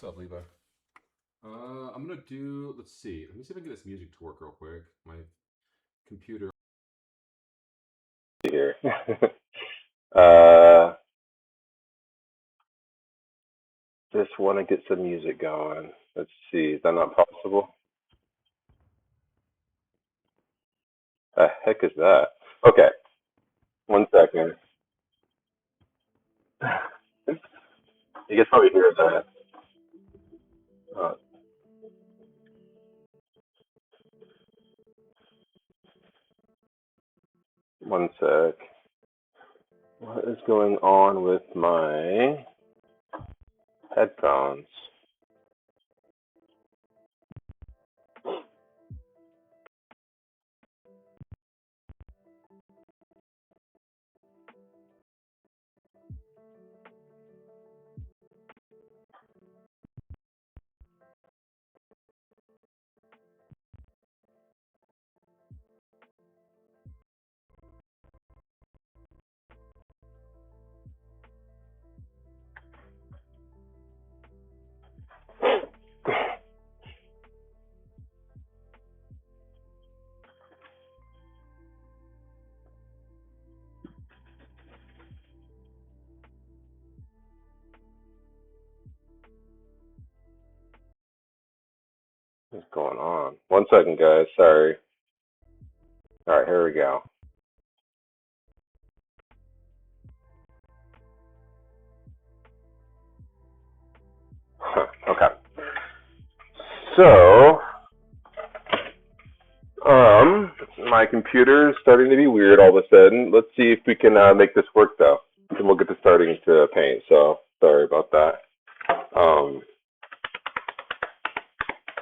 What's up, Levi? I'm gonna do. Let's see. Let me see if I can get this music to work real quick. My computer. Here. uh, just want to get some music going. Let's see. Is that not possible? The heck is that? Okay, one second. You can probably hear that. Uh, one sec. What is going on with my headphones? What's going on? One second, guys. Sorry. All right, here we go. Huh, okay. So, my computer is starting to be weird all of a sudden. Let's see if we can make this work though. And we'll get to starting to paint. So sorry about that. Um,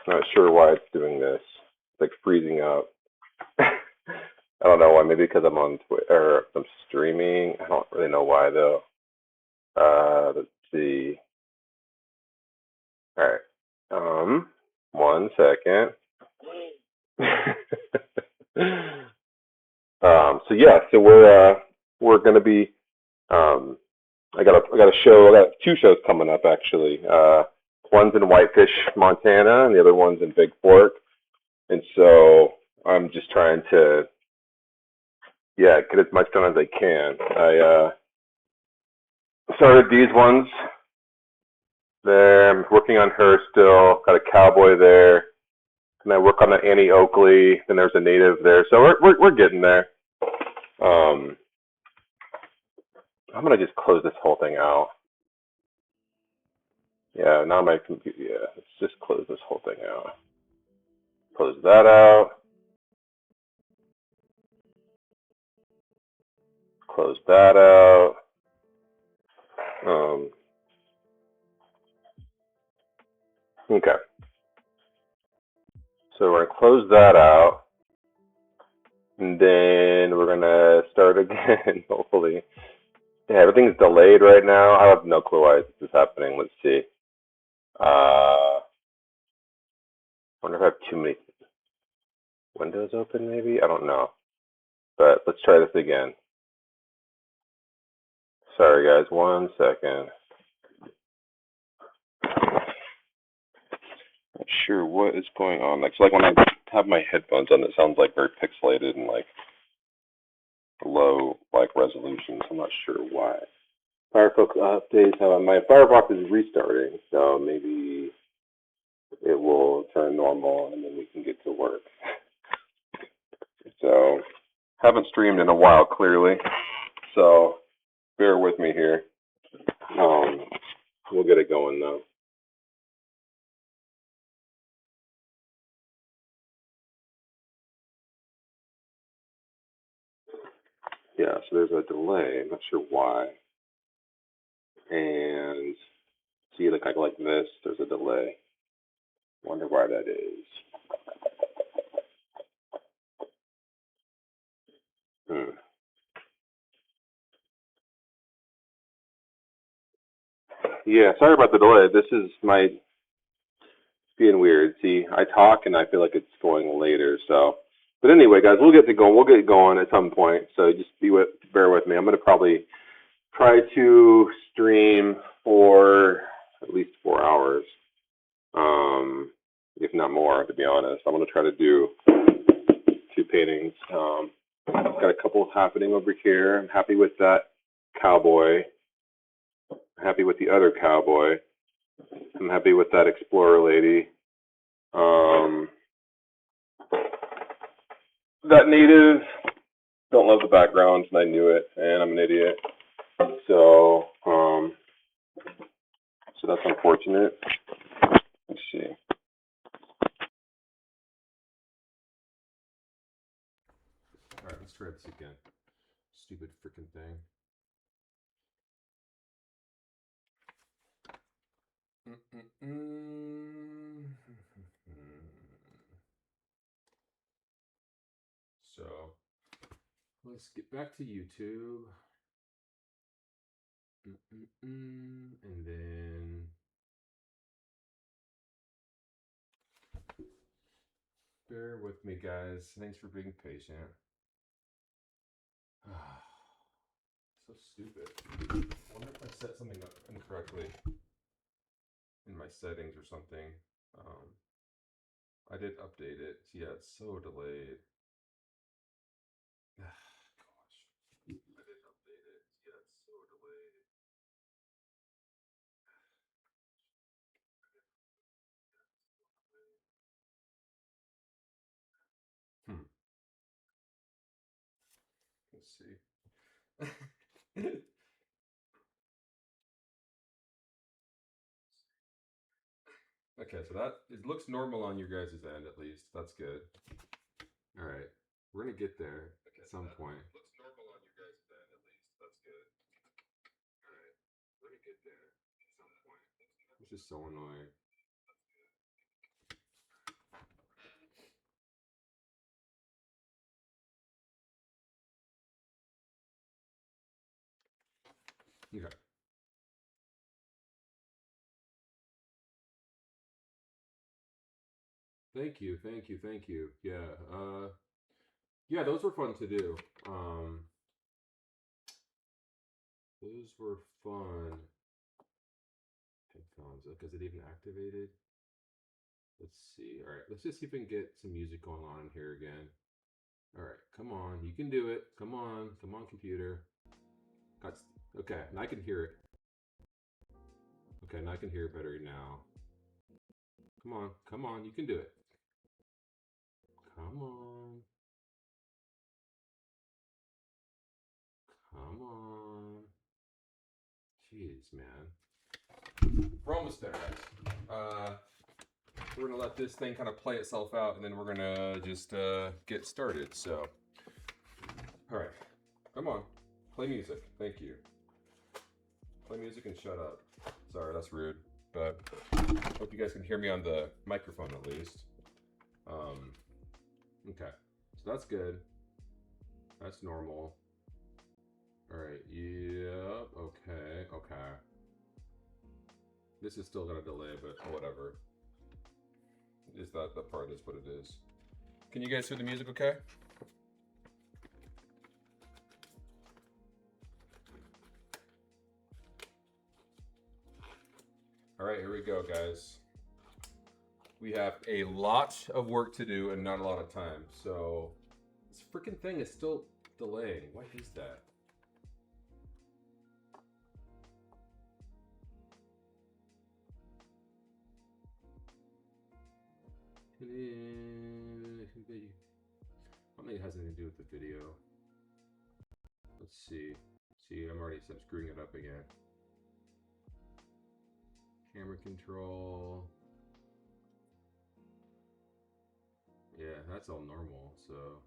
not sure why it's doing this. It's like freezing up. I don't know why. Maybe because I'm on Twitter or I'm streaming. I don't really know why though. Let's see. All right. One second. So yeah, so we're gonna be I got a show. I got two shows coming up actually. One's in Whitefish, Montana, and the other one's in Big Fork. And so I'm just trying to get as much done as I can. I started these ones. There, I'm working on her still. Got a cowboy there, and I work on the Annie Oakley. Then there's a native there. So we're getting there. Um, I'm gonna just close this whole thing out. Yeah, now my computer. Yeah, let's just close this whole thing out. Close that out. Close that out. Um, okay. So we're gonna close that out, and then we're gonna start again. Hopefully, yeah, everything's delayed right now. I have no clue why this is happening. Let's see. I wonder if I have too many windows open. Maybe I don't know. But let's try this again. Sorry, guys. One second. Not sure what is going on. Like when I have my headphones on, it sounds like very pixelated and like low like resolution. So I'm not sure why. Firefox updates. My Firefox is restarting, so maybe it will turn normal and then we can get to work. So haven't streamed in a while, clearly. So bear with me here. Um, we'll get it going though. Yeah, so there's a delay. I'm not sure why. And see, like this, there's a delay. Wonder why that is. Hmm. Yeah, sorry about the delay. This is my being weird. See, I talk and I feel like it's going later. So, but anyway, guys, we'll get to going. We'll get going at some point. So just bear with me. I'm gonna probably try to stream for at least 4 hours. not more, to be honest. I'm going to try to do 2 paintings. I've got a couple happening over here. I'm happy with that cowboy. I'm happy with the other cowboy. I'm happy with that explorer lady. That native, don't love the background, and I knew it, and I'm an idiot. So that's unfortunate. Let's see. All right, let's try this again. Stupid freaking thing. So let's get back to YouTube. And then bear with me, guys. Thanks for being patient. So stupid. I wonder if I set something up incorrectly in my settings or something. I did update it. Yeah, it's so delayed. Gosh. I did update it. Yeah, it's so delayed. Let's see. Okay, so that it looks normal on your guys' end at least. That's good. All right, we're gonna get there at some point. Looks normal on your guys' end at least. That's good. All right, we're gonna get there at some point. Which is so annoying. Okay. Thank you, thank you, thank you. Yeah, yeah, those were fun to do. Those were fun. Headphones. Is it even activated? Let's see. All right, let's just see if we can get some music going on in here again. All right, come on, you can do it. Come on, computer. Okay, now I can hear it. Okay, now I can hear it better now. Come on, you can do it. Come on. Come on. Jeez, man. We're almost there, guys. We're gonna let this thing kind of play itself out, and then we're gonna just get started. So, all right, come on, play music. Thank you. Play music and shut up. Sorry, that's rude, but hope you guys can hear me on the microphone at least. Okay, so that's good. That's normal. All right. Yep. Okay. This is still gonna delay, but whatever. Is that the part is what it is. Can you guys hear the music okay? All right, here we go, guys. We have a lot of work to do and not a lot of time. So this freaking thing is still delaying. What is that? I don't think it has anything to do with the video. Let's see. See, I'm already screwing it up again. Camera control. Yeah, that's all normal, so.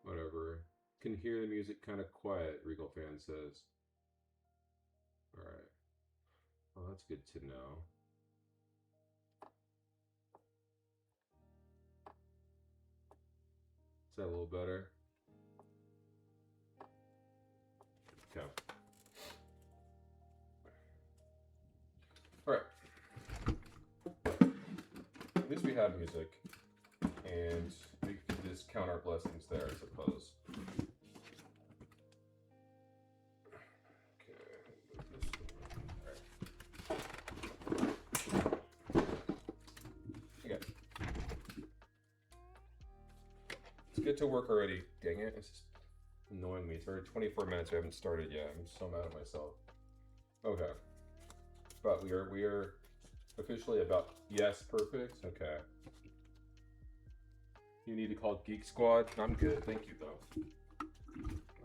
Whatever. Can hear the music kind of quiet, Regal Fan says. Alright. Well, that's good to know. Is that a little better? Okay. Alright. At least we have music. And we can just count our blessings there, I suppose. Okay, to work already. Dang it. It's just annoying me. It's already 24 minutes. We haven't started yet. I'm so mad at myself. Okay. But we are officially about yes, perfect. Okay. You need to call Geek Squad. I'm good. Thank you though.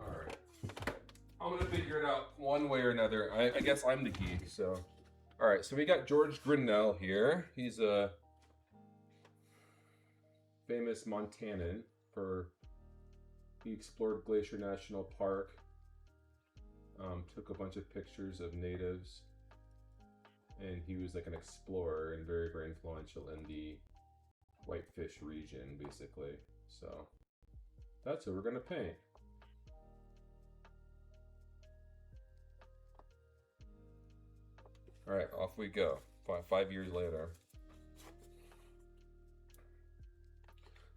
Alright. I'm gonna figure it out one way or another. I guess I'm the geek, so. Alright, so we got George Grinnell here. He's a famous Montanan he explored Glacier National Park, took a bunch of pictures of natives, and he was like an explorer and very, very influential in the Whitefish region, basically. So that's who we're gonna paint. All right, off we go. 5 years later.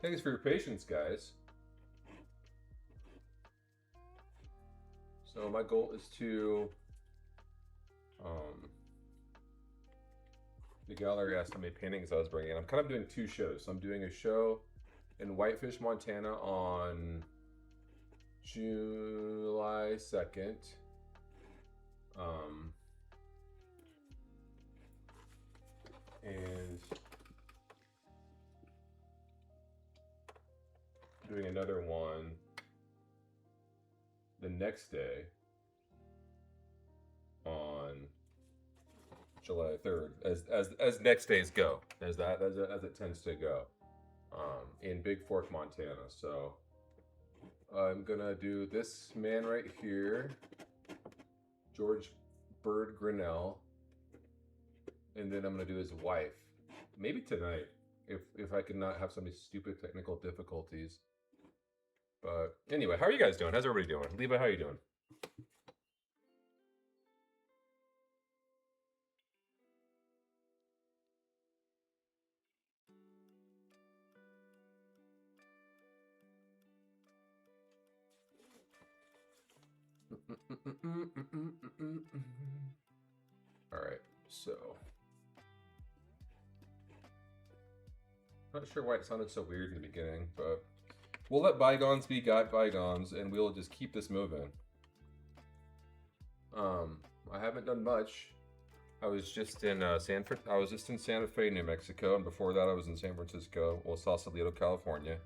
Thanks for your patience, guys. So my goal is to, the gallery asked how many paintings I was bringing. I'm kind of doing 2 shows. So I'm doing a show in Whitefish, Montana on July 2nd. And doing another one the next day on July 3rd, as next days go, as it tends to go, in Big Fork, Montana. So I'm gonna do this man right here, George Bird Grinnell, and then I'm gonna do his wife, maybe tonight, if I can not have so many stupid technical difficulties. But anyway, how are you guys doing? How's everybody doing? Levi, how are you doing? All right, so not sure why it sounded so weird in the beginning, but we'll let bygones be bygones, and we'll just keep this moving. I haven't done much. I was just in Santa Fe, New Mexico, and before that I was in San Francisco, Sausalito, California.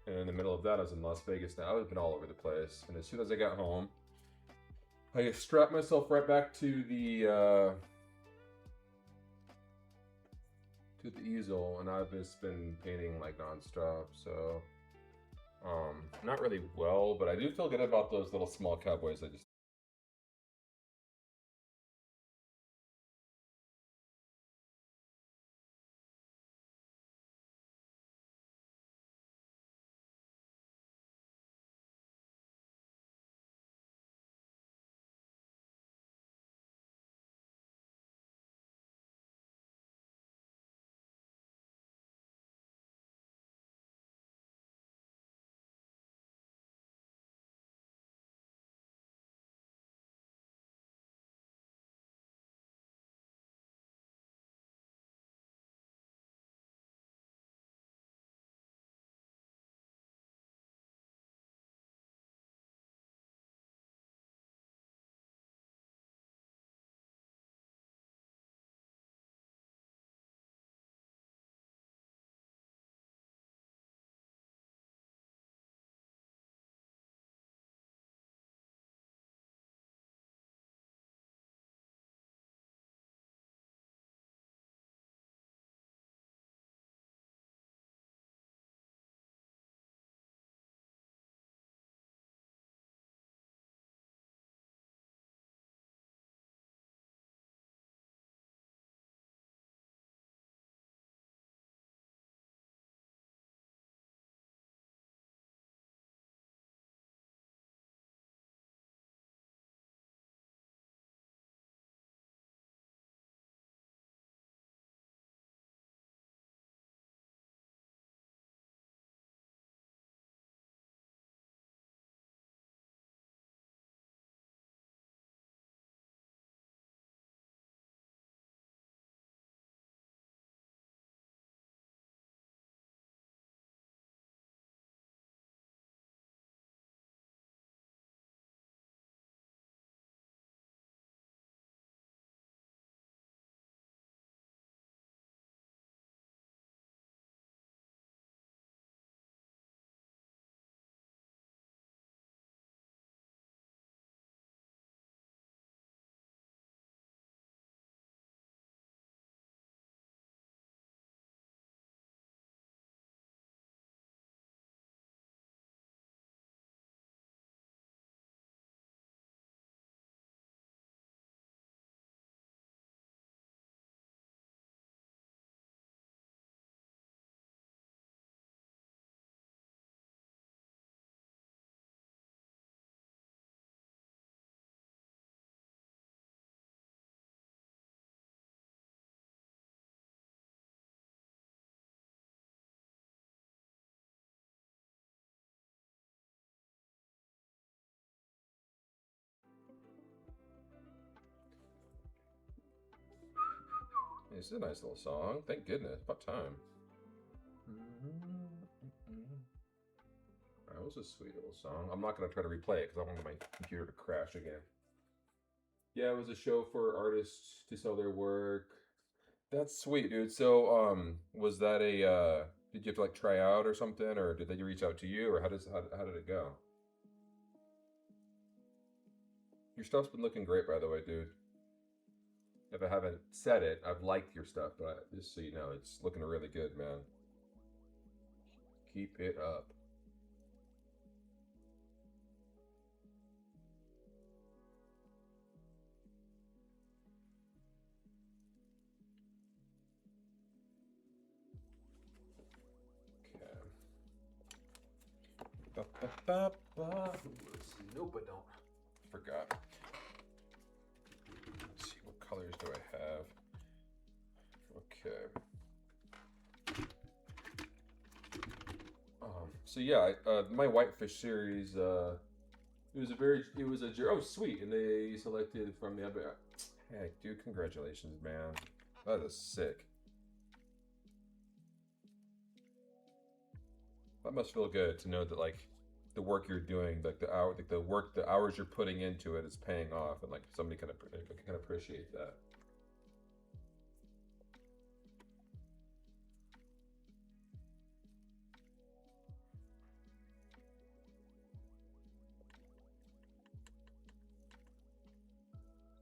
And in the middle of that I was in Las Vegas. Now I've been all over the place. And as soon as I got home, I strapped myself right back to the easel, and I've just been painting like nonstop. So not really well, but I do feel good about those little small cowboys I just This is a nice little song. Thank goodness. About time. That was a sweet little song. I'm not going to try to replay it because I want my computer to crash again. Yeah, it was a show for artists to sell their work. That's sweet, dude. So, was that a, did you have to like try out or something, or did they reach out to you, or how did it go? Your stuff's been looking great, by the way, dude. If I haven't said it, I've liked your stuff, but just so you know, it's looking really good, man. Keep it up. Nope, I don't. Forgot. Let's see, what colors do I have? Okay. So yeah, my Whitefish series, it was a, oh sweet, and they selected from the other, hey dude, congratulations, man. That is sick. That must feel good to know that like the work you're doing, like the hours you're putting into it is paying off, and like somebody can appreciate that.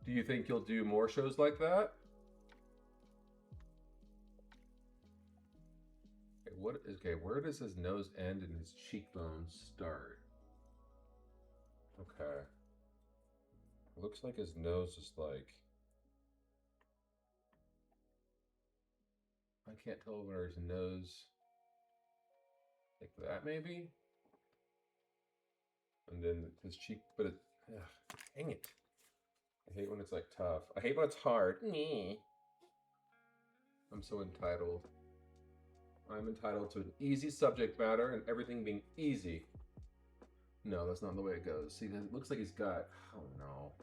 Do you think you'll do more shows like that? Okay, where does his nose end and his cheekbones start? Okay. Looks like his nose is like, I can't tell where his nose, like that maybe? And then his cheek, but it, ugh, dang it. I hate when it's like tough. I hate when it's hard. I'm so entitled. I'm entitled to an easy subject matter and everything being easy. No, that's not the way it goes. See, it looks like he's got, oh no.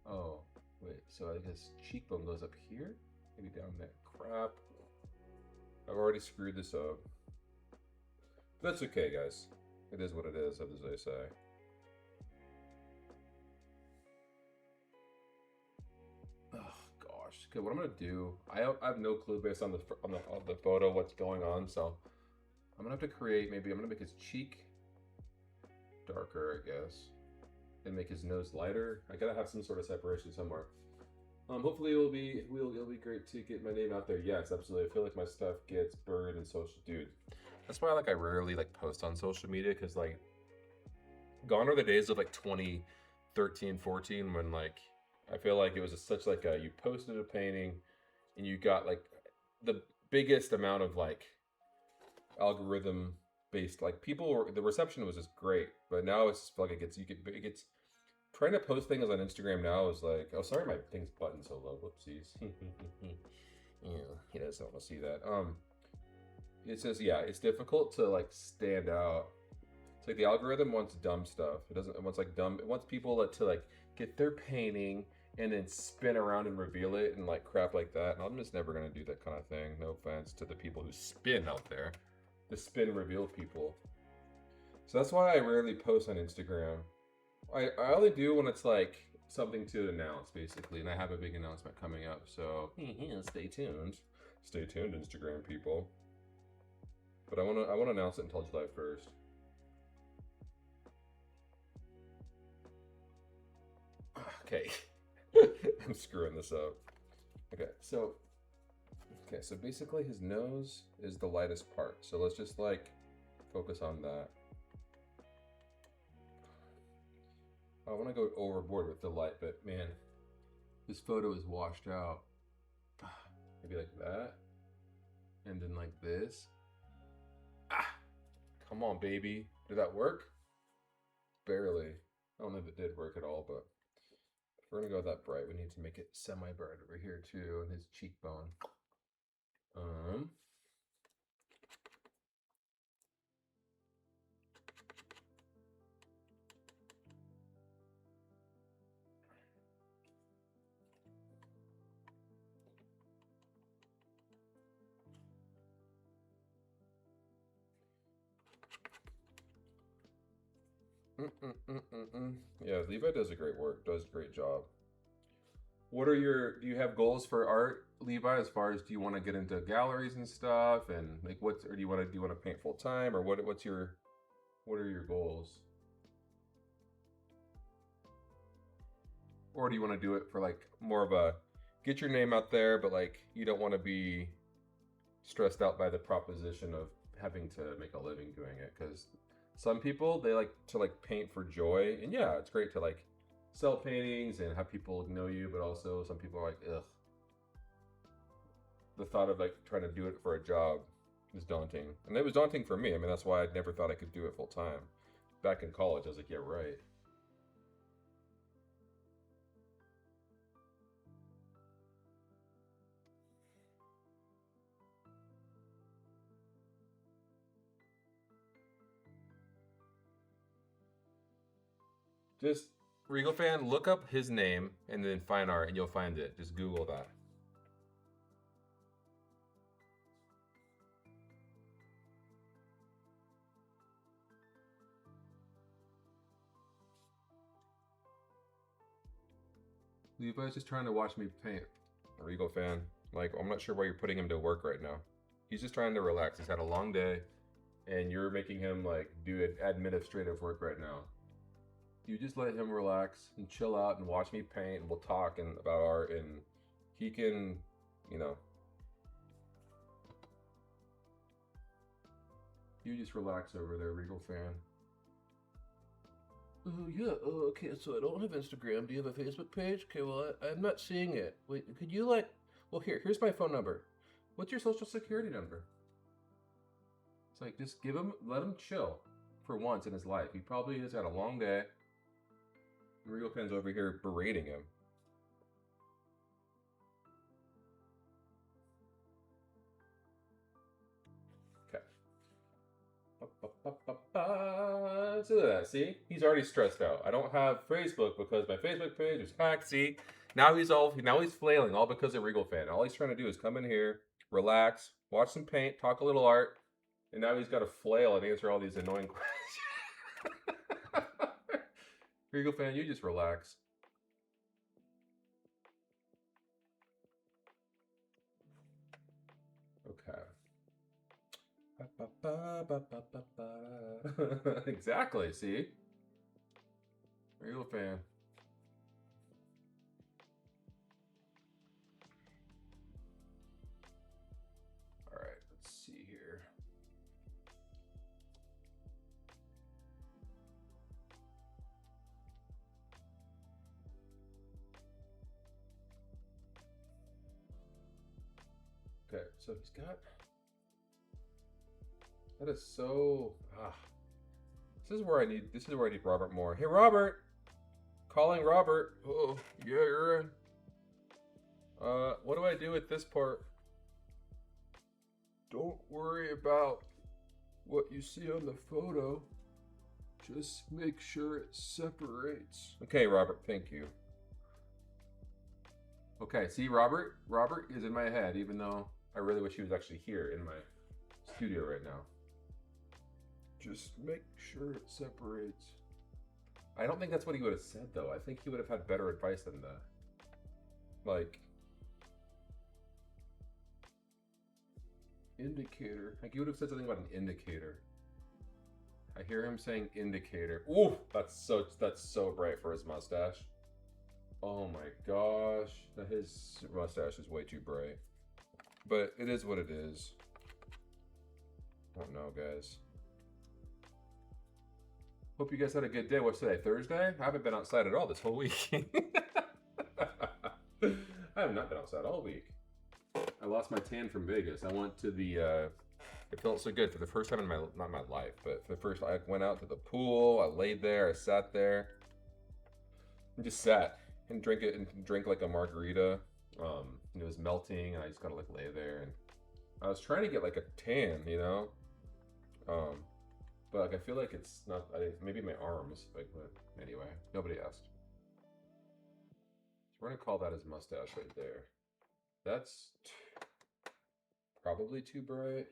Oh, wait, so I guess cheekbone goes up here? Maybe down there. Crap. I've already screwed this up. That's okay, guys. It is what it is, as they say. Oh gosh. Okay, what I'm gonna do? I have no clue based on the photo what's going on. So I'm gonna have to create. Maybe I'm gonna make his cheek darker, I guess, and make his nose lighter. I gotta have some sort of separation somewhere. Hopefully it'll be great to get my name out there. Yes, absolutely. I feel like my stuff gets buried in social, dude. That's why I rarely like post on social media, because like gone are the days of like 2013, 14 when like I feel like it was such like a, you posted a painting and you got like the biggest amount of like algorithm based, like people were, the reception was just great, but now it's just like it gets trying to post things on Instagram now is like, oh sorry, my thing's button so low, whoopsies. Yeah, he doesn't want to see that. It says, yeah, it's difficult to like stand out. It's like the algorithm wants dumb stuff. It wants like dumb, it wants people to like get their painting and then spin around and reveal it and like crap like that. And I'm just never gonna do that kind of thing. No offense to the people who spin out there. The spin reveal people. So that's why I rarely post on Instagram. I only do when it's like something to announce, basically, and I have a big announcement coming up. So stay tuned. Stay tuned, Instagram people. But I wanna announce it until July 1st. Okay. I'm screwing this up. Okay, so basically his nose is the lightest part. So let's just like focus on that. I want to go overboard with the light, but man, this photo is washed out. Maybe like that. And then like this. Ah! Come on, baby. Did that work? Barely. I don't know if it did work at all, but if we're gonna go that bright, we need to make it semi-bright over here too, and his cheekbone. Yeah, Levi does a great work. Does a great job. What are your? Do you have goals for art, Levi? As far as do you want to get into galleries and stuff, and like what's or do you want to paint full time, or what's your what are your goals? Or do you want to do it for like more of a get your name out there, but like you don't want to be stressed out by the proposition of having to make a living doing it? Because some people they like to like paint for joy, and yeah, it's great to like sell paintings and have people know you, but also some people are like, ugh, the thought of like trying to do it for a job is daunting, and it was daunting for me. I mean, that's why I never thought I could do it full time. Back in college, I was like, yeah, right. Just Regal fan, look up his name and then fine art, and you'll find it. Just Google that. Levi's just trying to watch me paint. Regal fan, like I'm not sure why you're putting him to work right now. He's just trying to relax. He's had a long day, and you're making him like do administrative work right now. You just let him relax and chill out and watch me paint, and we'll talk and about art, and he can, you know, you just relax over there, Regal fan. Oh yeah. Oh, okay. So I don't have Instagram. Do you have a Facebook page? Okay. Well, I'm not seeing it. Wait. Could you like? Well, here's my phone number. What's your social security number? It's like just let him chill for once in his life. He probably has had a long day. Regal fan's over here berating him. Okay. So see, he's already stressed out. I don't have Facebook because my Facebook page is hacked. See, now he's flailing all because of Regal fan. All he's trying to do is come in here, relax, watch some paint, talk a little art, and now he's got to flail and answer all these annoying questions. Regal fan, you just relax. Okay. Exactly. See, Regal fan. All right, let's see here. Okay, so he's got. That is so. This is where I need. This is where I need Robert more. Hey, Robert. Calling Robert. Oh, yeah, you're in. What do I do with this part? Don't worry about what you see on the photo. Just make sure it separates. Okay, Robert. Thank you. Okay, see, Robert is in my head, even though I really wish he was actually here in my studio right now. Just make sure it separates. I don't think that's what he would have said, though. I think he would have had better advice than that. Like, indicator. Like, he would have said something about an indicator. I hear him saying indicator. Ooh, that's so bright for his mustache. Oh my gosh, his mustache is way too bright. But it is what it is. I don't know, guys. Hope you guys had a good day. What's today? Thursday? I haven't been outside at all this whole week. I have not been outside all week. I lost my tan from Vegas. I went to the. It felt so good for the first time in not my life, but for the first, I went out to the pool. I laid there. I sat there, and just sat and drank like a margarita. And it was melting, and I just gotta like lay there, and I was trying to get like a tan, you know. But like I feel like it's not. Maybe my arms. Like, but anyway, nobody asked. So we're gonna call that his mustache right there. That's probably too bright.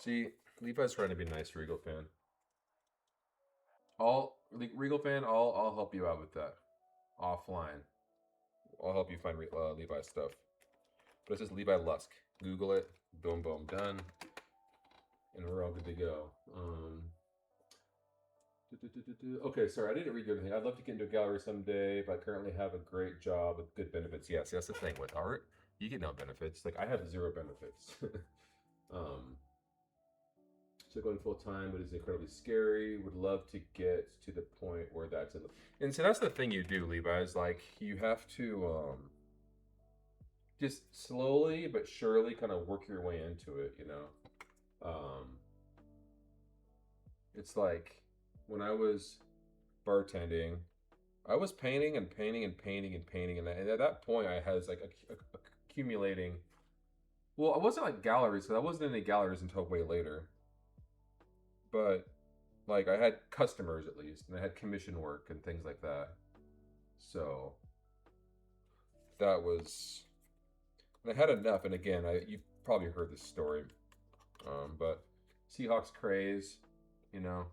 See, Levi's trying to be nice, Regal fan. Regal fan, I'll help you out with that offline. I'll help you find Levi stuff. But it says Levi Lusk. Google it. Boom, boom, done. And we're all good to go. Okay, sorry, I didn't read everything. I'd love to get into a gallery someday, but I currently have a great job with good benefits. Yes, that's the thing with art. You get no benefits. Like I have zero benefits. So going full time, but it's incredibly scary. Would love to get to the point where that's in the. And so that's the thing you do, Levi. Is like you have to just slowly but surely kind of work your way into it. You know, it's like when I was bartending, I was painting and painting and painting and painting, and at that point, I had like accumulating. Well, I wasn't like galleries because I wasn't in any galleries until way later. But like I had customers at least, and I had commission work and things like that. So that was, and I had enough. And again, you've probably heard this story, but Seahawks craze, you know,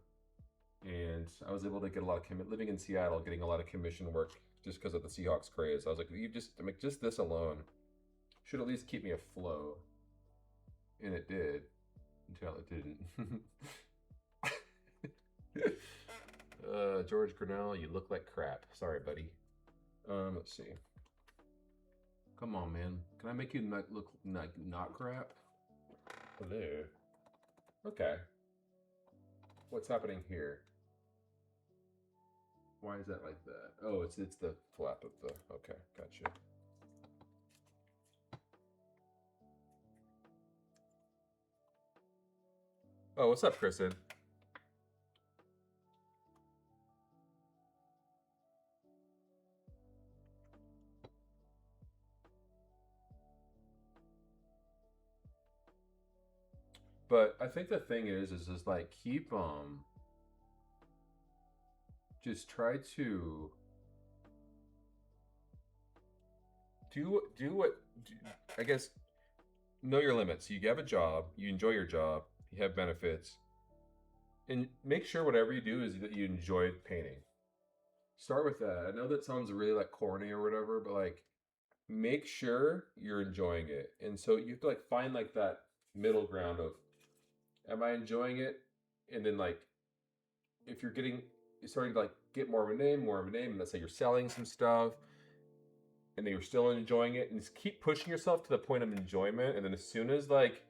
and I was able to get a lot of living in Seattle, getting a lot of commission work just because of the Seahawks craze. I was like, you just this alone should at least keep me afloat, and it did until it didn't. George Grinnell, you look like crap. Sorry, buddy. Let's see. Come on, man. Can I make you look like not crap? Hello. Okay. What's happening here? Why is that like that? Oh, it's the flap of the. Okay, gotcha. Oh, what's up, Kristen? But I think the thing is like keep just try to do I guess know your limits. You have a job, you enjoy your job, you have benefits, and make sure whatever you do is that you enjoy painting. Start with that. I know that sounds really like corny or whatever, but like make sure you're enjoying it. And so you have to like find like that middle ground of am I enjoying it? And then like if you're starting to like get more of a name, and let's say you're selling some stuff and then you're still enjoying it, and just keep pushing yourself to the point of enjoyment. And then as soon as like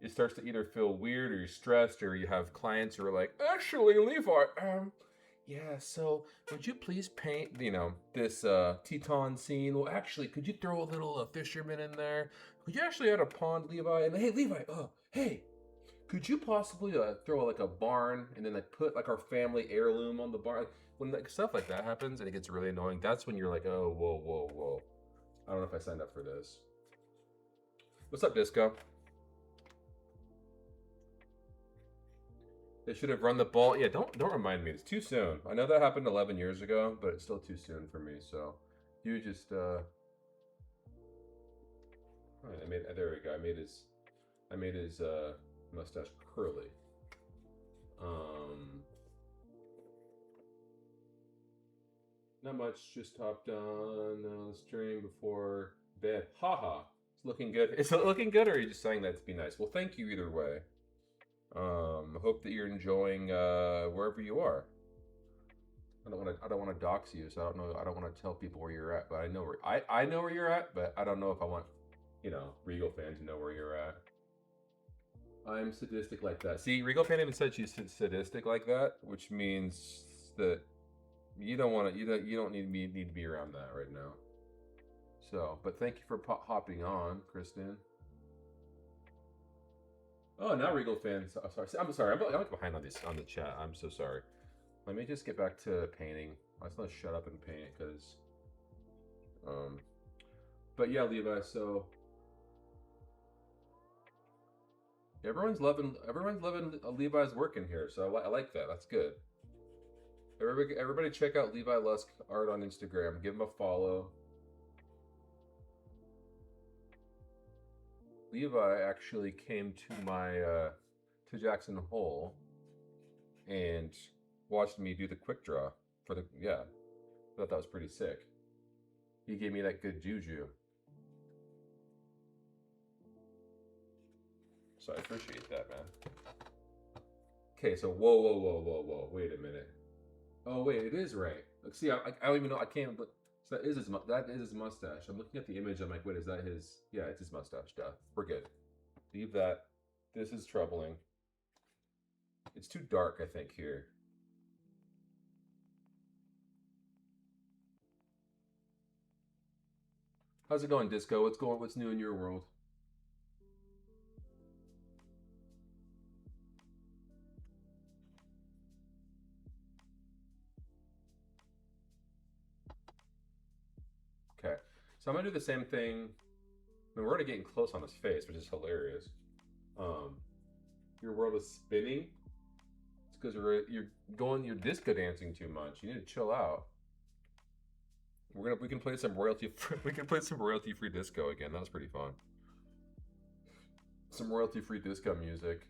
it starts to either feel weird or you're stressed or you have clients who are like, actually, Levi, yeah, so would you please paint, this Teton scene? Well, actually, could you throw a little fisherman in there? Could you actually add a pond, Levi? And hey, Levi, hey, could you possibly throw like a barn and then like put like our family heirloom on the barn? Like, when like stuff like that happens and it gets really annoying, that's when you're like, oh, whoa, whoa, whoa. I don't know if I signed up for this. What's up, Disco? They should have run the ball. Yeah, don't remind me. It's too soon. I know that happened 11 years ago, but it's still too soon for me. So you just there we go. I made his mustache curly. Not much. Just hopped on the stream before bed. Haha. It's looking good. Is it looking good, or are you just saying that to be nice? Well, thank you either way. Hope that you're enjoying wherever you are. I don't want to dox you, so I don't want to tell people where you're at, but I know where you're at, but I don't know if I want, Regal fan to know where you're at. I'm sadistic like that. See, Regal fan even said she's sadistic like that, which means that you don't need to be around that right now. So, but thank you for hopping on, Kristen. Oh, now Regal fan. Sorry. I'm sorry. I'm behind on the chat. I'm so sorry. Let me just get back to painting. I just want to shut up and paint because, but yeah, Levi. So everyone's loving Levi's work in here. So I like that. That's good. Everybody check out Levi Lusk art on Instagram. Give him a follow. Levi actually came to to Jackson Hole and watched me do the quick draw for the, yeah. I thought that was pretty sick. He gave me that good juju. So I appreciate that, man. Okay, so whoa. Wait a minute. Oh, wait, it is right. Like, see, I don't even know. I can't. But so that is his mustache. I'm looking at the image. I'm like, wait, is that his? Yeah, it's his mustache. Duh. We're good. Leave that. This is troubling. It's too dark, I think, here. How's it going, Disco? What's new in your world? Okay. So I'm gonna do the same thing. I mean, we're already getting close on his face, which is hilarious. Your world is spinning. It's because you're disco dancing too much. You need to chill out. We can play some royalty free disco again. That was pretty fun. Some royalty free disco music.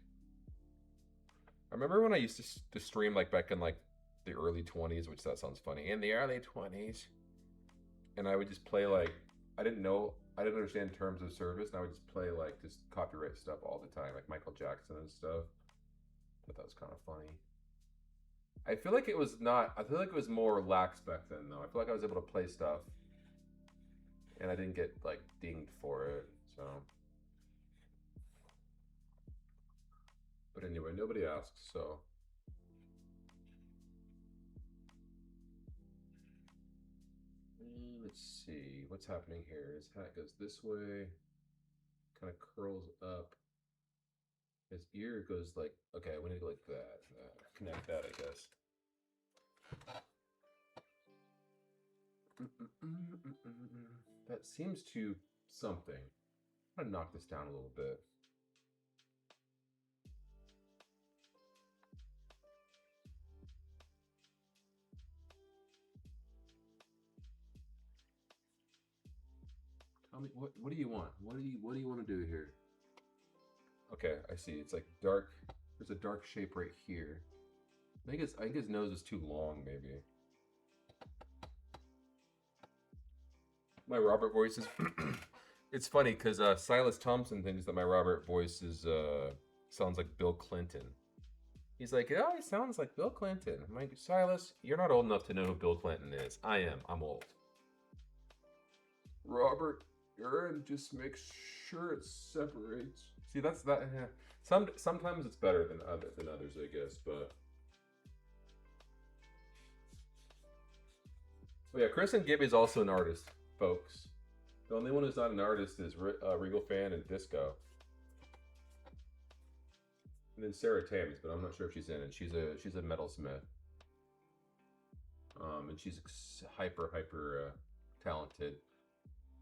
I remember when I used to stream like back in like the early 20s, which that sounds funny. In the early 20s. And I would just play like I didn't understand terms of service, and I would just play like just copyright stuff all the time, like Michael Jackson and stuff. But that was kind of funny. I feel like it was more lax back then, though. I feel like I was able to play stuff, and I didn't get like dinged for it. So, but anyway, nobody asks. So, let's see what's happening here. His hat goes this way, kind of curls up. His ear goes like, okay, we need to go like that. Connect that, I guess. That seems to something. I'm gonna knock this down a little bit. Tell me what do you want? What do you want to do here? Okay, I see. It's like dark. There's a dark shape right here. I think his nose is too long, maybe. My Robert voice is. It's funny because Silas Thompson thinks that my Robert voice is sounds like Bill Clinton. He's like, oh, he sounds like Bill Clinton. I'm like, Silas, you're not old enough to know who Bill Clinton is. I am. I'm old. Robert, Aaron, just make sure it separates. See, that's that. Sometimes it's better than others, I guess. But oh yeah, Kristen Gibby is also an artist, folks. The only one who's not an artist is Regal Fan and Disco. And then Sarah Thames, but I'm not sure if she's in it. She's a metalsmith. And she's hyper talented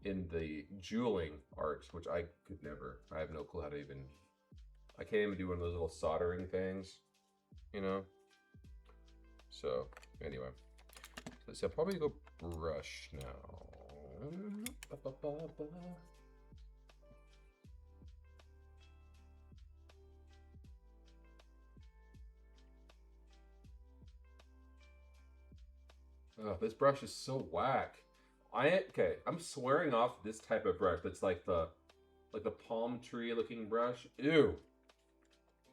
in the jeweling art, which I could never. I have no clue how to even. I can't even do one of those little soldering things, you know. So anyway, let's see. I'll probably go brush now. Oh, this brush is so whack. I'm swearing off this type of brush that's like the palm tree looking brush. Ew.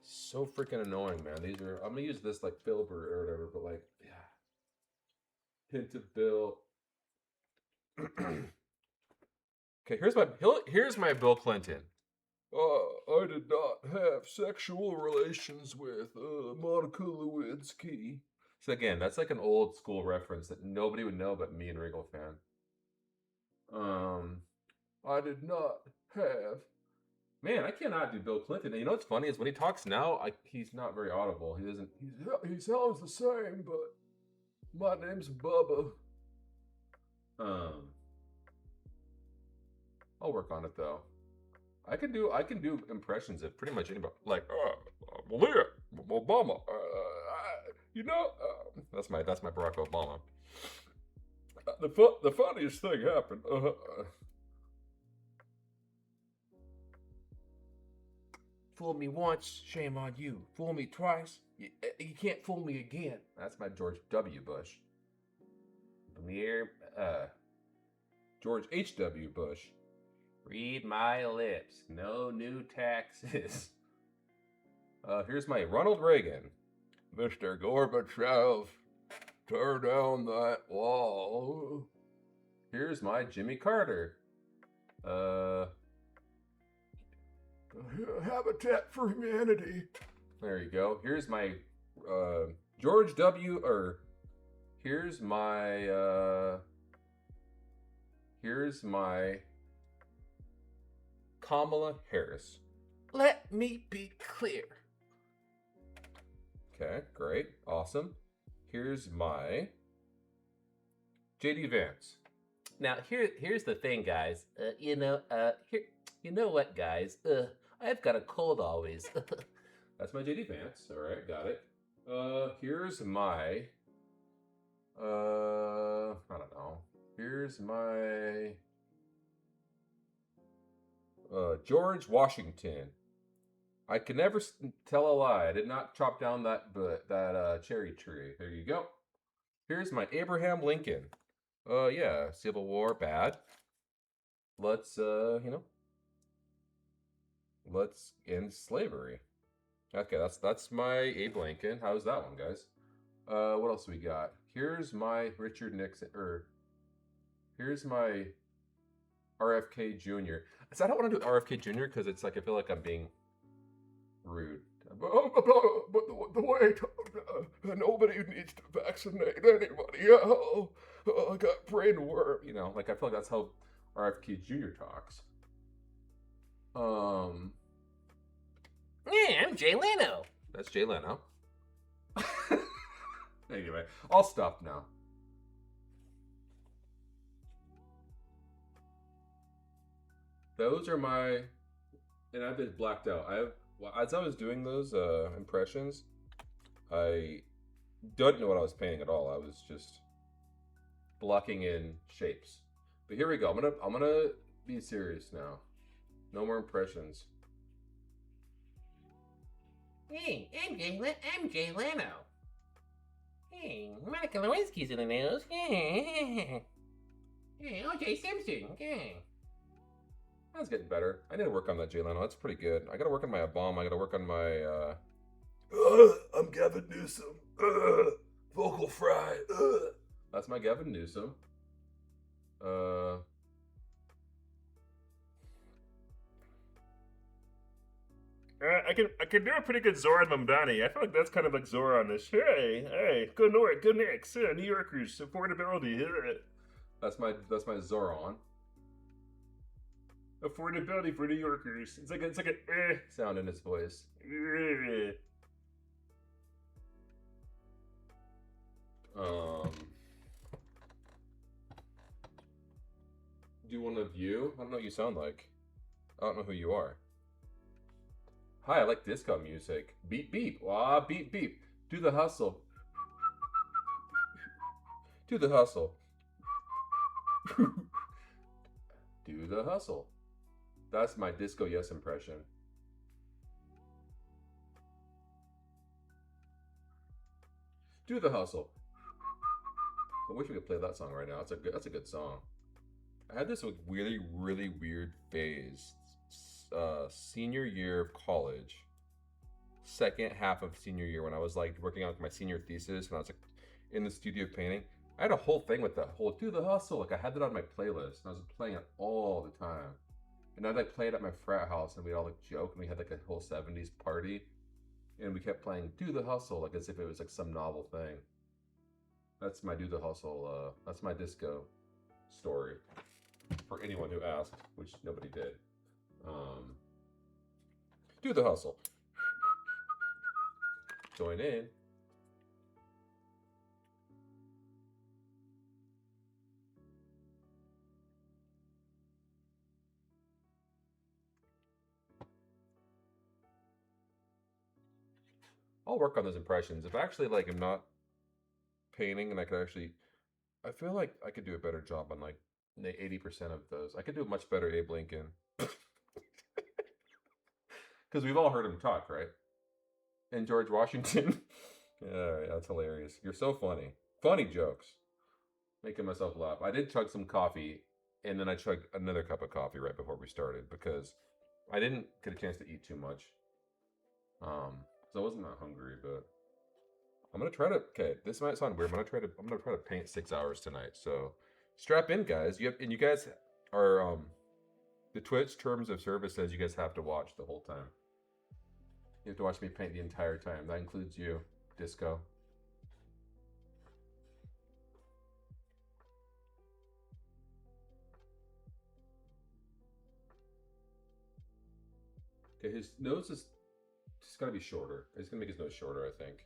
So freaking annoying, man. I'm gonna use this like filbert or whatever, but like, yeah. Hint of Bill. Okay, here's my Bill Clinton. I did not have sexual relations with Monica Lewinsky. So again, that's like an old school reference that nobody would know but me and Regal Fan. I did not have. Man, I cannot do Bill Clinton. And you know what's funny is when he talks now, he's not very audible. He doesn't. He sounds the same, but my name's Bubba. I'll work on it though. I can do impressions of pretty much anybody. Like, Malia, Obama. That's my Barack Obama. The funniest thing happened. Fool me once, shame on you. Fool me twice, you can't fool me again. That's my George W. Bush. George H.W. Bush. Read my lips. No new taxes. Here's my Ronald Reagan. Mr. Gorbachev, tear down that wall. Here's my Jimmy Carter. Habitat for Humanity. There you go. Here's my George W. Here's my Kamala Harris. Let me be clear. Okay, great, awesome. Here's my JD Vance. Now here's the thing, guys. You know what, guys? I've got a cold always. That's my JD Vance. All right, got it. Here's my I don't know. Here's my George Washington. I can never tell a lie. I did not chop down that cherry tree. There you go. Here's my Abraham Lincoln. Yeah, Civil War, bad. Let's let's end slavery. Okay, that's my Abe Lincoln. How's that one, guys? What else we got? Here's my Richard Nixon, here's my RFK Jr. So I don't want to do RFK Jr. because it's like I feel like I'm being rude. But wait, nobody needs to vaccinate anybody. Oh, I got brain worm. You know, like I feel like that's how RFK Jr. talks. Yeah, I'm Jay Leno. That's Jay Leno. Anyway, I'll stop now. Those are my, and I've been blacked out. As I was doing those impressions, I didn't know what I was painting at all. I was just blocking in shapes. But here we go. I'm gonna be serious now. No more impressions. Hey, I'm Jay Leno. Hey, Monica Lewinsky's in the news. Hey, O.J. Simpson. That's getting better. I need to work on that Jay Leno. That's pretty good. I gotta work on my Obama. I gotta work on my I'm Gavin Newsom. Vocal fry. That's my Gavin Newsom. I can do a pretty good Zoran Mamdani. I feel like that's kind of like Zoran. This. Hey, go North, go Knicks. New Yorkers, affordability. That's my Zoran. Affordability for New Yorkers. It's like a sound in his voice. Do one of you? I don't know what you sound like. I don't know who you are. Hi, I like disco music. Beep beep. Wah, beep beep. Do the hustle. Do the hustle. Do the hustle. That's my Disco Yes impression. Do the hustle. I wish we could play that song right now. That's a good song. I had this really weird phase. Senior year of college. Second half of senior year when I was like working on my senior thesis and I was like in the studio painting. I had a whole thing with that whole do the hustle. Like I had that on my playlist and I was playing it all the time. And I'd like play it at my frat house and we'd all like joke and we had like a whole 70s party. And we kept playing do the hustle like as if it was like some novel thing. That's my do the hustle, that's my disco story. For anyone who asked, which nobody did. Do the hustle. Join in. I'll work on those impressions. If I actually like am not painting and I could actually, I feel like I could do a better job on like 80% of those. I could do a much better Abe Lincoln. Because we've all heard him talk, right? And George Washington. Yeah, that's hilarious. You're so funny. Funny jokes. Making myself laugh. I did chug some coffee, and then I chugged another cup of coffee right before we started because I didn't get a chance to eat too much. So I wasn't that hungry, but I'm gonna try to. Okay, this might sound weird. I'm gonna try to paint 6 hours tonight. So strap in, guys. You guys are the Twitch terms of service says you guys have to watch the whole time. You have to watch me paint the entire time. That includes you, Disco. Okay, his nose is just gotta be shorter. He's gonna make his nose shorter, I think.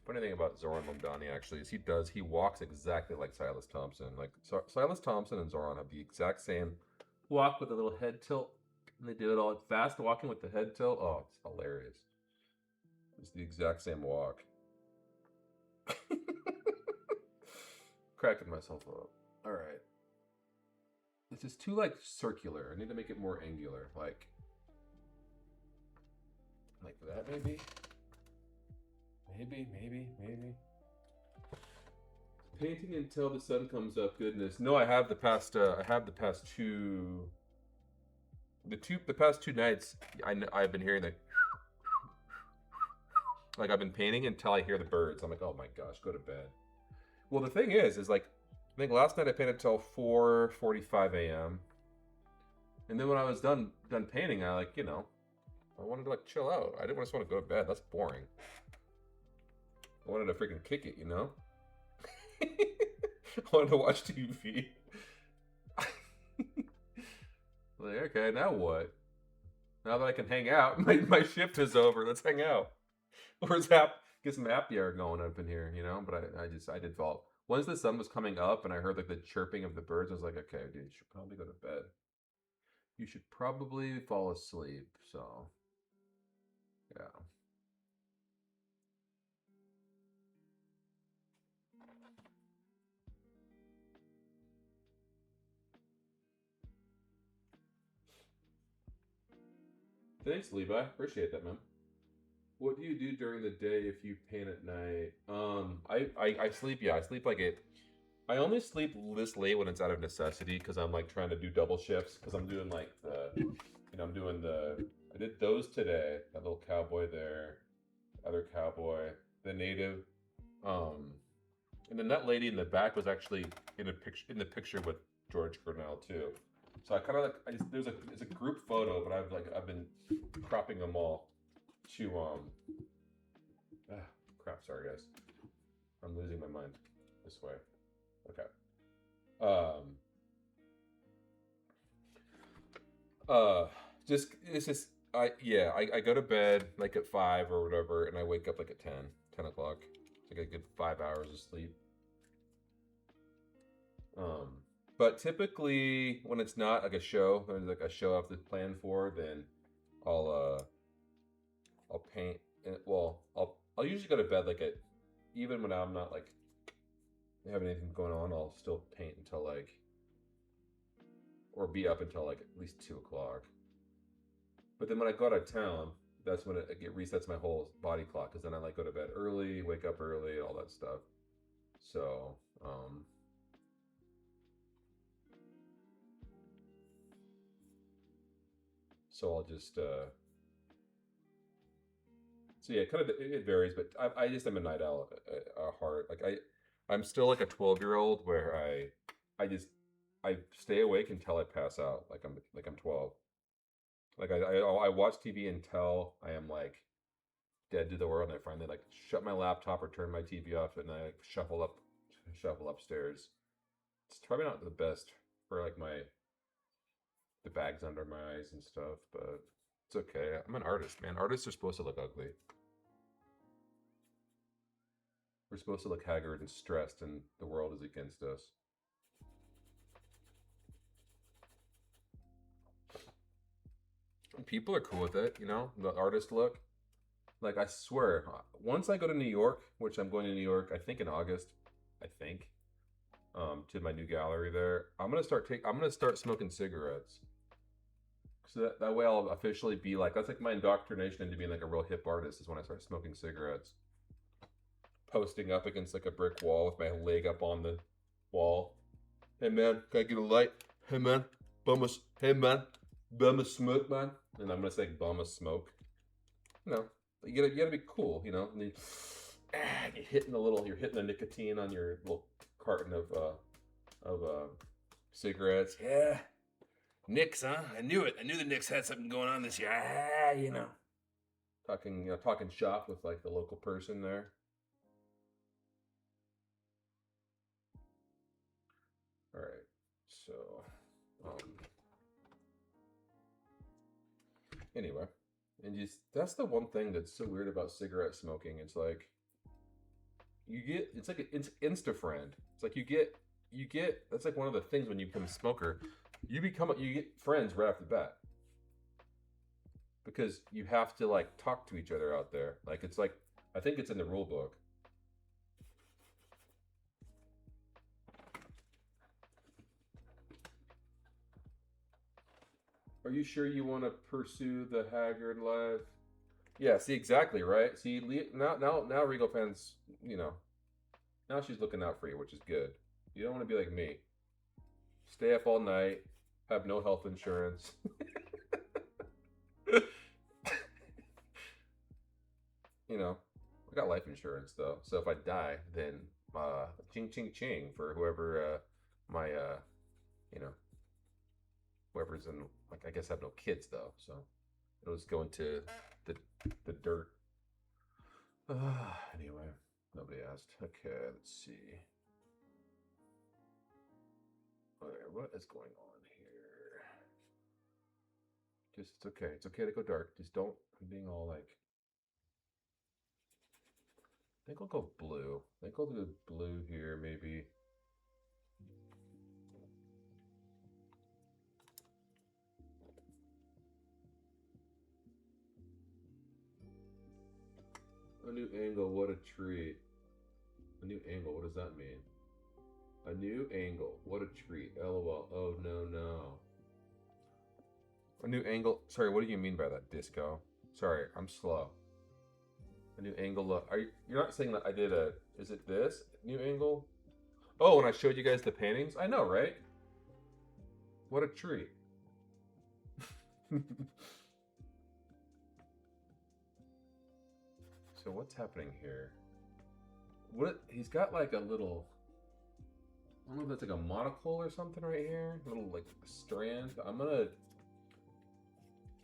Funny thing about Zoran Momdani actually is he walks exactly like Silas Thompson. Like Silas Thompson and Zoran have the exact same walk with a little head tilt. And they do it all fast walking with the head tilt. Oh, it's hilarious. It's the exact same walk. Cracking myself up. All right. It's just too like circular. I need to make it more angular, like that maybe. Maybe. Painting until the sun comes up. Goodness, no. I have the past two. The past 2 nights. I've been hearing like I've been painting until I hear the birds. I'm like, oh my gosh, go to bed. Well, the thing is like I think last night I painted till 4:45 a.m. And then when I was done painting, I I wanted to like chill out. I didn't just want to go to bed. That's boring. I wanted to freaking kick it, I wanted to watch TV. Like, okay, now what? Now that I can hang out, my shift is over. Let's hang out. Get some happy hour going up in here, But I did fall. Once the sun was coming up and I heard like the chirping of the birds, I was like, okay, dude, you should probably go to bed. You should probably fall asleep. So, yeah. Thanks, Levi. Appreciate that, man. What do you do during the day if you paint at night? I sleep. Yeah, I sleep like it. I only sleep this late when it's out of necessity because I'm like trying to do double shifts because I'm doing like I did those today. That little cowboy there, other cowboy, the native, and then that lady in the back was actually in the picture with George Cornell too. So I kind of like it's a group photo, but I've been cropping them all to crap. Sorry guys, I'm losing my mind. This way. Okay. Just it's just I go to bed like at 5 or whatever, and I wake up like at 10 o'clock. It's like a good 5 hours of sleep. But typically when it's not like a show, there's like a show I have to plan for, then I'll paint. I'll usually go to bed like even when I'm not like having anything going on, I'll still paint until or be up until like at least 2 o'clock. But then when I go out of town, that's when it resets my whole body clock, because then I go to bed early, wake up early, all that stuff. So, I'll just, so yeah, kind of it varies, but I just am a night owl at heart. I'm still like a 12-year-old where I stay awake until I pass out. Like I'm 12. I watch TV until I am like dead to the world, and I finally like shut my laptop or turn my TV off, and I shuffle upstairs. It's probably not the best for like the bags under my eyes and stuff, but it's okay. I'm an artist, man. Artists are supposed to look ugly. We're supposed to look haggard and stressed, and the world is against us. And people are cool with it, the artist look. Like I swear, once I go to New York, which I'm going to New York, I think in August, I think, to my new gallery there, I'm gonna start smoking cigarettes. So that way I'll officially be like, that's like my indoctrination into being like a real hip artist is when I start smoking cigarettes. Posting up against like a brick wall with my leg up on the wall. Hey man, can I get a light? Hey man, hey man, bum a smoke man. And I'm gonna say bum a smoke. You know, you gotta be cool, you know. And then, you're hitting the nicotine on your little carton of cigarettes. Yeah, Knicks, huh? I knew it. I knew the Knicks had something going on this year. You know, talking shop with like the local person there. All right, so anyway, and just that's the one thing that's so weird about cigarette smoking. It's like it's insta friend. It's like you get that's like one of the things when you become a smoker, you get friends right off the bat because you have to like talk to each other out there. Like it's like I think it's in the rule book. Are you sure you want to pursue the haggard life? Yeah, see exactly right. See now Regal fans, you know, now she's looking out for you, which is good. You don't want to be like me. Stay up all night, have no health insurance. You know, I got life insurance though, so if I die, then ching ching ching for whoever my you know, whoever's in like I guess I have no kids though, so it'll just go into the dirt. Anyway, nobody asked. Okay, let's see. Okay, what is going on here? Just it's okay. It's okay to go dark. Just don't. I'm being all like. I think I'll go blue. I think I'll do blue here, maybe. A new angle, what a treat. A new angle, what does that mean? A new angle, what a treat. LOL. Oh no, no. A new angle. Sorry, what do you mean by that, Disco? Sorry, I'm slow. A new angle. You're not saying that I did a. Is it this new angle? Oh, when I showed you guys the paintings? I know, right? What a treat. So what's happening here? He's got like a little. I don't know if that's like a monocle or something right here. A little like strand. I'm gonna.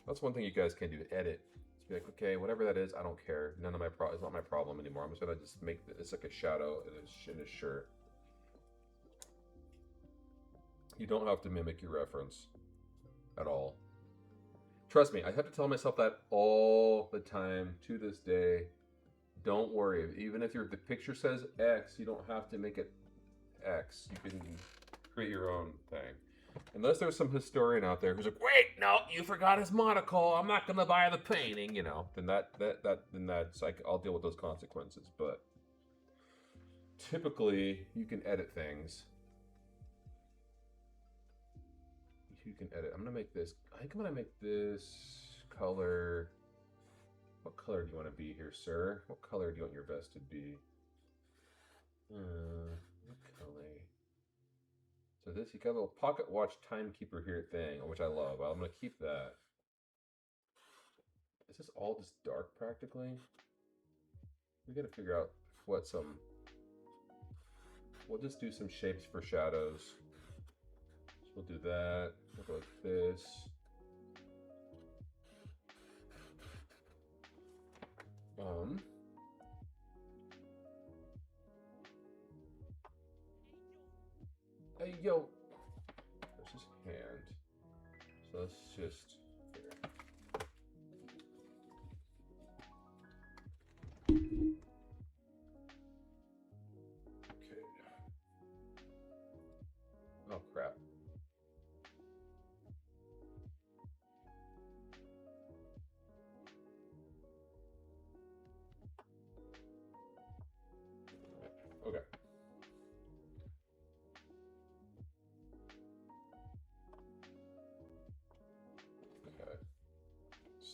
That's one thing you guys can do. Edit. Just be like, okay, whatever that is, I don't care. None of my problem. It's not my problem anymore. I'm just gonna make it's like a shadow in his shirt. You don't have to mimic your reference at all. Trust me, I have to tell myself that all the time to this day. Don't worry. Even if the picture says X, you don't have to make it X. You can create your own thing. Unless there's some historian out there who's like, wait, no, you forgot his monocle. I'm not gonna buy the painting, you know. Then that's like I'll deal with those consequences. But typically you can edit things. You can edit. I'm gonna make this. I think I'm gonna make this color. What color do you want to be here, sir? What color do you want your vest to be? What color? So this, you got a little pocket watch timekeeper here thing, which I love. I'm gonna keep that. Is this all just dark practically? We gotta figure out what some. We'll just do some shapes for shadows. So we'll do that. We'll go like this. Hey, yo. There's his hand. So let's just. Okay. Oh, crap.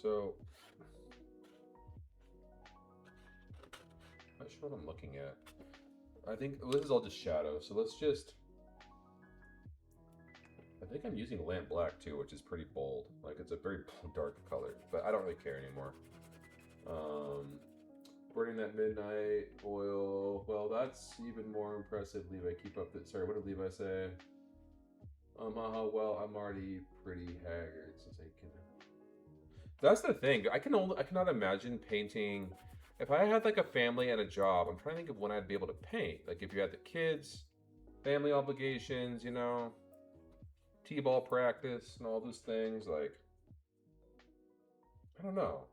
So, I'm not sure what I'm looking at. I think this is all just shadow. So let's just. I think I'm using lamp black too, which is pretty bold. Like it's a very dark color, but I don't really care anymore. Burning that midnight oil. Well, that's even more impressive. Levi, keep up the. Sorry, what did Levi say? Well, I'm already pretty haggard since I can. That's the thing. I cannot imagine painting. If I had like a family and a job, I'm trying to think of when I'd be able to paint. Like if you had the kids, family obligations, you know, t-ball practice and all those things. Like, I don't know.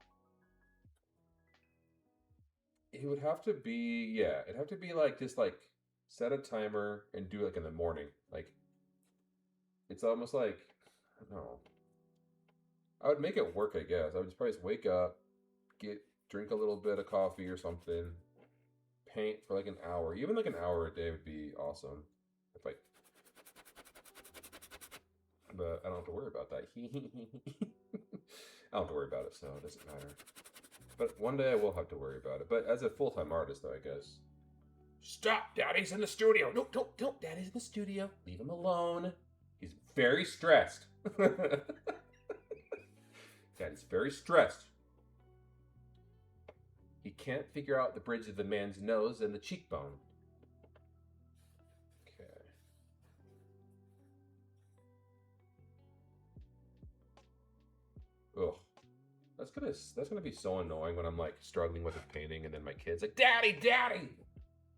It would have to be, yeah, it'd have to be like just like set a timer and do like in the morning. Like, it's almost like, I don't know. I would make it work, I guess. I would just probably just wake up, drink a little bit of coffee or something, paint for like an hour. Even like an hour a day would be awesome. If I, but I don't have to worry about that. I don't have to worry about it, so it doesn't matter. But one day I will have to worry about it. But as a full-time artist, though, I guess. Stop! Daddy's in the studio. No, don't. Daddy's in the studio. Leave him alone. He's very stressed. Daddy's very stressed. He can't figure out the bridge of the man's nose and the cheekbone. Okay. Ugh. That's gonna be so annoying when I'm like struggling with a painting and then my kid's like, Daddy,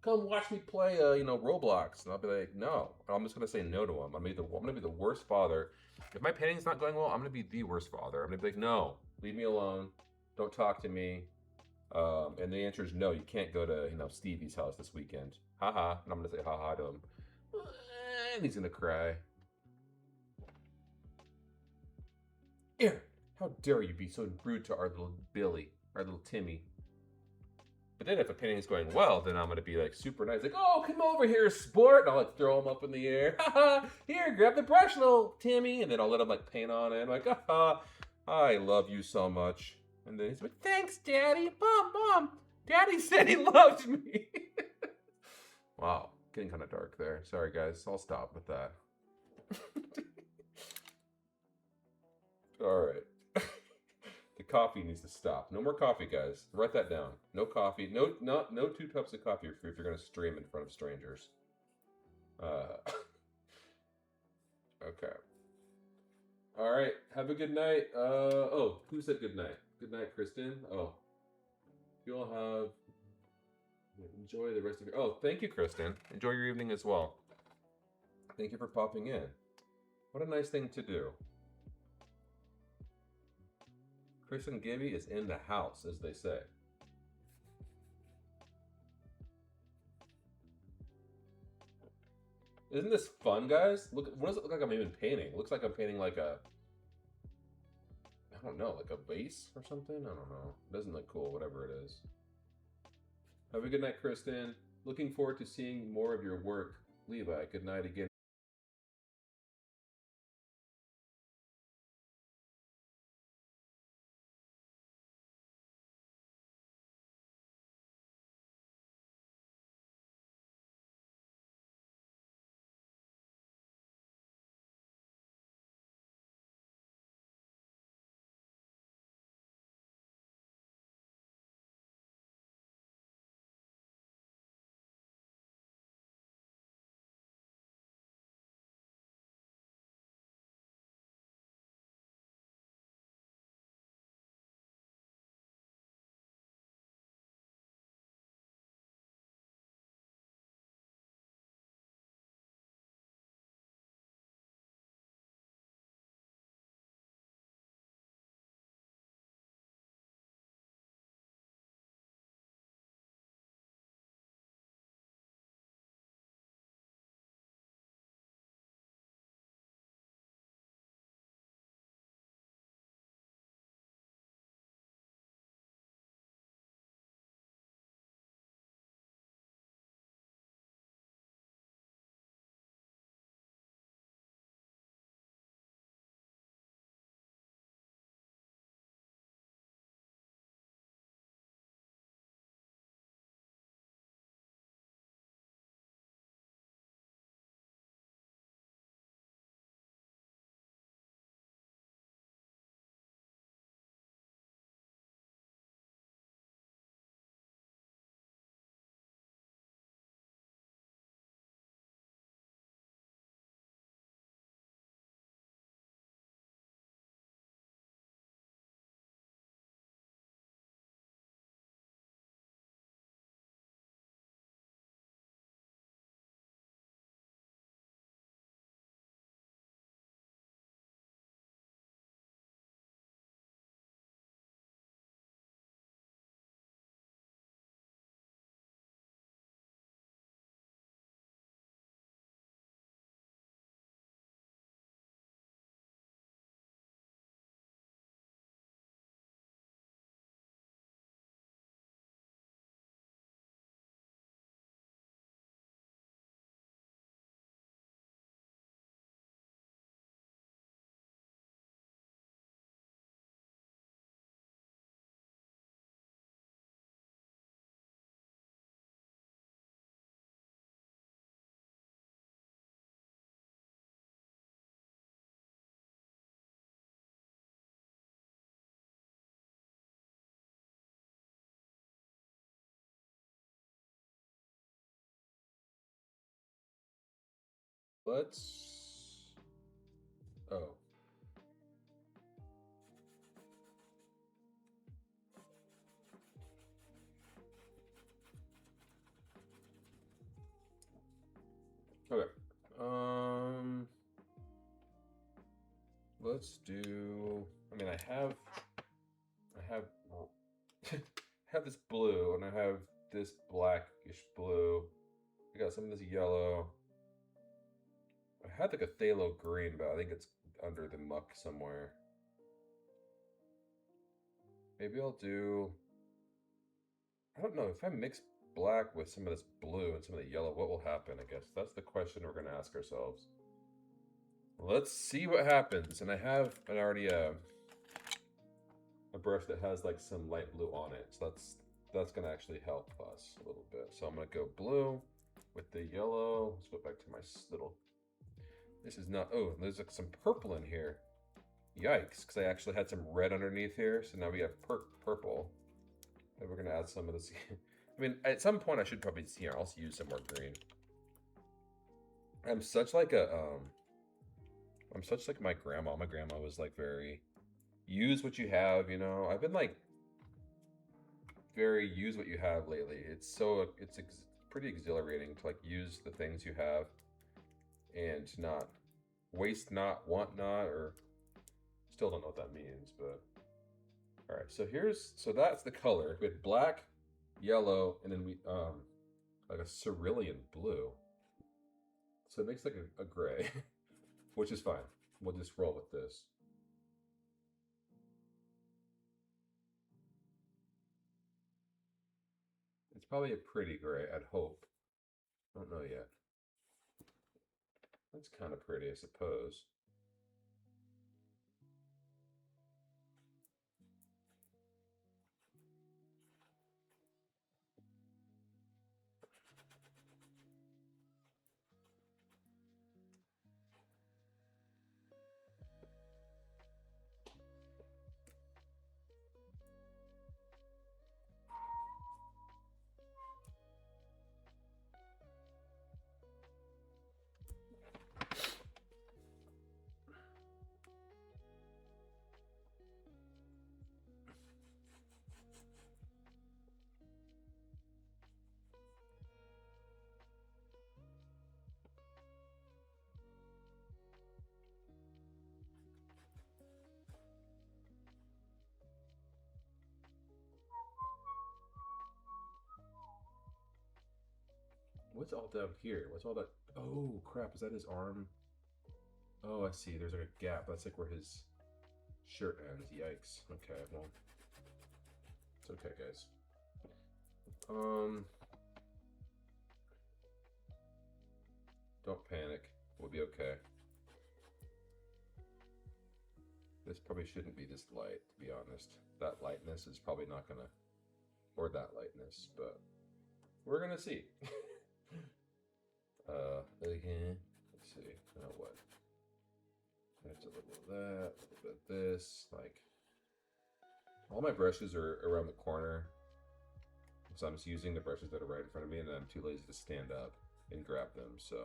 come watch me play Roblox. And I'll be like, no. I'm just gonna say no to him. I'm gonna be the worst father. If my painting's not going well, I'm gonna be the worst father. I'm gonna be like, no, leave me alone. Don't talk to me. And the answer is no, you can't go to, Stevie's house this weekend. Haha. And I'm gonna say haha to him. And he's gonna cry. Aaron, how dare you be so rude to our little Billy, our little Timmy. But then if a painting is going well, then I'm gonna be like super nice, like, oh, come over here, sport, and I'll like throw him up in the air. Haha, here, grab the brush, little Timmy, and then I'll let him like paint on it. I'm like, haha, I love you so much. And then he's like, thanks, Daddy. Mom, Daddy said he loved me. Wow, getting kind of dark there. Sorry, guys. I'll stop with that. All right. The coffee needs to stop. No more coffee, guys. Write that down. No coffee. No 2 cups of coffee if you're going to stream in front of strangers. Okay. All right. Have a good night. Who said good night? Good night, Kristen. Oh, you all have. Enjoy the rest of your. Oh, thank you, Kristen. Enjoy your evening as well. Thank you for popping in. What a nice thing to do. Kristen Gibby is in the house, as they say. Isn't this fun, guys? Look, what does it look like I'm even painting? It looks like I'm painting like a, I don't know, like a vase or something? I don't know. It doesn't look cool, whatever it is. Have a good night, Kristen. Looking forward to seeing more of your work. Levi, good night again. Let's. Oh. Okay. Let's do. I mean, I have this blue, and I have this blackish blue. I got some of this yellow. I had like a phthalo green, but I think it's under the muck somewhere. Maybe I'll do. I don't know if I mix black with some of this blue and some of the yellow, what will happen? I guess that's the question we're gonna ask ourselves. Let's see what happens. And I have already a brush that has like some light blue on it, so that's gonna actually help us a little bit. So I'm gonna go blue with the yellow. Let's go back to my little. This is not. Oh, there's like some purple in here. Yikes! Because I actually had some red underneath here, so now we have purple. And we're gonna add some of this. I mean, at some point I should probably here. I'll use some more green. I'm such like a I'm such like my grandma. My grandma was like very use what you have. You know, I've been like very use what you have lately. It's pretty exhilarating to like use the things you have and not waste not, want not, or still don't know what that means, but all right. So that's the color. We had black, yellow, and then we like a cerulean blue. So it makes like a gray, which is fine. We'll just roll with this. It's probably a pretty gray, I'd hope. Don't know yet. That's kind of pretty, I suppose. What's all down here? What's all that? Oh, crap. Is that his arm? Oh, I see. There's like a gap. That's like where his shirt ends. Yikes. Okay, well. It's okay, guys. Don't panic. We'll be okay. This probably shouldn't be this light, to be honest. That lightness is probably not gonna, or that lightness, but we're gonna see. Again, let's see. Now what? That's a little of that, a little bit of this. Like, all my brushes are around the corner, so I'm just using the brushes that are right in front of me, and I'm too lazy to stand up and grab them. So,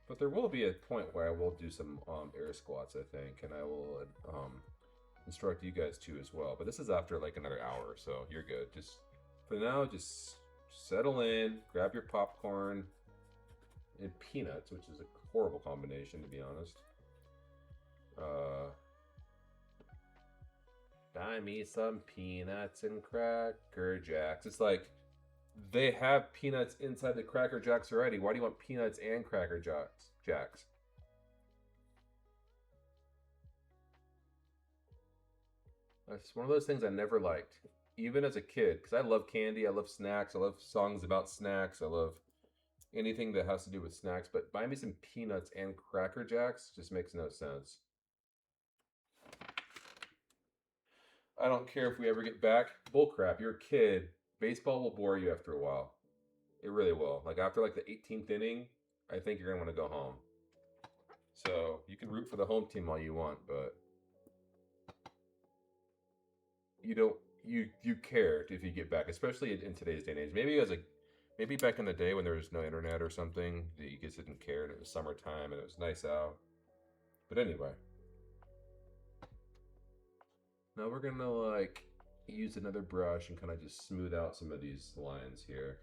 but there will be a point where I will do some air squats, I think, and I will instruct you guys too as well. But this is after like another hour, so you're good. Just for now, just settle in, grab your popcorn and peanuts, which is a horrible combination, to be honest. Buy me some peanuts and Cracker Jacks. It's like they have peanuts inside the Cracker Jacks already. Why do you want peanuts and Cracker Jacks? That's one of those things I never liked, even as a kid, because I love candy, I love snacks, I love songs about snacks, I love anything that has to do with snacks, but buy me some peanuts and Cracker Jacks just makes no sense. I don't care if we ever get back. Bullcrap, you're a kid. Baseball will bore you after a while. It really will. Like after like the 18th inning, I think you're gonna want to go home. So you can root for the home team all you want, but you don't you care if you get back, especially in today's day and age. Maybe Maybe back in the day when there was no internet or something, you guys didn't care and it was summertime and it was nice out. But anyway. Now we're gonna like use another brush and kind of just smooth out some of these lines here.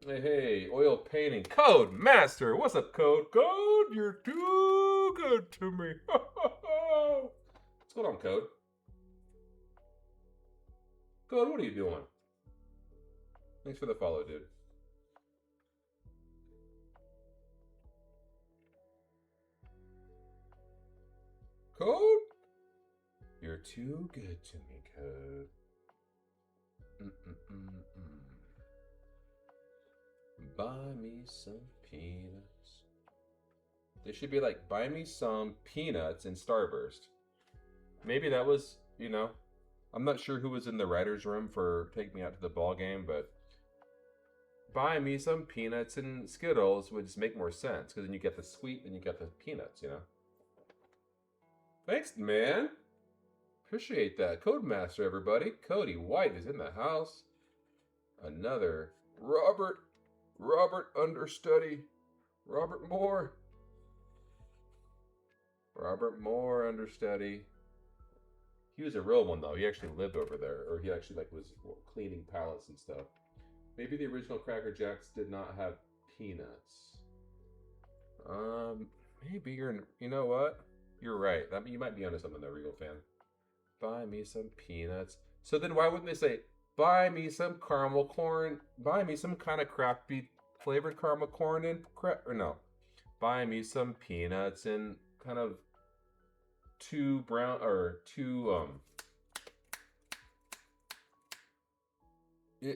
Hey, oil painting. Code Master! What's up, Code? Code, you're too good to me. What's going on, Code? Code, what are you doing? Thanks for the follow, dude. Code? You're too good to me, Code. Buy me some peanuts. They should be like, buy me some peanuts in Starburst. Maybe that was, you know, I'm not sure who was in the writer's room for taking me out to the ball game, but buy me some peanuts and Skittles would just make more sense, because then you get the sweet and you get the peanuts, you know? Thanks, man. Appreciate that. Codemaster, everybody. Cody White is in the house. Another Robert understudy. Robert Moore understudy. He was a real one though. He actually lived over there, or he actually like was cleaning pallets and stuff. Maybe the original Cracker Jacks did not have peanuts. Maybe you know what? You're right. I mean, you might be onto something there, Regal fan. Buy me some peanuts. So then why wouldn't they say, buy me some caramel corn, buy me some kind of crappy flavored caramel corn and or no. Buy me some peanuts and kind of two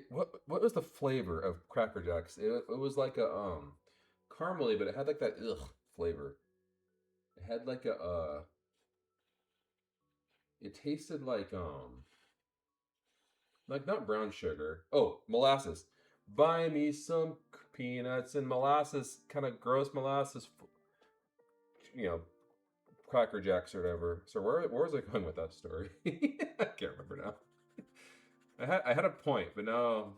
what was the flavor of Cracker Jacks? It was like a caramely, but it had like that flavor. It had like a it tasted like not brown sugar. Oh, molasses. Buy me some peanuts and molasses, kind of gross molasses, you know, Cracker Jacks or whatever. So where was I going with that story? I can't remember now. I had a point, but no,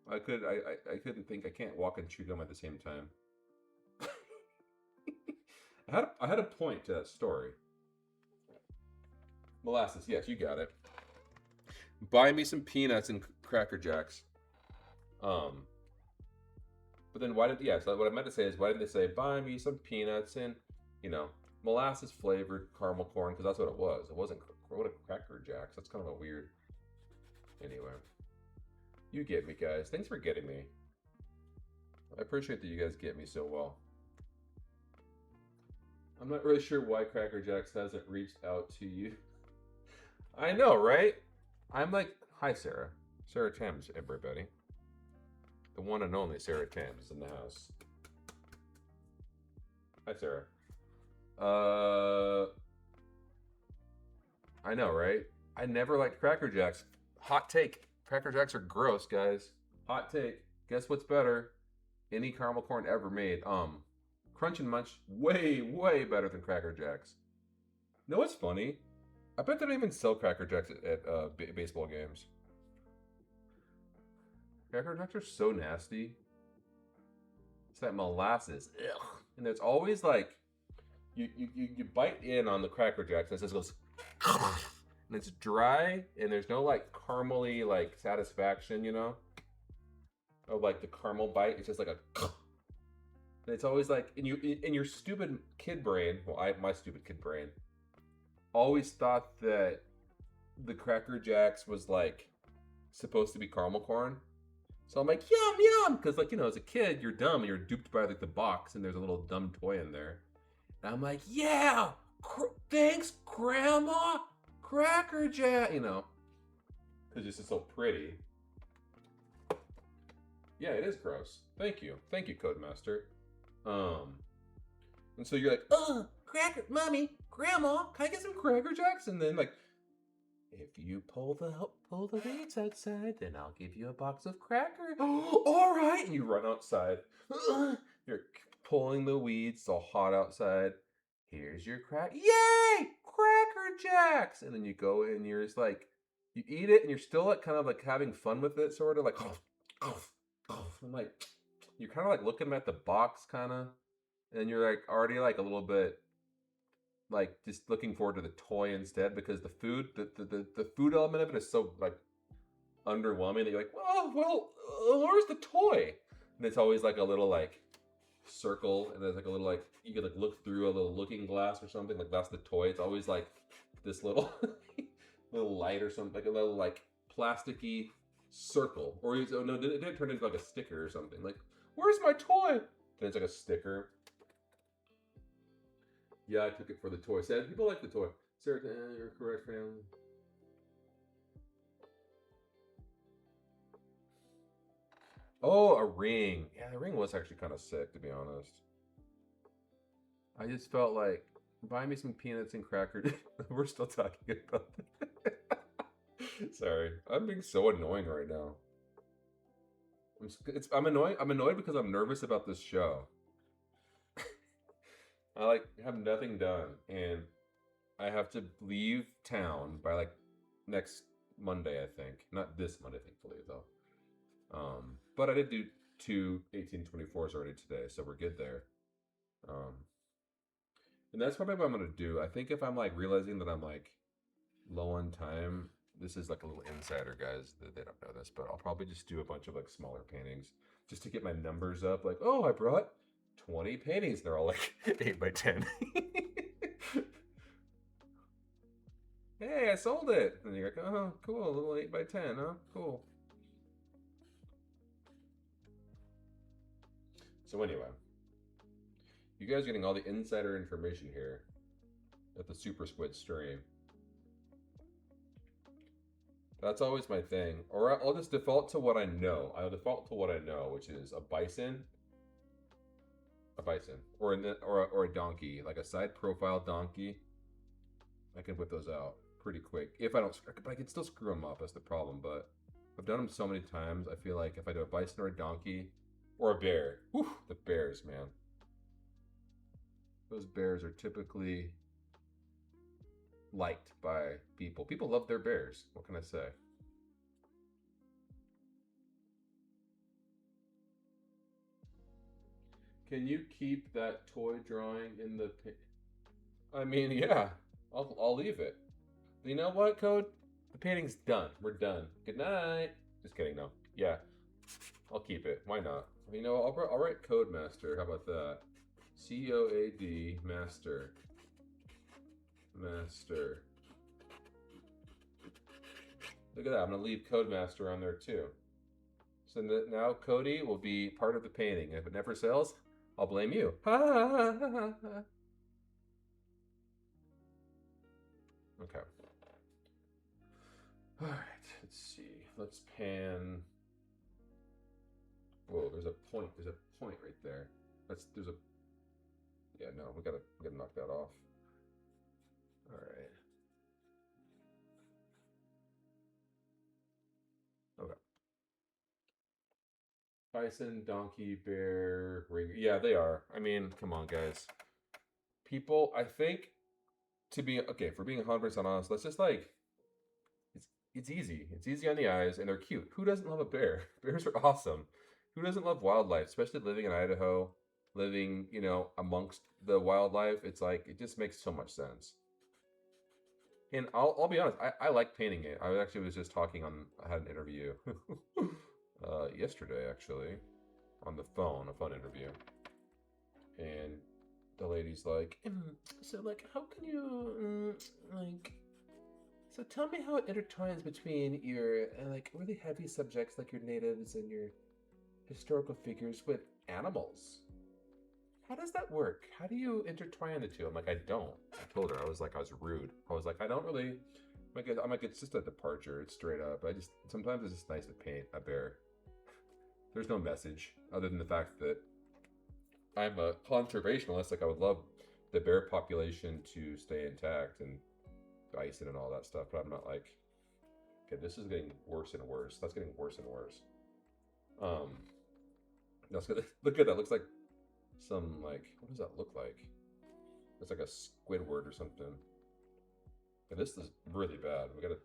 I couldn't think. I can't walk and chew gum at the same time. I had a point to that story. Molasses, yes, you got it. Buy me some peanuts and Cracker Jacks. But then so what I meant to say is, why didn't they say, buy me some peanuts and, molasses flavored caramel corn? Because that's what it was. It wasn't Cracker Jacks. That's kind of a weird. Anyway, you get me, guys. Thanks for getting me. I appreciate that you guys get me so well. I'm not really sure why Cracker Jacks hasn't reached out to you. I know, right? I'm like, hi, Sarah. Sarah Thames, everybody. The one and only Sarah Thames is in the house. Hi, Sarah. I know, right? I never liked Cracker Jacks. Hot take. Cracker Jacks are gross, guys. Hot take. Guess what's better? Any caramel corn ever made. Crunch and Munch, way, way better than Cracker Jacks. You know what's funny? I bet they don't even sell Cracker Jacks at baseball games. Cracker Jacks are so nasty. It's that molasses. Ugh. And there's always like, you bite in on the Cracker Jacks and it just goes, and it's dry and there's no like caramely like satisfaction, of like the caramel bite. It's just like a, and it's always like, in your stupid kid brain, my stupid kid brain, always thought that the Cracker Jacks was like supposed to be caramel corn. So I'm like, yum, yum. Because like, as a kid, you're dumb and you're duped by like the box and there's a little dumb toy in there. And I'm like, yeah, thanks, Grandma. Cracker Jack, because it's just so pretty. Yeah, it is gross. Thank you, Codemaster. And so you're like, Cracker, Mommy, Grandma, can I get some Cracker Jacks? And then like, if you pull the weeds outside, then I'll give you a box of crackers. All right, and you run outside. You're pulling the weeds. It's all hot outside. Here's your Yay, Cracker Jacks! And then you go in, and you're just like, you eat it and you're still like kind of like having fun with it, sort of like, I'm like, you're kind of like looking at the box, kind of, and you're like already like a little bit like just looking forward to the toy instead because the food, the food element of it is so like underwhelming that you're like, where's the toy? And it's always like a little like circle, and there's like a little like you could like look through a little looking glass or something. Like that's the toy. It's always like this little little light or something, like a little like plasticky circle. Or oh no, it didn't turn into like a sticker or something. Like, where's my toy? Then it's like a sticker. Yeah, I took it for the toy. Said people like the toy. Sarah, you're correct, family. Oh, a ring. Yeah, the ring was actually kind of sick, to be honest. I just felt like buy me some peanuts and crackers. We're still talking about that. Sorry, I'm being so annoying right now. I'm annoying. I'm annoyed because I'm nervous about this show. I like have nothing done, and I have to leave town by like next Monday, I think. Not this Monday, thankfully, though. But I did do two 1824s already today, so we're good there. And that's probably what I'm gonna do. I think if I'm like realizing that I'm like low on time, this is like a little insider, guys. They don't know this, but I'll probably just do a bunch of like smaller paintings just to get my numbers up. Like, oh, I brought 20 paintings. They're all like 8 by 10. Hey, I sold it. And you're like, oh, cool, a little 8 by 10, huh? Cool. So anyway, you guys are getting all the insider information here at the Super Squid stream. That's always my thing. Or I'll just default to what I know. I'll default to what I know, which is a bison, or a donkey, like a side profile donkey. I can whip those out pretty quick if I don't. But I can still screw them up. That's the problem. But I've done them so many times. I feel like if I do a bison or a donkey or a bear, whew, the bears, man. Those bears are typically liked by people. People love their bears. What can I say? Can you keep that toy drawing in the? I mean, yeah, I'll leave it. You know what, Code? The painting's done. We're done. Good night. Just kidding. No. Yeah, I'll keep it. Why not? You know, I'll write Code Master. How about that? COAD Master. Master. Look at that. I'm going to leave Codemaster on there too. So now Cody will be part of the painting. If it never sells, I'll blame you. Okay. All right. Let's see. Let's pan. Whoa, there's a point. There's a point right there. There's a. Yeah, no, we gotta knock that off. All right. Okay. Bison, donkey, bear, ring. Yeah, they are. I mean, come on, guys. People, I think, for being 100% honest, let's just like, it's easy. It's easy on the eyes, and they're cute. Who doesn't love a bear? Bears are awesome. Who doesn't love wildlife, especially living in Idaho, living, amongst the wildlife? It's like, it just makes so much sense. And I'll be honest, I like painting it. I actually was just talking I had an interview yesterday, actually, on the phone, a phone interview. And the lady's like, so like, how can you, so tell me how it intertwines between your, like, really heavy subjects like your natives and your historical figures with animals. How does that work? How do you intertwine the two? I'm like, I don't. I told her, I was rude. I was like, I don't really, I'm like, it's just a departure. It's straight up. Sometimes it's just nice to paint a bear. There's no message other than the fact that I'm a conservationist. Like, I would love the bear population to stay intact and bison and all that stuff, but I'm not like, okay, this is getting worse and worse. That's getting worse and worse. That's good. Look at that. Looks like some, like, what does that look like? It's like a Squidward or something. And this is really bad. We gotta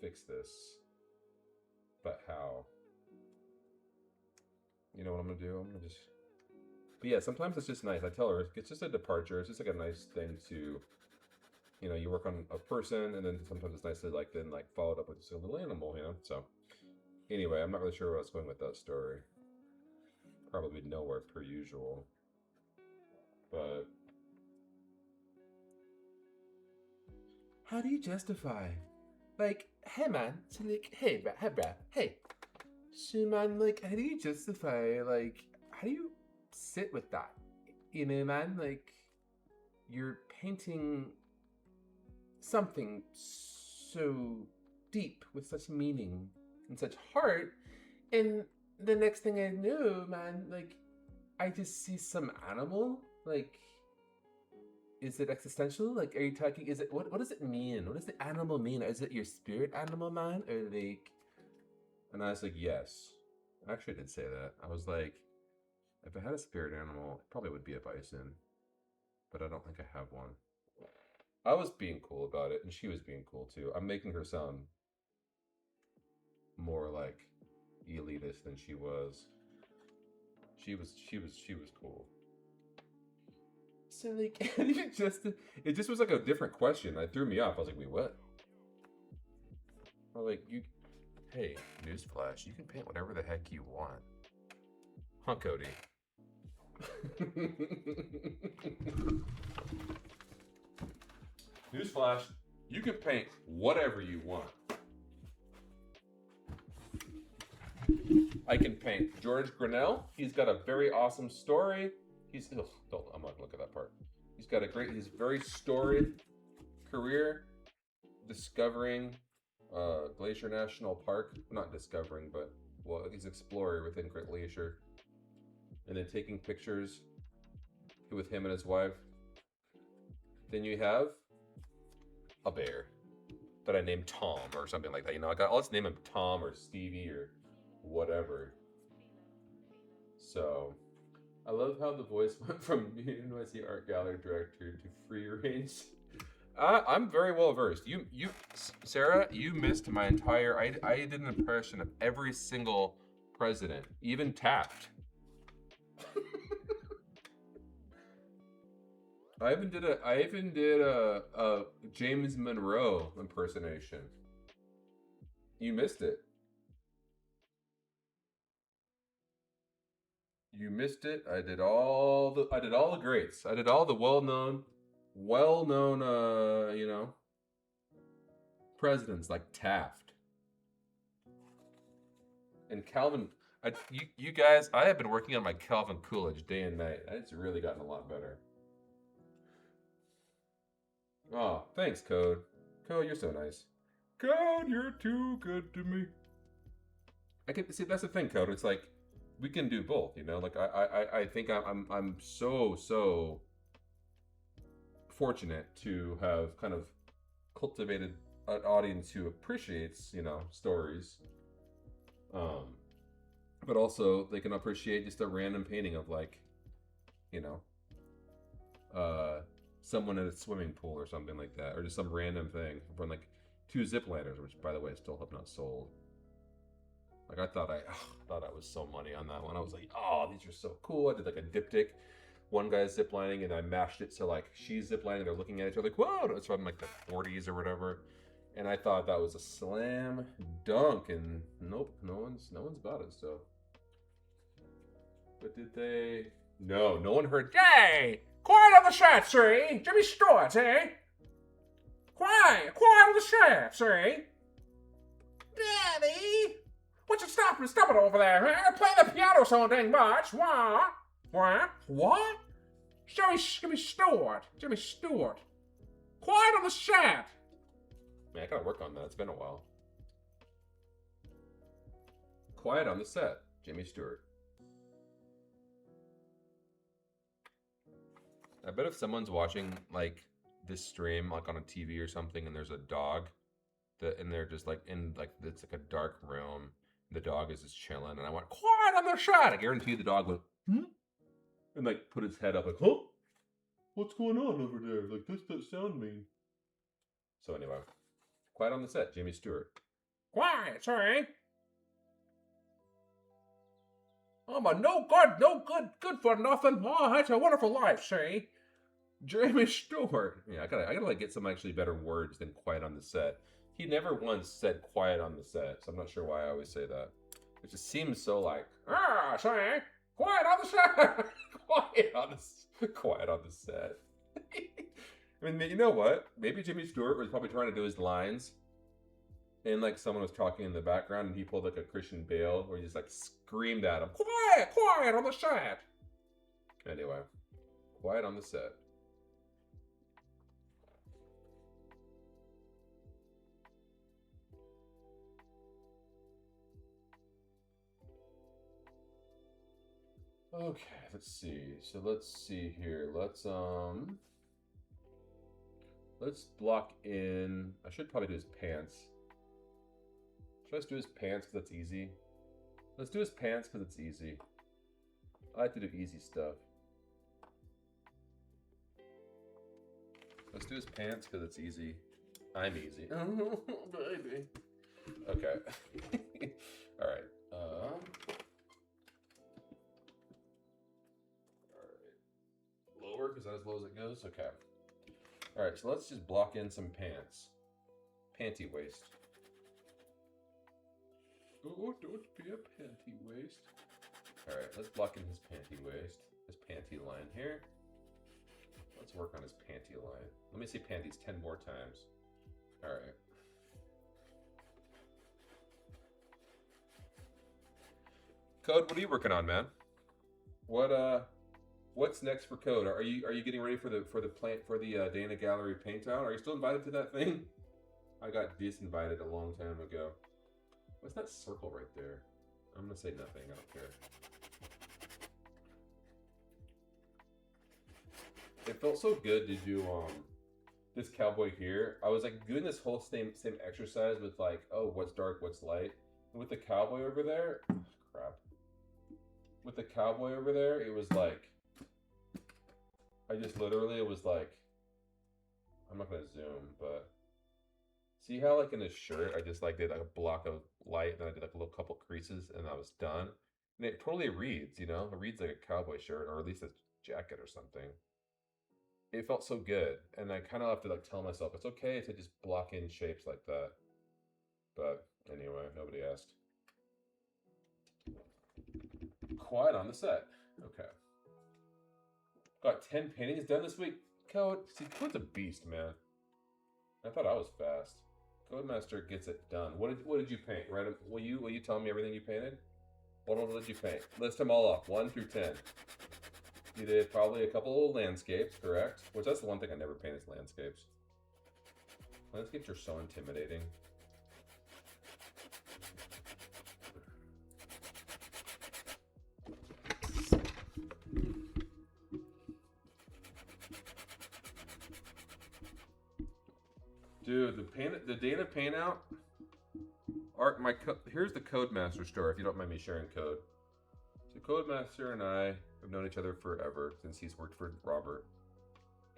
fix this. But how? You know what I'm gonna do? I'm gonna just. But yeah, sometimes it's just nice. I tell her it's just a departure. It's just like a nice thing to, you know, you work on a person, and then sometimes it's nice to like then like follow it up with just a little animal, you know. So anyway, I'm not really sure where I was going with that story. Probably nowhere per usual. But how do you justify? Like, hey man, so like, hey bruh, hey. So man, like, how do you justify, like, how do you sit with that? You know, man, like, you're painting something so deep with such meaning and such heart, and the next thing I know, man, like, I just see some animal, like, is it existential? Like, are you talking? Is it what? What does it mean? What does the animal mean? Is it your spirit animal, man, or like? And I was like, yes. I actually did say that. I was like, if I had a spirit animal, it probably would be a bison, but I don't think I have one. I was being cool about it, and she was being cool too. I'm making her sound more like elitist than she was. She was cool. So like, it just was like a different question. It threw me off. I was like, wait, what? Or like, hey, newsflash, you can paint whatever the heck you want. Huh, Cody? Newsflash, you can paint whatever you want. I can paint George Grinnell. He's got a very awesome story. I'm not gonna look at that part. He's very storied career discovering Glacier National Park. Not discovering, but he's an explorer within Great Glacier, and then taking pictures with him and his wife. Then you have a bear that I named Tom or something like that. You know, let's name him Tom or Stevie or whatever. So I love how the voice went from NYC art gallery director to free range. I'm very well versed. You, Sarah, you missed my entire. I did an impression of every single president, even Taft. I even did a James Monroe impersonation. You missed it. You missed it. I did all the greats. I did all the well-known, you know, presidents like Taft and Calvin. You guys, I have been working on my Calvin Coolidge day and night. It's really gotten a lot better. Oh, thanks, Code. Code, you're so nice. Code, you're too good to me. I can see that's the thing, Code. It's like we can do both, you know. Like I think I'm so fortunate to have kind of cultivated an audience who appreciates, you know, stories. But also they can appreciate just a random painting of like, you know, someone in a swimming pool or something like that, or just some random thing from like 2 zipliners, which by the way I still have not sold. Like I thought I was so money on that one. I was like, oh, these are so cool. I did like a diptych. One guy's ziplining and I mashed it so like she's ziplining, they're looking at each other like, whoa, it's from like the 40s or whatever. And I thought that was a slam dunk, and nope, no one's bought it. So, but did they? No one heard. Yay! Quiet on the set, see? Jimmy Stewart, eh? Quiet on the set, see? Daddy, what's it stop it over there? Eh? Play the piano so dang much. What? Jimmy Stewart. Quiet on the set. Man, I gotta work on that. It's been a while. Quiet on the set, Jimmy Stewart. I bet if someone's watching like this stream like on a TV or something, and there's a dog and they're just like in like it's like a dark room. The dog is just chilling, and I went quiet on the shot. I guarantee you the dog went and like put his head up like, huh? What's going on over there? Like this sound mean. So anyway, quiet on the set, Jimmy Stewart. Quiet, sorry. I'm a good for nothing. Oh, that's a wonderful life, see? Jeremy Stewart. Yeah, I gotta like get some actually better words than quiet on the set. He never once said quiet on the set, so I'm not sure why I always say that. It just seems so like, sorry, quiet on the set. Quiet on the set. I mean, you know what? Maybe Jimmy Stewart was probably trying to do his lines, and like someone was talking in the background, and he pulled like a Christian Bale, where he just like screamed at him, quiet on the set. Anyway, quiet on the set. Okay, let's see. So let's see here. Let's block in. I should probably do his pants. Should I just do his pants because that's easy? Let's do his pants because it's easy. I like to do easy stuff. Let's do his pants because it's easy. I'm easy. Baby. Okay. All right. Lower because that's as low as it goes. Okay. All right. So let's just block in some pants. Panty waist. Oh, don't be a panty waist. All right. Let's block in his panty waist. His panty line here. Let's work on his panty line. Let me see panties 10 more times. All right. Code, what are you working on, man? What's next for Code? Are you getting ready for the Dana Gallery paint out? Are you still invited to that thing? I got disinvited a long time ago. What's that circle right there? I'm gonna say nothing. I don't care. It felt so good to do this cowboy here. I was like doing this whole same exercise with like, oh, what's dark, what's light. And with the cowboy over there, crap. With the cowboy over there, it was like, it was like, I'm not gonna zoom, but see how like in his shirt, I just like did like a block of light, and then I did like a little couple creases, and I was done. And it totally reads, you know, it reads like a cowboy shirt, or at least a jacket or something. It felt so good, and I kind of have to like tell myself it's okay to just block in shapes like that. But anyway, nobody asked. Quiet on the set. Okay. Got 10 paintings done this week. Code, see, Code's a beast, man. I thought I was fast. Codemaster gets it done. What did you paint? Right? Will you tell me everything you painted? What all did you paint? List them all up, 1 through 10. You did probably a couple of landscapes, correct? Which that's the one thing I never paint is landscapes. Landscapes are so intimidating. Dude, the Dana paint out. Here's the Codemaster story. If you don't mind me sharing code. So Codemaster and I have known each other forever since he's worked for Robert.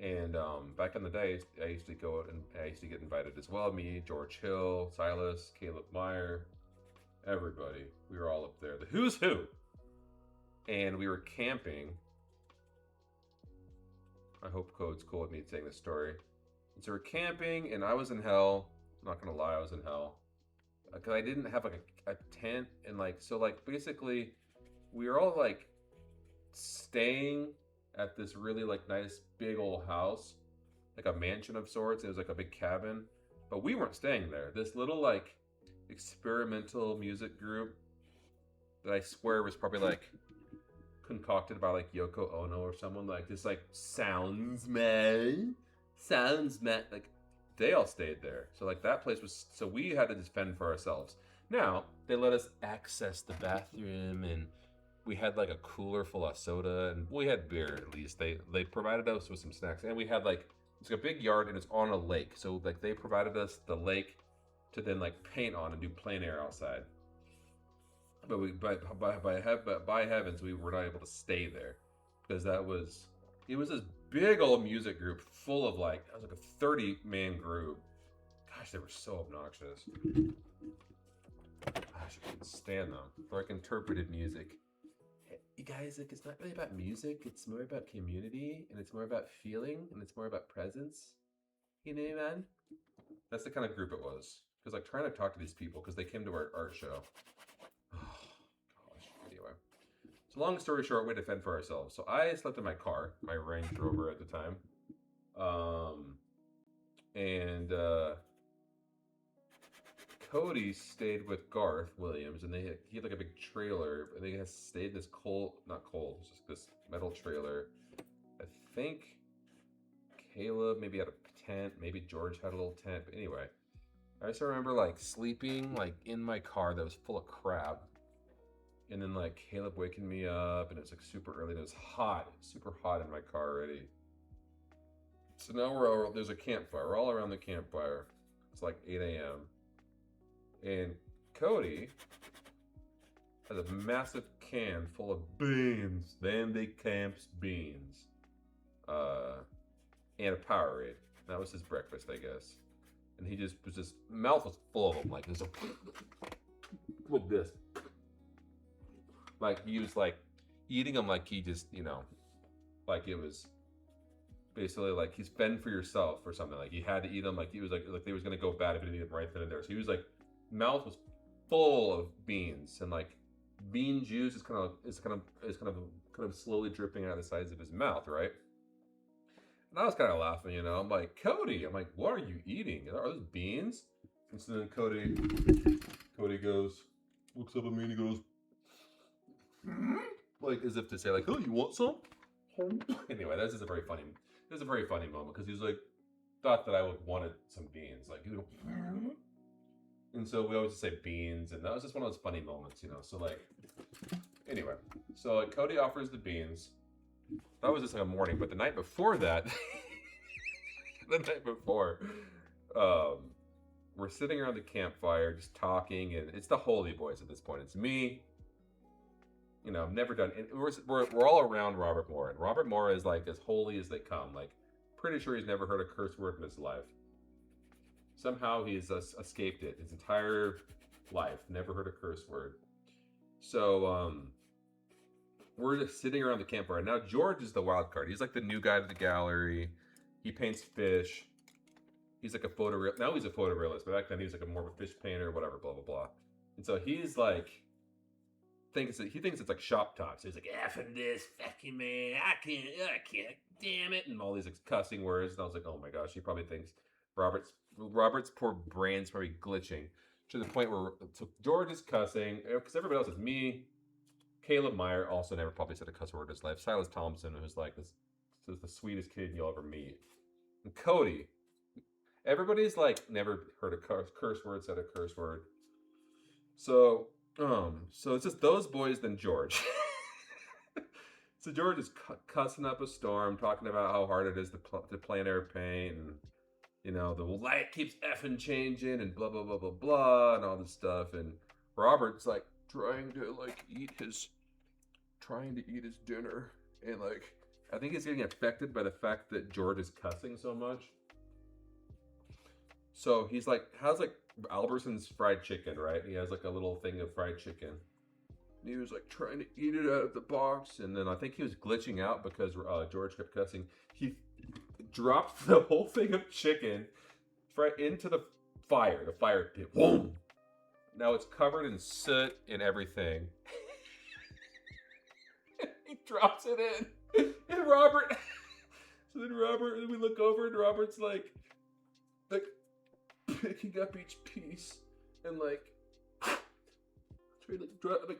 And back in the day, I used to go and I used to get invited as well. Me, George Hill, Silas, Caleb Meyer, everybody. We were all up there. The who's who. And we were camping. I hope Code's cool with me saying this story. And so we're camping, and I was in hell. I'm not gonna lie, I was in hell because I didn't have like a tent, and like so like basically we were all like staying at this really like nice big old house, like a mansion of sorts. It was like a big cabin, but we weren't staying there. This little like experimental music group that I swear was probably like concocted by like Yoko Ono or someone, like this like sounds man like they all stayed there. So like that place was, so we had to just fend for ourselves. Now they let us access the bathroom, and we had like a cooler full of soda, and we had beer at least. They provided us with some snacks, and we had like, it's like a big yard and it's on a lake. So like they provided us the lake to then like paint on and do plein air outside. But by heavens, we were not able to stay there because it was this big old music group full of it was like a 30-man group. Gosh, they were so obnoxious. gosh, I couldn't stand them. They're like interpreted music. You guys, like, it's not really about music. It's more about community, and it's more about feeling, and it's more about presence. You know, man? That's the kind of group it was. Because like trying to talk to these people because they came to our art show. Oh, gosh. Anyway. So long story short, we had to fend for ourselves. So I slept in my car, my Range Rover at the time. And Cody stayed with Garth Williams, and he had like a big trailer, and they had stayed in this not cold, it was just this metal trailer. I think Caleb maybe had a tent, maybe George had a little tent, but anyway, I just remember like sleeping like in my car that was full of crap, and then like Caleb waking me up, and it was like super early, and it was hot, super hot in my car already. So now there's a campfire. We're all around the campfire. It's like 8 a.m. And Cody has a massive can full of beans. Van de Kamp's beans. And a Powerade. That was his breakfast, I guess. And he just mouth was full of them. Like this. Like this. Like he was like eating them like he just, like it was basically like he's fend for yourself or something. Like he had to eat them. Like he was like they was gonna go bad if he didn't eat them right then and there. So he was like, mouth was full of beans, and like bean juice is kind of slowly dripping out of the sides of his mouth, right? And I was kind of laughing, I'm like, Cody, I'm like, what are you eating? Are those beans? And so then Cody looks up at me and he goes, like as if to say like, oh, you want some? Anyway, this is a very funny moment because he was like, thought that I would wanted some beans, like, and so we always just say beans, and that was just one of those funny moments, so like, anyway, so like Cody offers the beans. That was just like a morning, but the night before that, we're sitting around the campfire just talking, and it's the Holy Boys at this point. It's me, I've never done it. We're all around Robert Moore, and Robert Moore is like as holy as they come. Like, pretty sure he's never heard a curse word in his life. Somehow he's escaped it his entire life. Never heard a curse word. So we're just sitting around the campfire. Now George is the wild card. He's like the new guy to the gallery. He paints fish. He's like a photorealist. Now he's a photorealist, but back then he was like more of a fish painter, whatever, blah blah blah. And so he's like, he thinks it's like shop talk. So he's like, effing this, fucking man, I can't, damn it, and all these like, cussing words. And I was like, oh my gosh, he probably thinks Robert's poor brain's probably glitching to the point where George is cussing because everybody else is me. Caleb Meyer also never probably said a cuss word in his life. Silas Thompson, who's like this is the sweetest kid you'll ever meet. And Cody, everybody's like never heard a curse word, said a curse word. So it's just those boys, then George. So George is cussing up a storm, talking about how hard it is to plein air paint, and the light keeps effing changing, and blah blah blah blah blah, and all this stuff. And Robert's like trying to eat his dinner, and like I think he's getting affected by the fact that George is cussing so much. So he's like, how's like Albertson's fried chicken, right? He has like a little thing of fried chicken. And he was like trying to eat it out of the box, and then I think he was glitching out because George kept cussing. He dropped the whole thing of chicken right into the fire pit. Boom! Now it's covered in soot and everything. He drops it in, and Robert. So then we look over, and Robert's like picking up each piece and like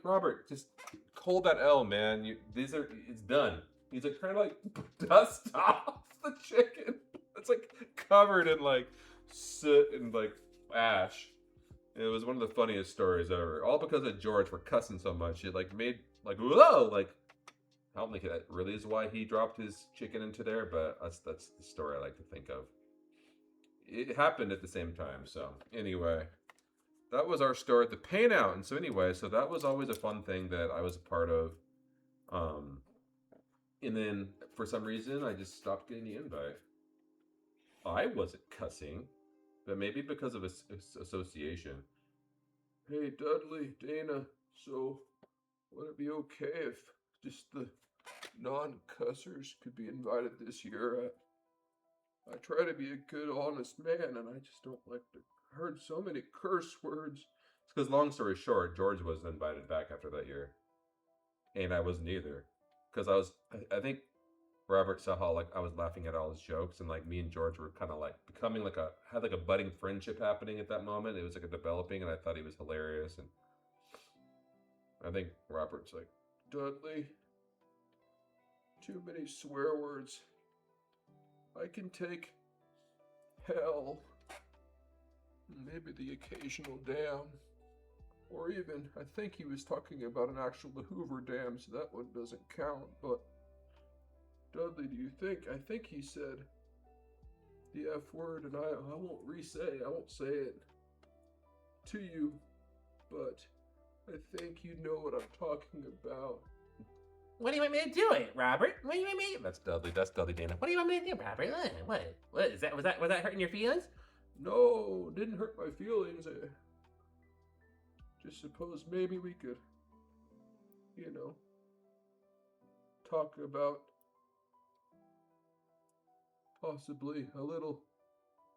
Robert, just hold that L, man. It's done. He's like trying to like dust off the chicken. It's like covered in like soot and like ash. It was one of the funniest stories ever. All because of George for cussing so much. It like made like whoa, like I don't think that really is why he dropped his chicken into there, but that's the story I like to think of. It happened at the same time. So anyway, that was our story at the paint out. And so anyway, so that was always a fun thing that I was a part of. And then for some reason, I just stopped getting the invite. I wasn't cussing, but maybe because of association. Hey, Dudley, Dana, so would it be okay if just the non-cussers could be invited this year? I try to be a good, honest man, and I just don't like to heard so many curse words. It's because, long story short, George wasn't invited back after that year, and I wasn't either. Because I think Robert saw how like I was laughing at all his jokes, and like me and George were kind of like becoming like had like a budding friendship happening at that moment. It was like a developing, and I thought he was hilarious, and I think Robert's like, Dudley, too many swear words. I can take hell, maybe the occasional dam, or even, I think he was talking about an actual Hoover Dam, so that one doesn't count, but Dudley, do you think? I think he said the F word, and I won't say it to you, but I think you know what I'm talking about. What do you want me to do it, Robert? What do you want me to... That's Dudley, Dana. What do you want me to do, Robert? What is that? Was that hurting your feelings? No, didn't hurt my feelings. I just suppose maybe we could, talk about possibly a little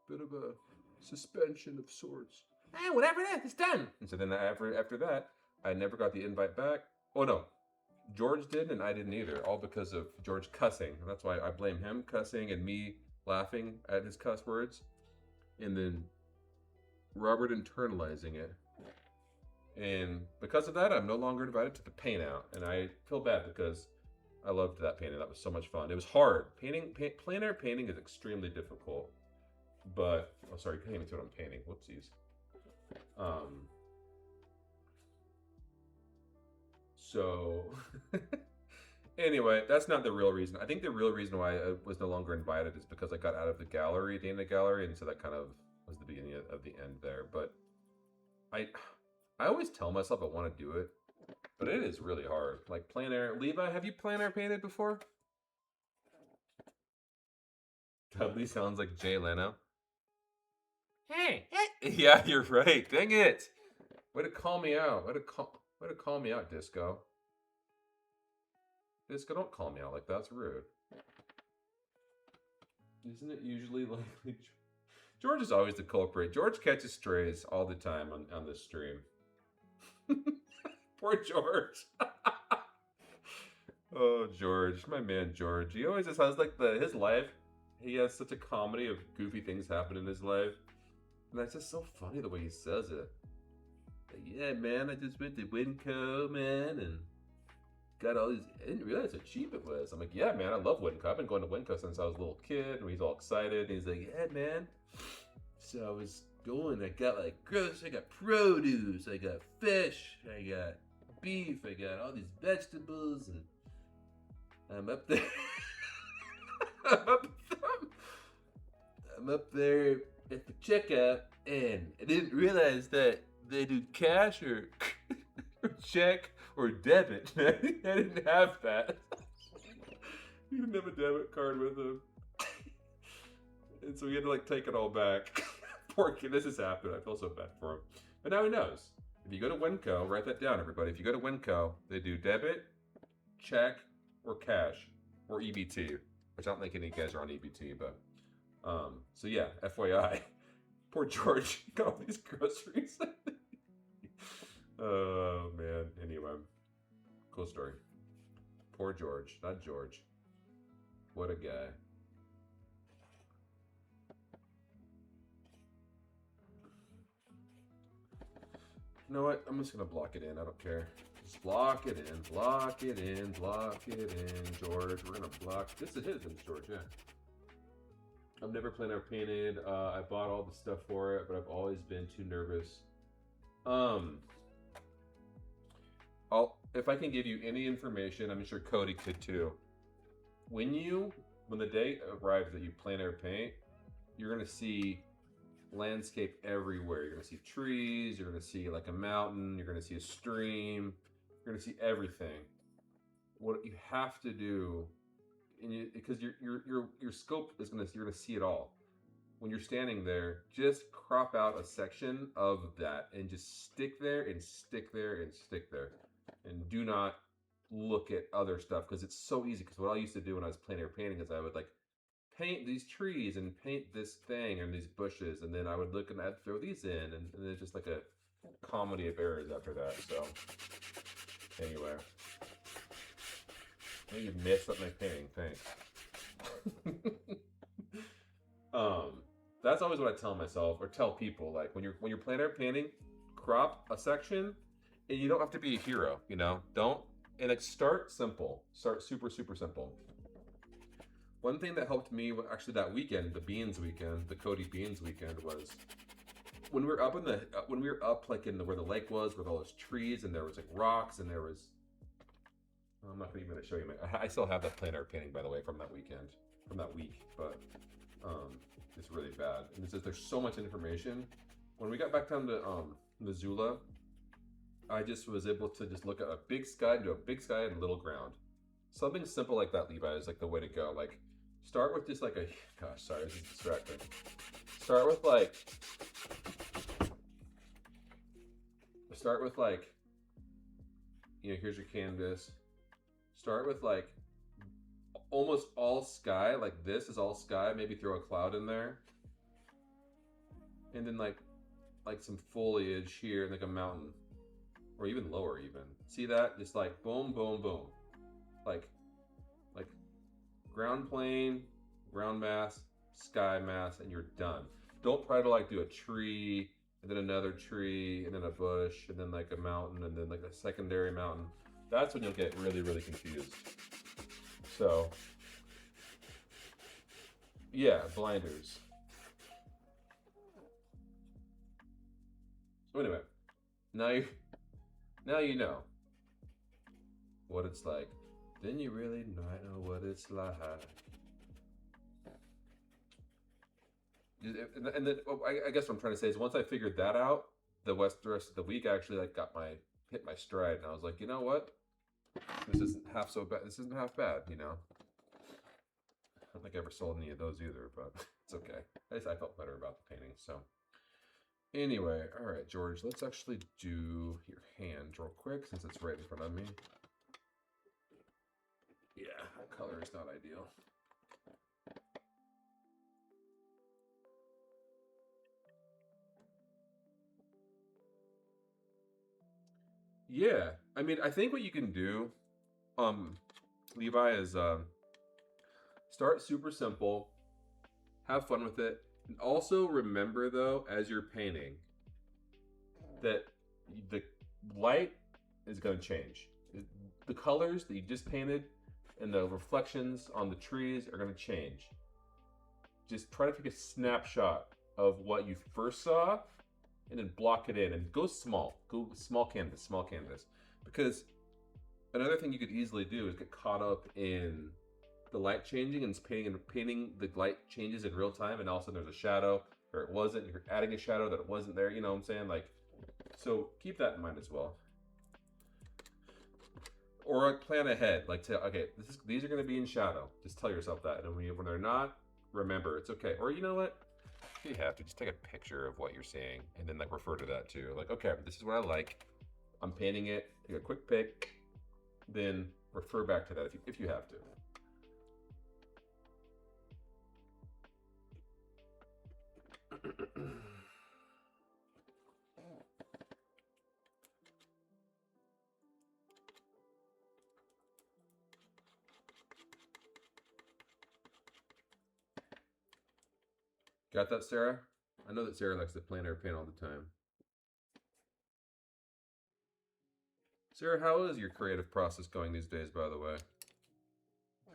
bit of a suspension of sorts. Whatever it is, it's done. And so then after that, I never got the invite back. Oh no, George did, and I didn't either. All because of George cussing. And that's why I blame him cussing and me laughing at his cuss words, and then Robert internalizing it. And because of that, I'm no longer invited to the paint out, and I feel bad because I loved that painting. That was so much fun. It was hard. Plein air painting is extremely difficult. But sorry, you can't even see what I'm painting. Whoopsies. So anyway, that's not the real reason. I think the real reason why I was no longer invited is because I got out of the gallery, the end of the gallery, and so that kind of was the beginning of the end there. But I always tell myself I want to do it, but it is really hard. Like plein air. Levi, have you plein air painted before? Dudley sounds like Jay Leno. Hey, Yeah, you're right. Dang it. Way to call me out. Way to call me out, Disco. Disco, don't call me out like that. That's rude. Isn't it usually like... George is always the culprit. George catches strays all the time on this stream. Poor George. Oh, George. My man, George. He always just has like his life. He has such a comedy of goofy things happen in his life. And that's just so funny the way he says it. Like, yeah, man, I just went to Winco, man, and got all these... I didn't realize how cheap it was. I'm like, yeah, man, I love Winco. I've been going to Winco since I was a little kid, and he's all excited. And he's like, yeah, man. So I was going, I got like gross, I got produce, I got fish, I got beef, I got all these vegetables, and I'm up there. I'm up there at the checkout, and I didn't realize that they do cash or check or debit. I didn't have that. He didn't have a debit card with him. And so we had to like take it all back. Poor kid, this has happened. I feel so bad for him. But now he knows. If you go to Winco, write that down, everybody. If you go to Winco, they do debit, check, or cash, or EBT. Which I don't think any of you guys are on EBT, but so yeah, FYI. Poor George got all these groceries. Oh man. Anyway, cool story. Poor George, not George. What a guy. You know what? I'm just gonna block it in. I don't care. Just block it in, block it in, block it in, George. We're gonna block. This is his, George. Yeah. I've never plein air painted. I bought all the stuff for it, but I've always been too nervous. If I can give you any information, I'm sure Cody could too. When the day arrives that you plein air paint, you're gonna see landscape everywhere. You're gonna see trees. You're gonna see like a mountain. You're gonna see a stream. You're gonna see everything. What you have to do, because your scope is you're gonna see it all. when you're standing there, just crop out a section of that and just stick there and stick there and stick there. And do not look at other stuff because it's so easy. Because what I used to do when I was plein air painting is I would like paint these trees and paint this thing and these bushes, and then I would look and I'd throw these in, and it's just like a comedy of errors after that. So anyway, I think you messed up my painting. Thanks. That's always what I tell myself or tell people. Like when you're plein air painting, crop a section, and you don't have to be a hero. You know, don't and like start simple. Start super simple. One thing that helped me actually that weekend, the Beans weekend, the Cody Beans weekend, was when we were up like in where the lake was with all those trees and there was like rocks and there was. I'm not even gonna show you. I still have that plein air painting, by the way, from that weekend, from that week, but it's really bad. And it's just there's so much information. When we got back down to Missoula, I just was able to just look at a big sky, do a big sky and little ground. Something simple like that, Levi, is like the way to go. Like, start with just like a, gosh, sorry, this is distracting. Start with like, you know, here's your canvas. Start with like almost all sky, like this is all sky. Maybe throw a cloud in there, and then like some foliage here, and like a mountain, or even lower. Even see that? Just like boom, boom, boom, like ground plane, ground mass, sky mass, and you're done. Don't try to like do a tree and then another tree and then a bush and then like a mountain and then like a secondary mountain. That's when you'll get really confused. So yeah, blinders. So anyway, now you know what it's like. Then you really might know what it's like. And then I guess what I'm trying to say is once I figured that out, the rest of the week I actually like hit my stride, and I was like, you know what? This isn't half so bad. This isn't half bad, you know. I don't think I ever sold any of those either, but it's okay. At least I felt better about the painting. So anyway, all right, George, let's actually do your hand real quick since it's right in front of me. Yeah, that color is not ideal. Yeah, I mean, I think what you can do, Levi, is start super simple, have fun with it, and also remember though, as you're painting, that the light is going to change. The colors that you just painted and the reflections on the trees are going to change. Just try to take a snapshot of what you first saw and then block it in and go small canvas, because another thing you could easily do is get caught up in the light changing and painting the light changes in real time, and all of a sudden there's a shadow or it wasn't, you're adding a shadow that it wasn't there, you know what I'm saying? Like, so keep that in mind as well. Or like plan ahead, like okay, these are going to be in shadow. Just tell yourself that, and when they're not, remember it's okay. Or you know what? You have to just take a picture of what you're seeing and then like refer to that too. Like, okay, this is what I like. I'm painting it. Take a quick pic, then refer back to that if you have to. Got that, Sarah? I know that Sarah likes to plein air paint all the time. Sarah, how is your creative process going these days, by the way?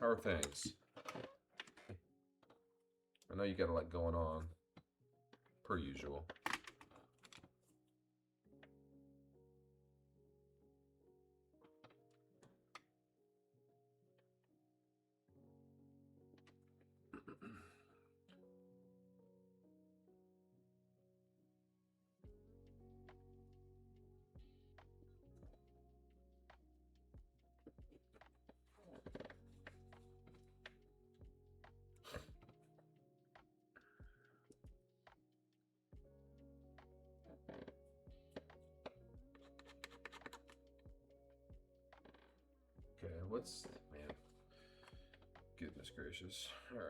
How are things? I know you got a lot going on, per usual. what's man? Goodness gracious! All right.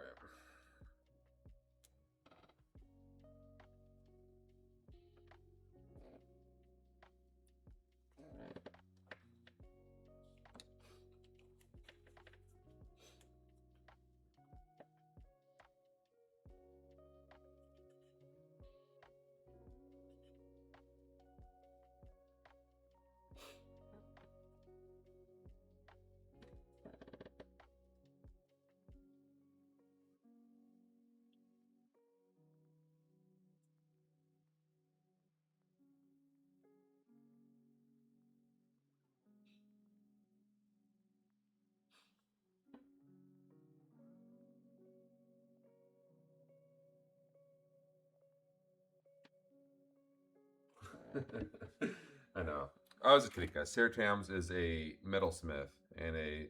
I know. I was just kidding, guys. Sarah Tams is a metalsmith and a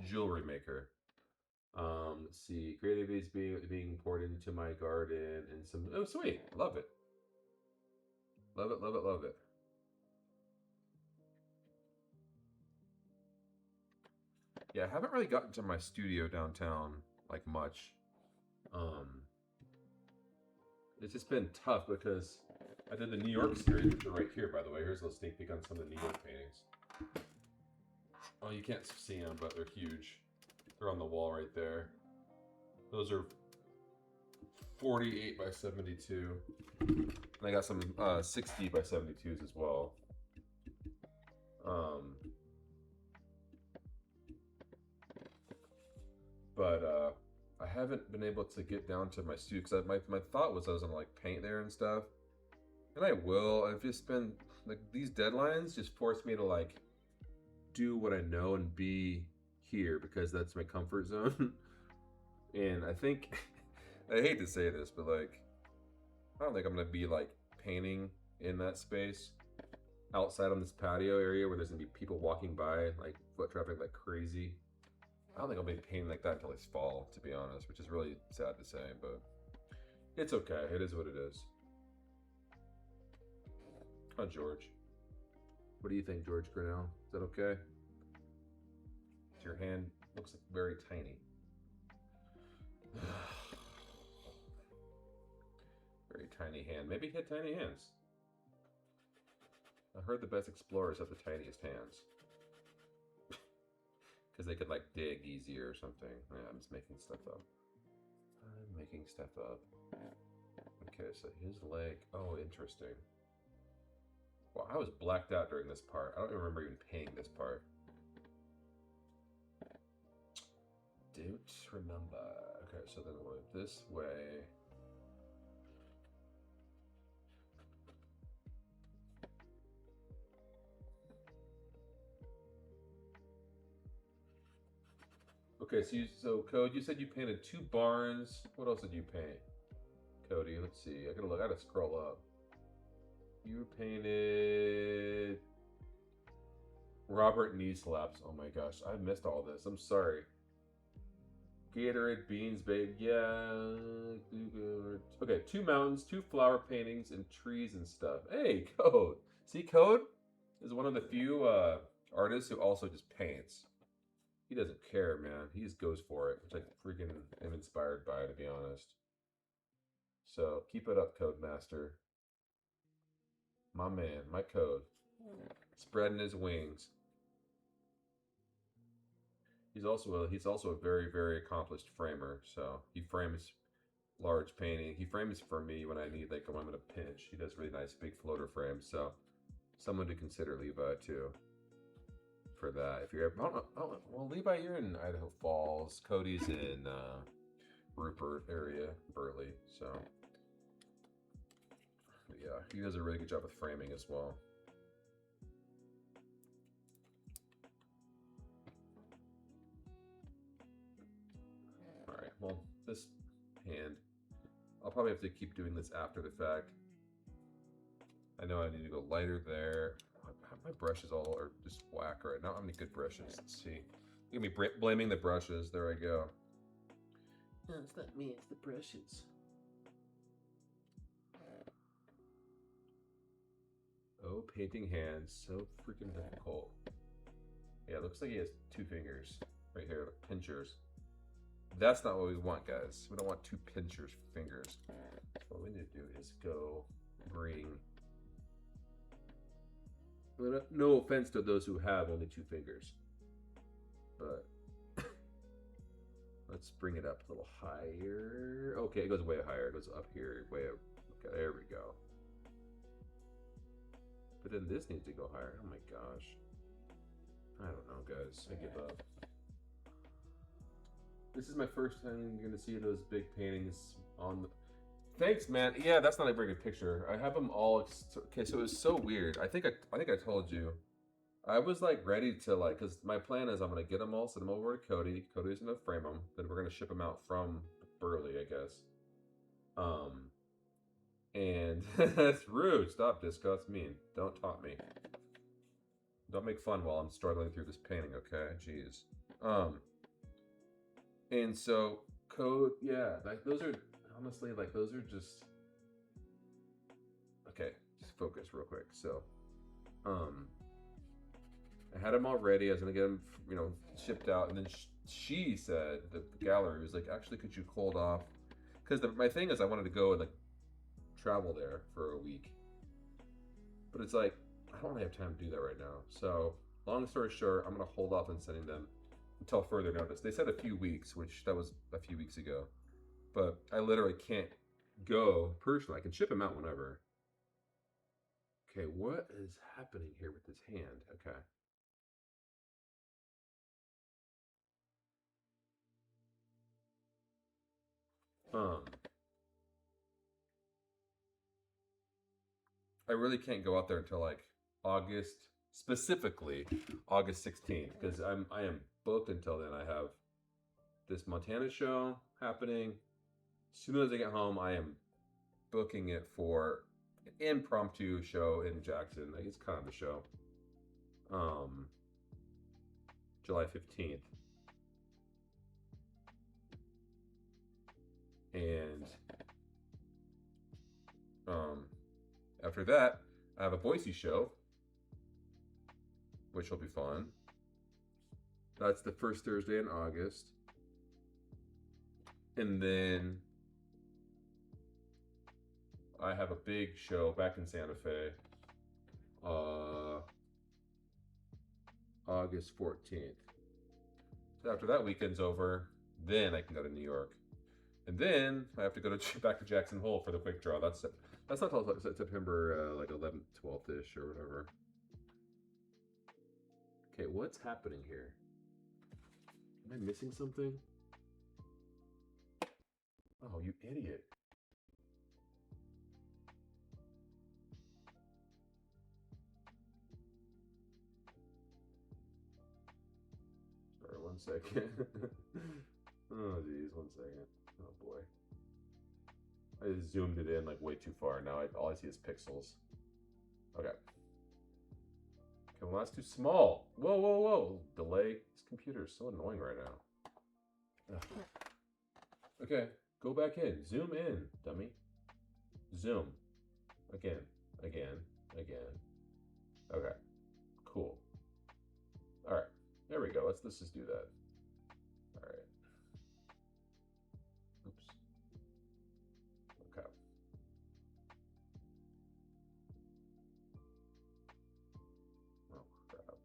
jewelry maker. Let's see. Creativity is being poured into my garden and some. Oh, sweet. Love it. Love it, love it, love it. Yeah, I haven't really gotten to my studio downtown like much. It's just been tough because I did the New York series, which are right here, by the way. Here's a little sneak peek on some of the New York paintings. Oh, you can't see them, but they're huge. They're on the wall right there. Those are 48 by 72. And I got some 60 by 72s as well. But I haven't been able to get down to my studio because my thought was I was gonna like paint there and stuff, and I will. I've just been like these deadlines just force me to like do what I know and be here because that's my comfort zone. And I think I hate to say this, but like I don't think I'm gonna be like painting in that space outside on this patio area where there's gonna be people walking by like foot traffic like crazy. I don't think I'll be painting like that until this fall, to be honest, which is really sad to say, but it's okay. It is what it is. Oh, George. What do you think, George Grinnell? Is that okay? Your hand looks like very tiny. Very tiny hand. Maybe he had tiny hands. I heard the best explorers have the tiniest hands. Because they could like dig easier or something. Yeah, I'm just making stuff up. I'm making stuff up. Okay, so his leg. Oh, interesting. Well, I was blacked out during this part. I don't even remember even painting this part. Don't remember. Okay, so then we'll go this way. Okay, so Code, you said you painted 2 barns. What else did you paint? Cody, let's see. I gotta scroll up. You painted Robert knee slaps. Oh my gosh, I missed all this. I'm sorry. Gatorade beans, babe. Yeah. Okay, 2 mountains, 2 flower paintings, and trees and stuff. Hey, Code. See, Code is one of the few artists who also just paints. He doesn't care, man. He just goes for it, which I freaking am inspired by, to be honest. So keep it up, Code Master. My man, my Code. Spreading his wings. He's also a very, very accomplished framer. So he frames large painting. He frames for me when I need like when I'm in a pinch. He does really nice big floater frames. So someone to consider Levi too. For that, if you're well, Levi, you're in Idaho Falls. Cody's in Rupert area, Burley. So yeah, he does a really good job with framing as well. All right, well, this hand, I'll probably have to keep doing this after the fact. I know I need to go lighter there. My brushes all are just whack right now. I don't have any good brushes. Let's see. You're gonna be blaming the brushes. There I go. No, it's not me. It's the brushes. Oh, painting hands. So freaking difficult. Yeah, it looks like he has 2 fingers right here, like pinchers. That's not what we want, guys. We don't want 2 pinchers fingers. What we need to do is go bring. No offense to those who have only 2 fingers, but let's bring it up a little higher. Okay, it goes way higher. It goes up here, way up. Okay, there we go. But then this needs to go higher. Oh my gosh. I don't know, guys. I give up. This is my first time you're gonna see those big paintings on the. Thanks, man. Yeah, that's not a very good picture. I have them all. Okay, so it was so weird. I think I told you. I was like ready to like, cause my plan is I'm gonna get them all, send them over to Cody. Cody's gonna frame them. Then we're gonna ship them out from Burley, I guess. And that's rude. Stop, Disco. That's mean. Don't taunt me. Don't make fun while I'm struggling through this painting, okay? Jeez. And so Code, yeah, like those are honestly like those are just okay. Just focus real quick. So, I had them all ready. I was gonna get them, shipped out, and then she said the gallery was like, actually, could you hold off? Because my thing is, I wanted to go and like travel there for a week, but it's like I don't really have time to do that right now. So, long story short, I'm gonna hold off on sending them until further notice. They said a few weeks, which that was a few weeks ago, but I literally can't go personally. I can ship them out whenever. Okay, what is happening here with this hand? Okay. I really can't go out there until like August, specifically August 16th, because I am booked until then. I have this Montana show happening. As soon as I get home, I am booking it for an impromptu show in Jackson. Like it's kind of a show. July 15th. And after that, I have a Boise show, which will be fun. That's the first Thursday in August. And then I have a big show back in Santa Fe, August 14th. So after that weekend's over, then I can go to New York. And then I have to go back to Jackson Hole for the quick draw. That's not till September like 11th, 12th ish or whatever. Okay, what's happening here? Am I missing something? Oh, you idiot. Sorry, 1 second. Oh, geez, 1 second. Oh, boy. I just zoomed it in like way too far. Now all I see is pixels. Okay. Okay, well, that's too small. Whoa, whoa, whoa. Delay. This computer is so annoying right now. Ugh. Okay, go back in. Zoom in, dummy. Zoom. Again, again, again. Okay, cool. All right, there we go. Let's just do that. All right. Oops. Okay. Oh crap.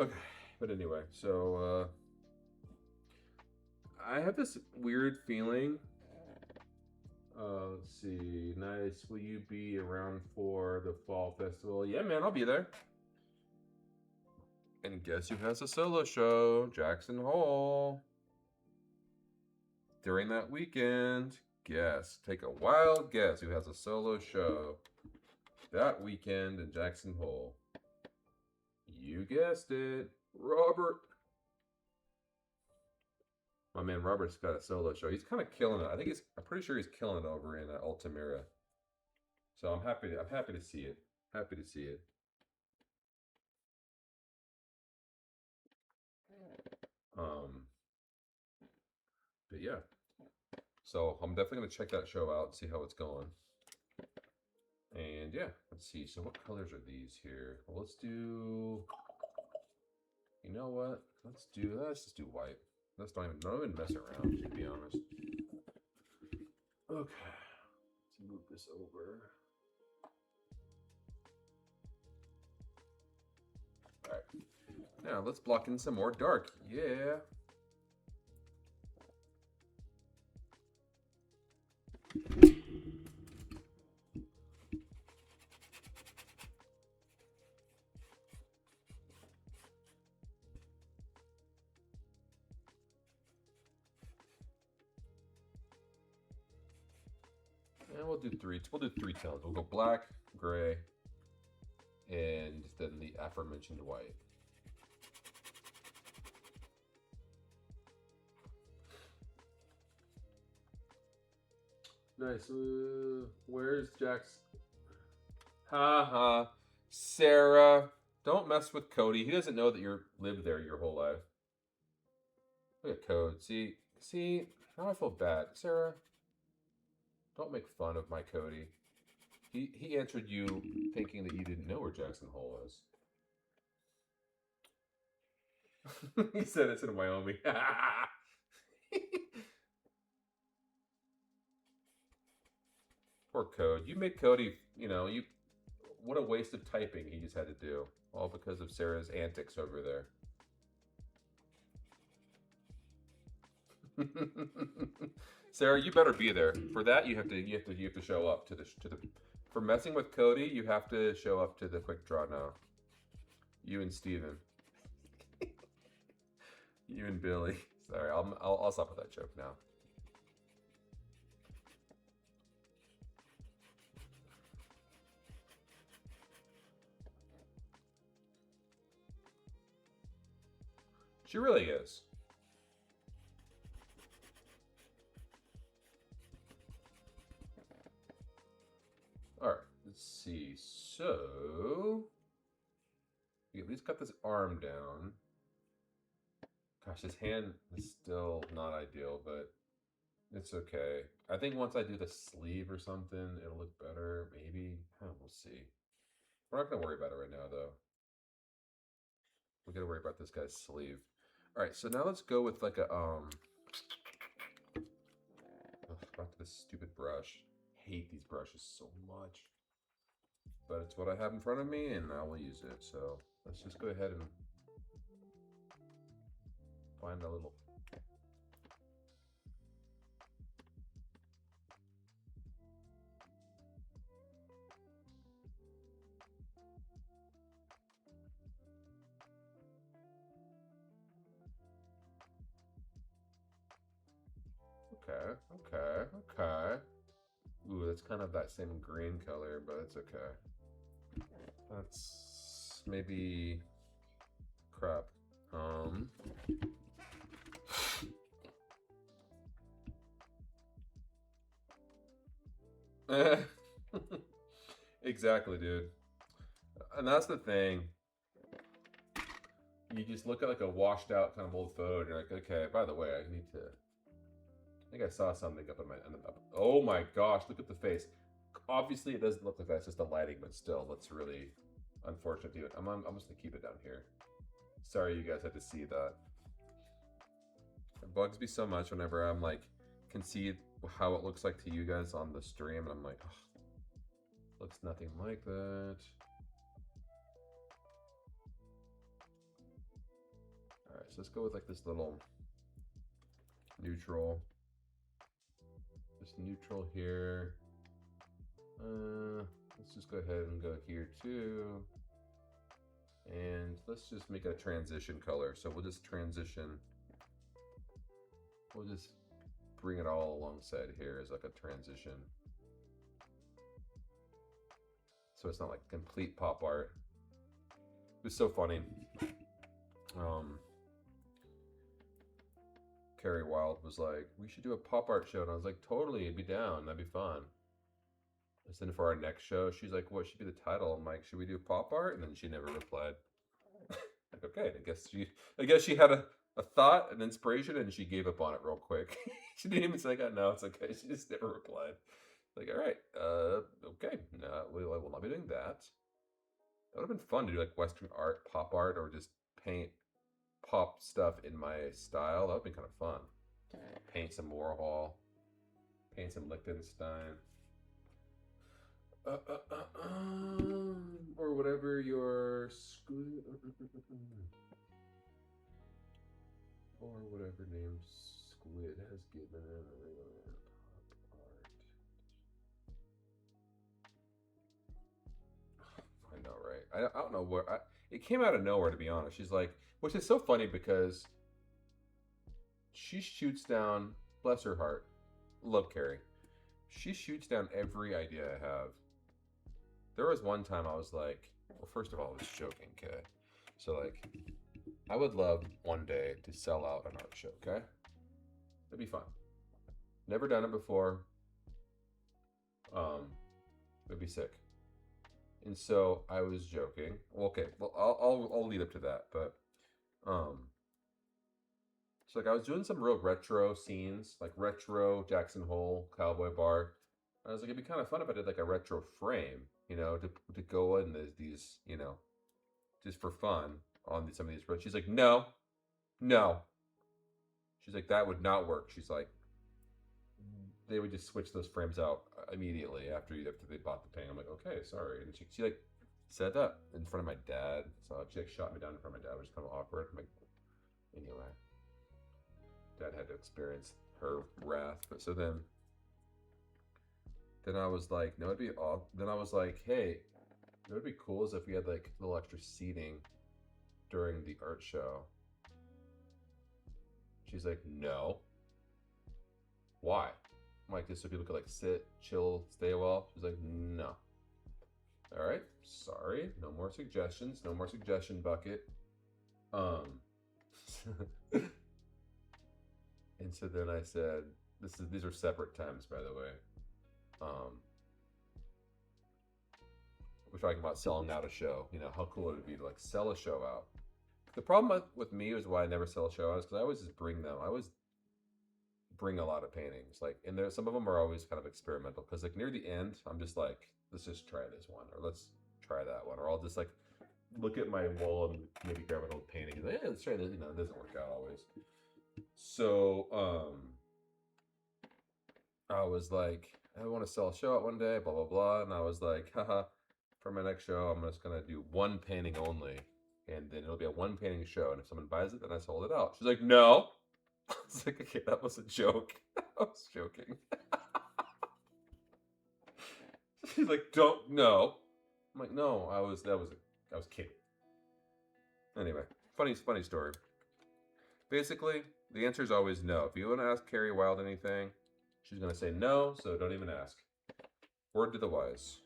Okay, but anyway, so I have this weird feeling. Let's see. Nice. Will you be around for the fall festival? Yeah, man, I'll be there. And guess who has a solo show? Jackson Hole. During that weekend. Guess. Take a wild guess who has a solo show that weekend in Jackson Hole. You guessed it. Robert. My man Robert's got a solo show. He's kind of killing it. I'm pretty sure he's killing it over in Altamira. So I'm happy to see it. Happy to see it. But yeah. So I'm definitely gonna check that show out, see how it's going. And yeah, let's see. So what colors are these here? Well, let's do. You know what? Let's just do white. Let's not even mess around, to be honest. Okay. Let's move this over. All right. Now let's block in some more dark. Yeah. And we'll do three. We'll do three tones. We'll go black, gray, and then the aforementioned white. Nice. Where's Jack's? Ha ha. Sarah, don't mess with Cody. He doesn't know that you're lived there your whole life. Look at Code. See, now I feel bad. Sarah, don't make fun of my Cody. He answered you thinking that you didn't know where Jackson Hole is. He said it's in Wyoming. Poor Code. You made Cody, what a waste of typing he just had to do. All because of Sarah's antics over there. Sarah, you better be there. For that you have to show up to the for messing with Cody, you have to show up to the quick draw now. You and Steven. You and Billy. Sorry, I'll stop with that joke now. She really is. Alright, let's see. So we at least got this arm down. Gosh, his hand is still not ideal, but it's okay. I think once I do the sleeve or something, it'll look better. Maybe. We'll see. We're not gonna worry about it right now, though. We gotta worry about this guy's sleeve. All right, so now let's go with like a back to this stupid brush. Hate these brushes so much, but it's what I have in front of me, and I will use it. So let's just go ahead and find a little. Okay. Ooh, that's kind of that same green color, but it's okay. That's maybe crap. Exactly, dude. And that's the thing. You just look at like a washed out kind of old photo, and you're like, okay, by the way, I think I saw something up in my. Oh my gosh, look at the face. Obviously, it doesn't look like that's just the lighting, but still, that's really unfortunate. Dude, I'm just gonna keep it down here. Sorry, you guys had to see that. It bugs me so much whenever I'm like, can see how it looks like to you guys on the stream, and I'm like, oh, looks nothing like that. All right, so let's go with like this little neutral. This neutral here. Let's just go ahead and go here too. And let's just make a transition color. So we'll just transition. We'll just bring it all alongside here as like a transition. So it's not like complete pop art. It was so funny. Carrie Wild was like, we should do a pop art show. And I was like, totally, it'd be down. That'd be fun. And then for our next show, she's like, what should be the title? I'm like, should we do pop art? And then she never replied. Like, okay, I guess she had a thought, an inspiration, and she gave up on it real quick. She didn't even say, no, it's okay. She just never replied. Like, all right, okay, no, I will not be doing that. That would have been fun to do like Western art, pop art, or just paint pop stuff in my style. That would have been kind of fun. Paint some Warhol, paint some Liechtenstein. Or whatever your school. Or whatever name Squid has given pop art. I know, right? I don't know where it came out of nowhere, to be honest. She's like, which is so funny because she shoots down, bless her heart, love Carrie. She shoots down every idea I have. There was one time I was like, well, first of all, I was joking, okay? So, like, I would love one day to sell out an art show, okay? It'd be fun. Never done it before. It'd be sick. And so I was joking. Well, okay, well, I'll lead up to that, but so like I was doing some real retro scenes, like retro Jackson Hole cowboy bar. I was like, it'd be kind of fun if I did like a retro frame, to go in these, just for fun on some of these. She's like, no, no. She's like, that would not work. She's like, they would just switch those frames out immediately after they bought the painting. I'm like, okay, sorry. And she like said that in front of my dad. So she like shot me down in front of my dad, which is kind of awkward. I'm like, anyway, Dad had to experience her wrath. But so then I was like, no, it'd be off. Then I was like, hey, it would be cool is if we had like a little extra seating during the art show. She's like, no. Why? I'm like, just so people could like sit, chill, stay a while. She's like, no. All right, sorry. No more suggestions. No more suggestion bucket. And so then I said, these are separate times, by the way. We're talking about selling out a show. How cool it would be to like sell a show out. The problem with me is why I never sell a show out is because I always just bring them. I always bring a lot of paintings, like, and there some of them are always kind of experimental because like near the end, I'm just like, let's just try this one, or let's try that one, or I'll just like look at my wall and maybe grab an old painting and like, let's try this. It doesn't work out always. So I was like, I want to sell a show out one day, blah blah blah, and I was like, haha, for my next show, I'm just gonna do one painting only, and then it'll be a one painting show, and if someone buys it, then I sold it out. She's like, no. I was like, okay, that was a joke. I was joking. She's like, don't, no. I'm like, no, I was kidding. Anyway, funny story. Basically, the answer is always no. If you want to ask Carrie Wild anything, she's going to say no, so don't even ask. Word to the wise.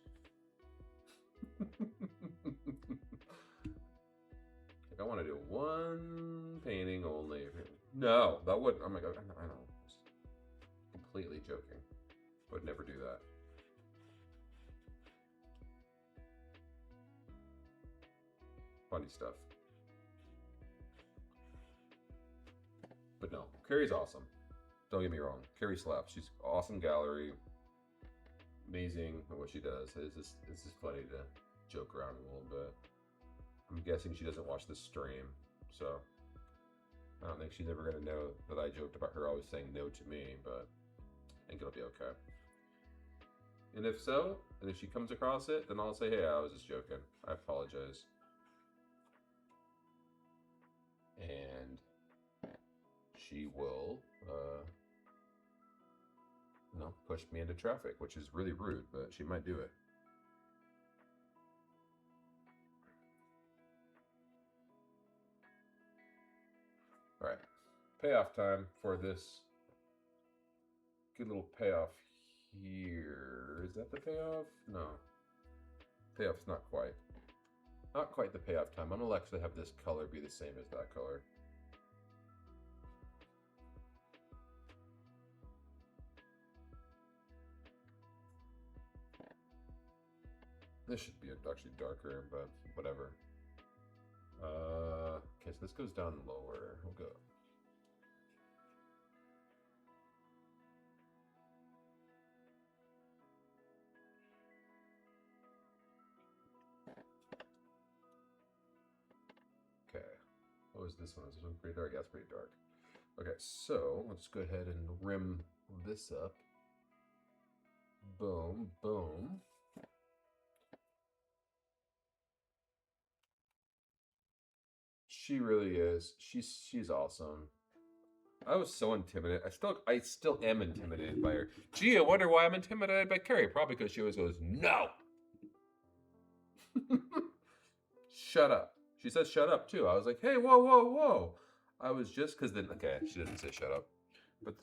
Like, I want to do one painting only. No, that wouldn't. I'm like, I know. Completely joking. Would never do that. Funny stuff. But no, Carrie's awesome. Don't get me wrong. Carrie slaps. She's awesome gallery. Amazing at what she does. It's just funny to joke around a little bit. I'm guessing she doesn't watch this stream, so I don't think she's ever going to know that I joked about her always saying no to me, but I think it'll be okay. And if so, and if she comes across it, then I'll say, hey, I was just joking. I apologize. And she will, push me into traffic, which is really rude, but she might do it. All right, payoff time for this. Good little payoff here. Is that the payoff? No. Payoff's not quite. Not quite the payoff time. I'm gonna actually have this color be the same as that color. This should be actually darker, but whatever. Okay, so this goes down lower. We'll go. was this one? Was this one pretty dark? Yeah, it's pretty dark. Okay, so let's go ahead and rim this up. Boom, boom. She really is. She's awesome. I was so intimidated. I still am intimidated by her. Gee, I wonder why I'm intimidated by Carrie. Probably because she always goes, no. Shut up. She says shut up too. I was like, hey, whoa, whoa, whoa. I was just because then okay, she didn't say shut up. But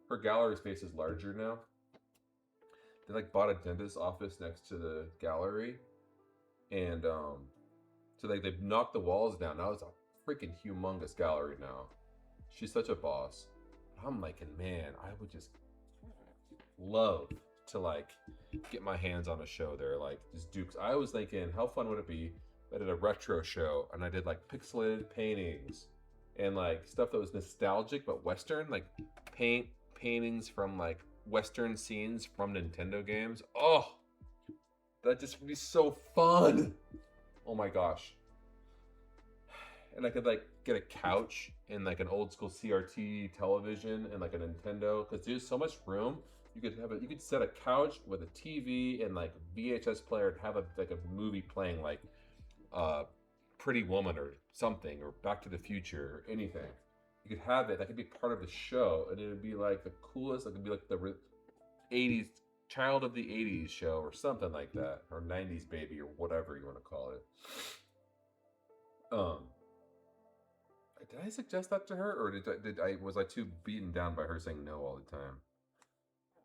her gallery space is larger now. They like bought a dentist's office next to the gallery. And so they've knocked the walls down. Now it's a freaking humongous gallery now. She's such a boss. I'm like, man, I would just love to like get my hands on a show there, like just Dukes. I was thinking, how fun would it be? I did a retro show and I did like pixelated paintings and like stuff that was nostalgic but Western, like paintings from like Western scenes from Nintendo games. Oh, that just would be so fun. Oh my gosh. And I could like get a couch and like an old school CRT television and like a Nintendo because there's so much room. You could set a couch with a TV and like VHS player and have like a movie playing like Pretty Woman or something or Back to the Future or anything. You could have it. That could be part of the show and it would be like the coolest. It could be like the 80s child of the 80s show or something like that, or 90s baby or whatever you want to call it. Did I suggest that to her, or was I too beaten down by her saying no all the time?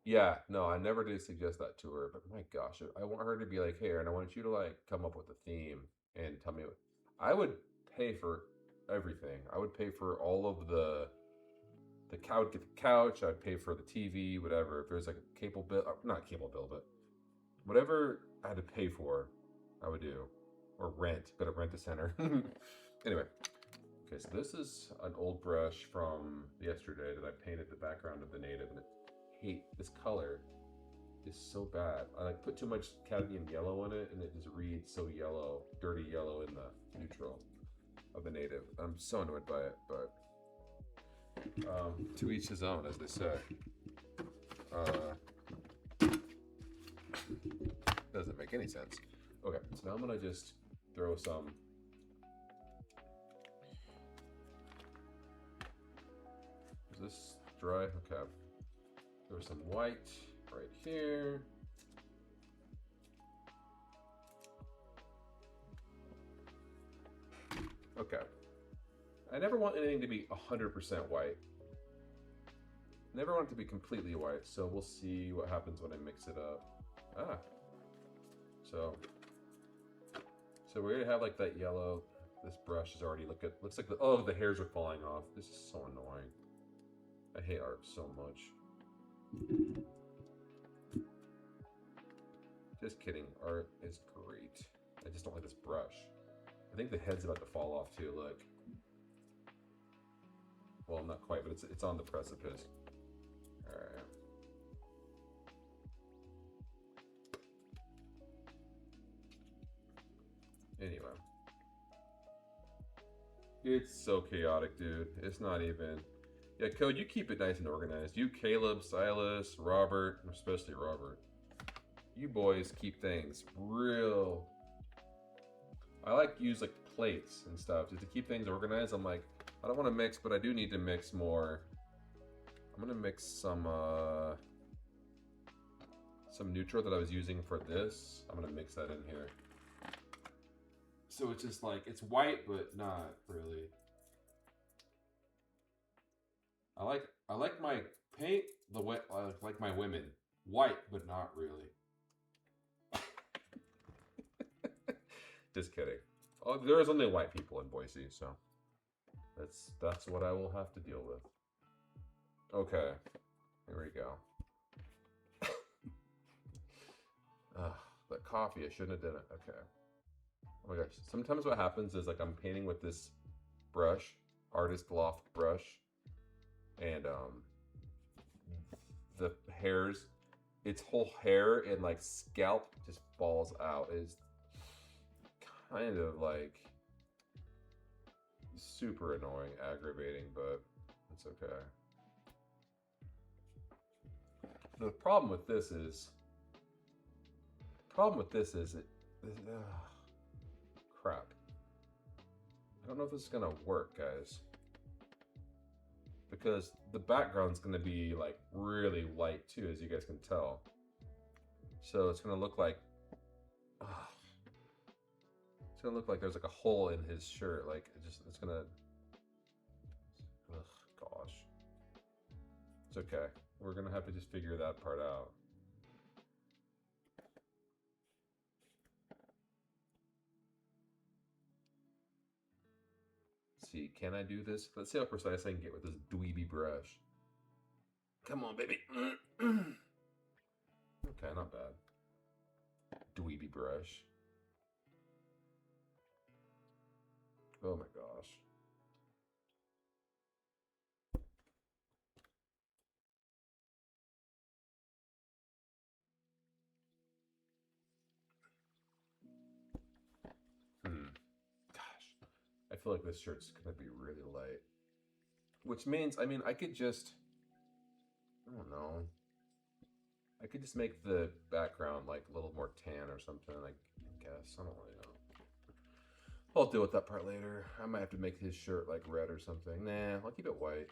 Yeah, no, I never did suggest that to her, but my gosh, I want her to be like, hey, Aaron, I want you to like come up with a theme and tell me what I would pay for everything. I would pay for all of the I would get the couch, I'd pay for the TV, whatever. If there's like a cable bill, not cable bill, but whatever I had to pay for, I would do. Or rent, go to Rent-A-Center. Anyway, okay, so this is an old brush from yesterday that I painted the background of the native, and I hate this color is so bad. I like put too much cadmium yellow in it, and it just reads so yellow, dirty yellow in the neutral of the native. I'm so annoyed by it, but to each his own, as they say. Doesn't make any sense. Okay, so now I'm gonna just throw some. Is this dry? Okay. Throw some white right here. Okay. I never want anything to be 100% white. Never want it to be completely white, so we'll see what happens when I mix it up. Ah. So we already have like that yellow. This brush is already looks like the hairs are falling off. This is so annoying. I hate art so much. Just kidding. Art is great. I just don't like this brush. I think the head's about to fall off too. Look. Well, not quite, but it's on the precipice. All right. Anyway. It's so chaotic, dude. It's not even. Yeah, Code, you keep it nice and organized. You, Caleb, Silas, Robert, especially Robert. You boys keep things real. I like use like plates and stuff just to keep things organized. I'm like, I don't want to mix, but I do need to mix more. I'm gonna mix some neutral that I was using for this. I'm gonna mix that in here. So it's just like, it's white, but not really. I like my paint like my women. White, but not really. Just kidding. Oh, there is only white people in Boise, so that's what I will have to deal with. Okay, here we go. That coffee, I shouldn't have done it. Okay. Oh my gosh, sometimes what happens is like I'm painting with this brush, Artist Loft brush, and the hairs, its whole hair and like scalp just falls out. It's kind of like super annoying, aggravating, but it's okay. The problem with this is crap. I don't know if this is gonna work, guys, because the background's gonna be like really light too, as you guys can tell. So it's gonna look like there's like a hole in his shirt. Like it's gonna. Ugh, gosh. It's okay. We're gonna have to just figure that part out. Let's see, can I do this? Let's see how precise I can get with this dweeby brush. Come on, baby. Okay, not bad. Dweeby brush. Oh my gosh. Gosh. I feel like this shirt's gonna be really light. Which means, I mean, I could just, I don't know. I could just make the background like a little more tan or something, I guess. I don't really know. I'll deal with that part later. I might have to make his shirt like red or something. Nah, I'll keep it white.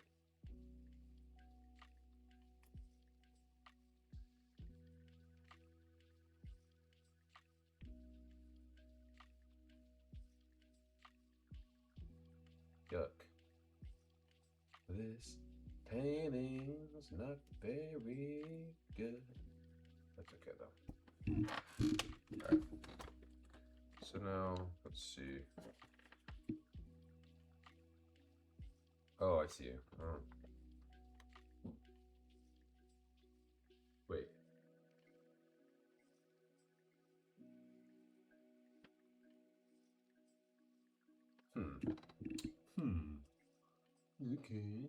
Yuck. This painting's not very good. That's okay though. Alright. So now, let's see. Oh, I see. Oh. Wait. Okay.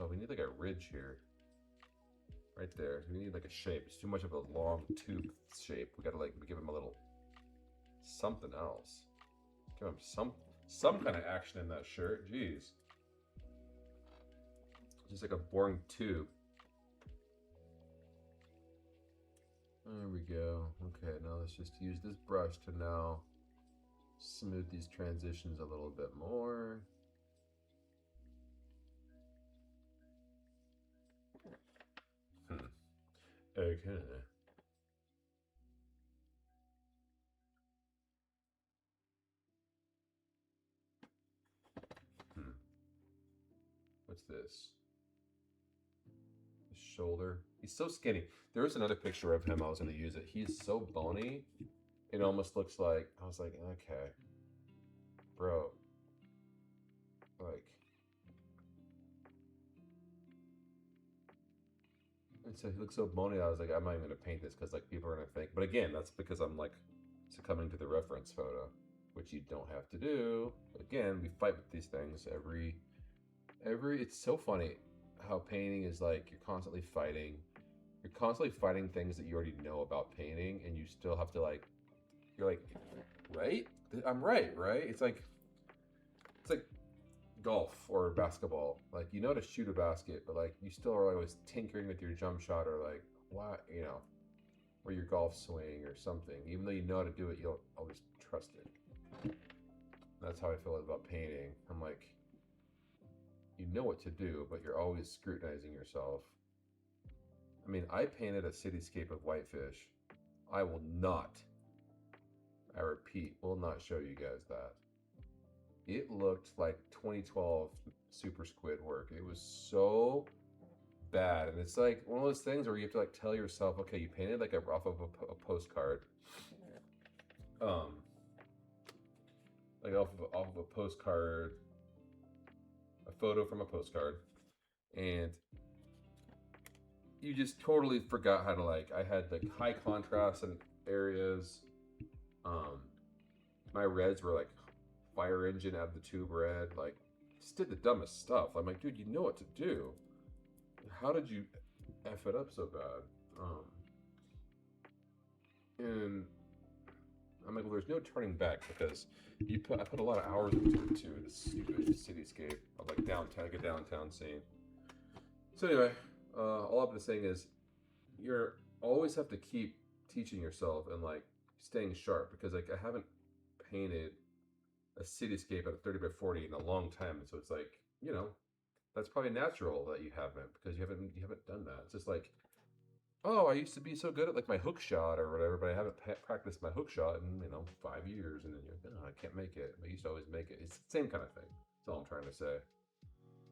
Oh, we need like a ridge here. Right there. We need like a shape. It's too much of a long tube shape. We gotta like give him a little something else. Give him some kind of action in that shirt. Jeez. Just like a boring tube. There we go. Okay, now let's just use this brush to now smooth these transitions a little bit more. Okay. What's this? His shoulder. He's so skinny. There was another picture of him. I was going to use it. He's so bony. It almost looks like, I was like, okay, bro, like, and so he looks so bony. I was like, I'm not even going to paint this because like people are going to think, but again, that's because I'm like succumbing to the reference photo, which you don't have to do. But again, we fight with these things every, it's so funny how painting is like, you're constantly fighting things that you already know about painting, and you still have to like, you're like, right? I'm right? It's like golf or basketball. Like, you know how to shoot a basket, but like you still are always tinkering with your jump shot, or like, why, you know, or your golf swing or something. Even though you know how to do it, you don't always trust it. That's how I feel about painting. I'm like, you know what to do, but you're always scrutinizing yourself. I mean, I painted a cityscape of whitefish. I will not, I repeat, will not show you guys that. It looked like 2012 Super Squid work. It was so bad. And it's like one of those things where you have to like tell yourself, okay, you painted like off of a postcard. Like off of a postcard, a photo from a postcard. And you just totally forgot how to like, I had like high contrast in areas. My reds were like fire engine out of the tube red, like just did the dumbest stuff. I'm like, dude, you know what to do. How did you F it up so bad? And I'm like, well, there's no turning back because I put a lot of hours into it too. This stupid cityscape of like downtown, like a downtown scene. So anyway, all I'm just saying is, you're always have to keep teaching yourself and like staying sharp because like I haven't painted a cityscape at a 30 by 40 in a long time, so it's like, that's probably natural that you haven't because you haven't done that. It's just like, oh, I used to be so good at like my hook shot or whatever, but I haven't practiced my hook shot in 5 years, and then you're like, oh, I can't make it. I used to always make it. It's the same kind of thing. That's all I'm trying to say.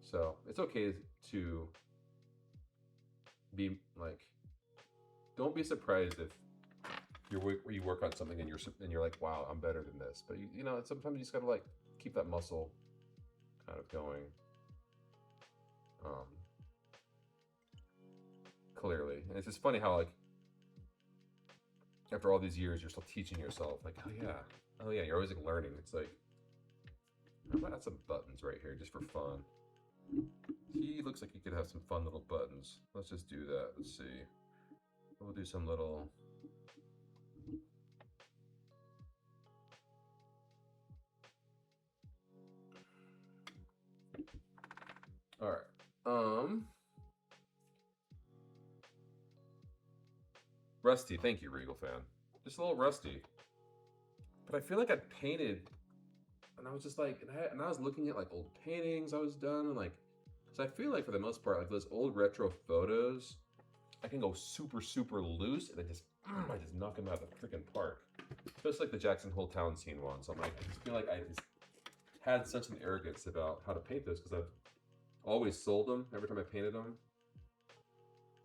So it's okay to be like, don't be surprised if you work on something and you're like, wow, I'm better than this. But sometimes you just gotta like keep that muscle kind of going. Clearly, and it's just funny how like after all these years you're still teaching yourself like, oh yeah, you're always like learning. It's like, I'm gonna add some buttons right here just for fun. He looks like he could have some fun little buttons. Let's just do that. Let's see. We'll do some little. All right. Rusty, thank you, Regal fan. Just a little rusty. But I feel like I painted, and I was just like, and I was looking at like old paintings I was done, and like, so I feel like for the most part, like those old retro photos, I can go super, super loose, and I just knock them out of the freaking park. Just like the Jackson Hole Town scene one. So I'm like, I just feel like I just had such an arrogance about how to paint those because I've always sold them every time I painted them.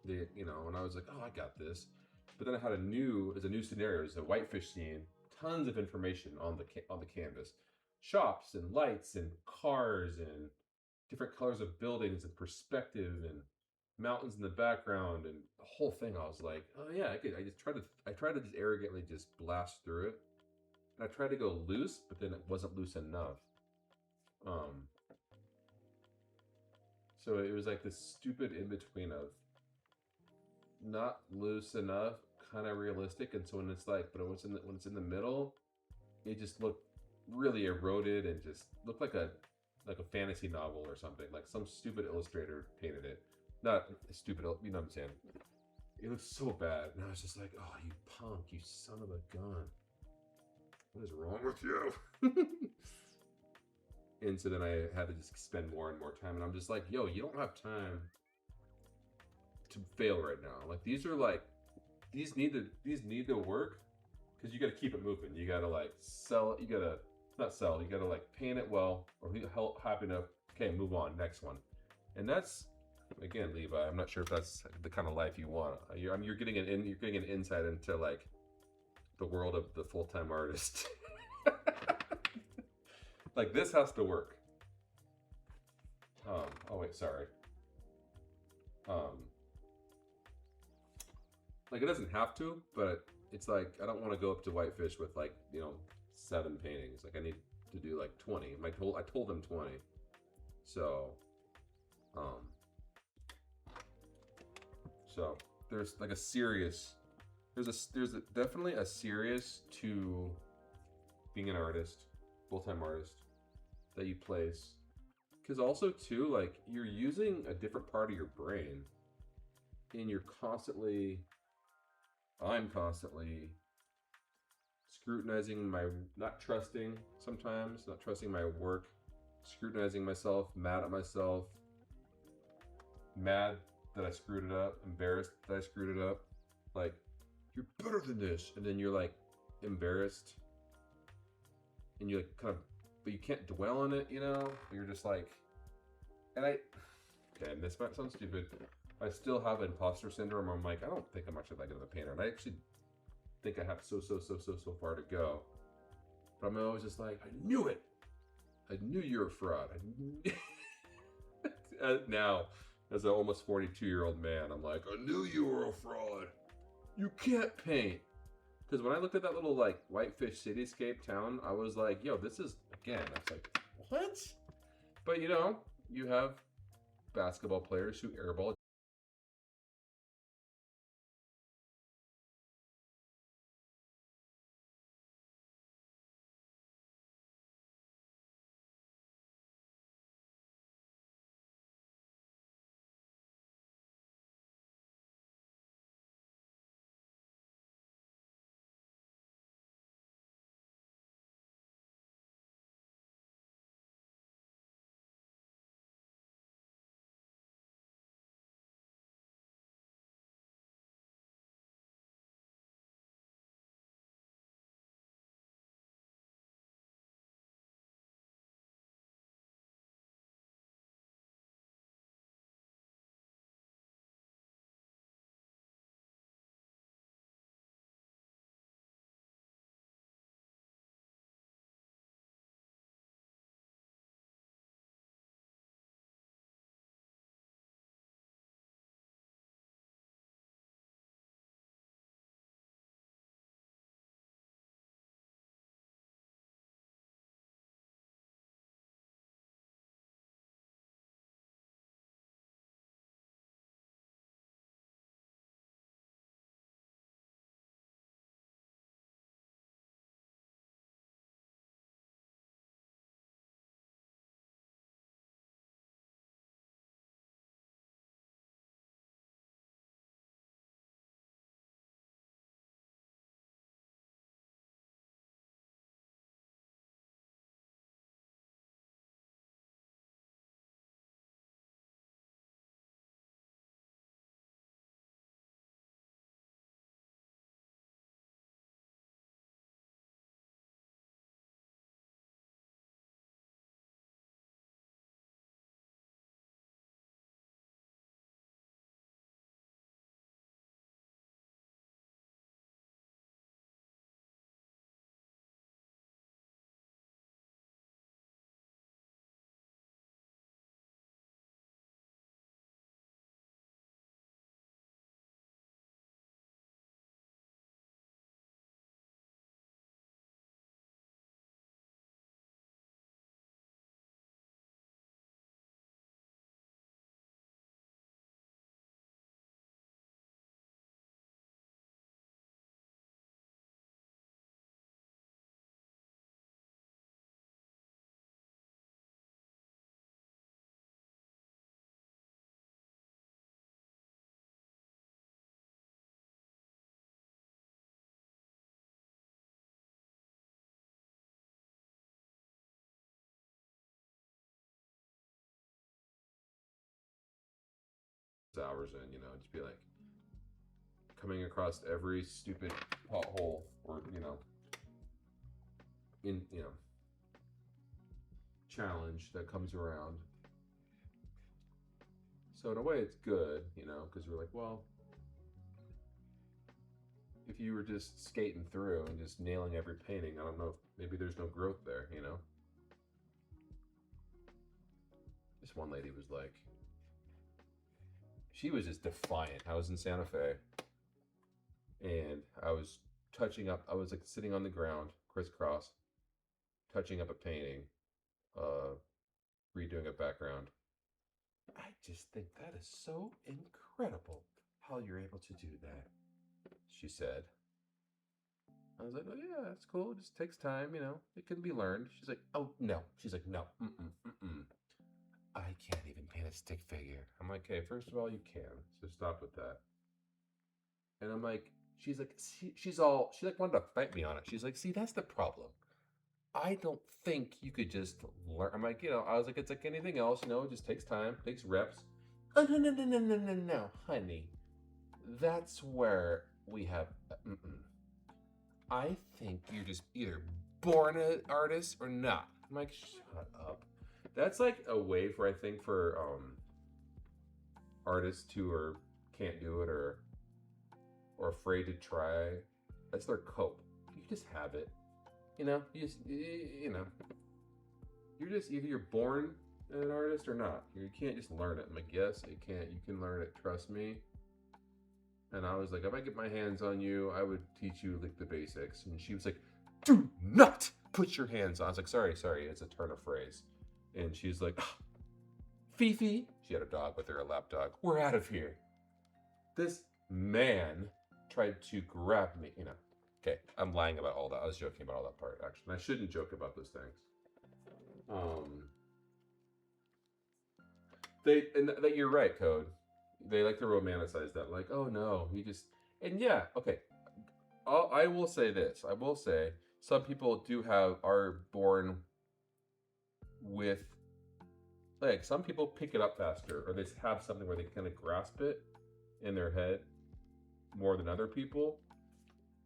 And I was like, oh, I got this. But then I had a new scenario. It's a whitefish scene. Tons of information on the canvas, shops and lights and cars and different colors of buildings and perspective and mountains in the background and the whole thing. I was like, oh yeah, I tried to just arrogantly just blast through it. And I tried to go loose, but then it wasn't loose enough. So it was like this stupid in between of not loose enough, kind of realistic, and so when it's in the middle, it just looked really eroded and just looked like a fantasy novel or something. Like some stupid illustrator painted it. Not stupid, you know what I'm saying? It looked so bad, and I was just like, oh, you punk, you son of a gun. What is wrong with you? And so then I had to just spend more and more time, and I'm just like, yo, you don't have time to fail right now. Like these need to work because you got to keep it moving. You got to like sell. You got to not sell. You got to like paint it well or help happy enough. Okay, move on, next one. And that's again, Levi. I'm not sure if that's the kind of life you want. You're getting an insight into like the world of the full-time artist. Like this has to work. Oh wait, sorry. Like it doesn't have to, but it's like I don't want to go up to Whitefish with like 7 paintings. Like I need to do like 20. I told them 20. So, so there's like definitely a serious to being an artist, full-time artist that you place. Because also too, like you're using a different part of your brain, and I'm constantly scrutinizing not trusting my work, scrutinizing myself, mad at myself, mad that I screwed it up, embarrassed that I screwed it up. Like, you're better than this, and then you're like embarrassed, and you're like kind of, but you can't dwell on it, You're just like, and this might sound stupid. I still have imposter syndrome. I'm like, I don't think I'm actually that good of a painter, and I actually think I have so far to go. But I'm always just like, I knew it. I knew you were a fraud. Now, as an almost 42-year-old man, I'm like, I knew you were a fraud. You can't paint. Because when I looked at that little like Whitefish cityscape town, I was like, yo, this is again. I was like, what? But you have basketball players who airball hours in, just be like coming across every stupid pothole or, in, challenge that comes around. So in a way it's good, because we're like, well, if you were just skating through and just nailing every painting, I don't know if maybe there's no growth there, This one lady was like, she was just defiant. I was in Santa Fe and I was I was like sitting on the ground, crisscross, touching up a painting, redoing a background. I just think that is so incredible how you're able to do that, she said. I was like, oh yeah, that's cool. It just takes time, It can be learned. She's like, oh no. She's like, no, I can't even paint a stick figure. I'm like, okay, first of all, you can, so stop with that. And I'm like, she's like, she like wanted to fight me on it. She's like, see, that's the problem. I don't think you could just learn. I'm like, I was like, it's like anything else, it just takes time, takes reps. Oh, no, honey. That's where we have, I think you're just either born an artist or not. I'm like, shut up. That's like a way for, I think, for artists who can't do it or afraid to try. That's their cope. You just have it. You just, you're just either you're born an artist or not. You can't just learn it. I'm like, yes, you can't. You can learn it. Trust me. And I was like, if I get my hands on you, I would teach you like the basics. And she was like, do not put your hands on. I was like, sorry. It's a turn of phrase. And she's like, oh, Fifi. She had a dog with her, a lap dog. We're out of here. This man tried to grab me, Okay, I'm lying about all that. I was joking about all that part, actually. And I shouldn't joke about those things. That you're right, Code. They like to romanticize that, like, oh no, and yeah, okay. I will say this. I will say some people are born with, like, some people pick it up faster, or they have something where they kind of grasp it in their head more than other people.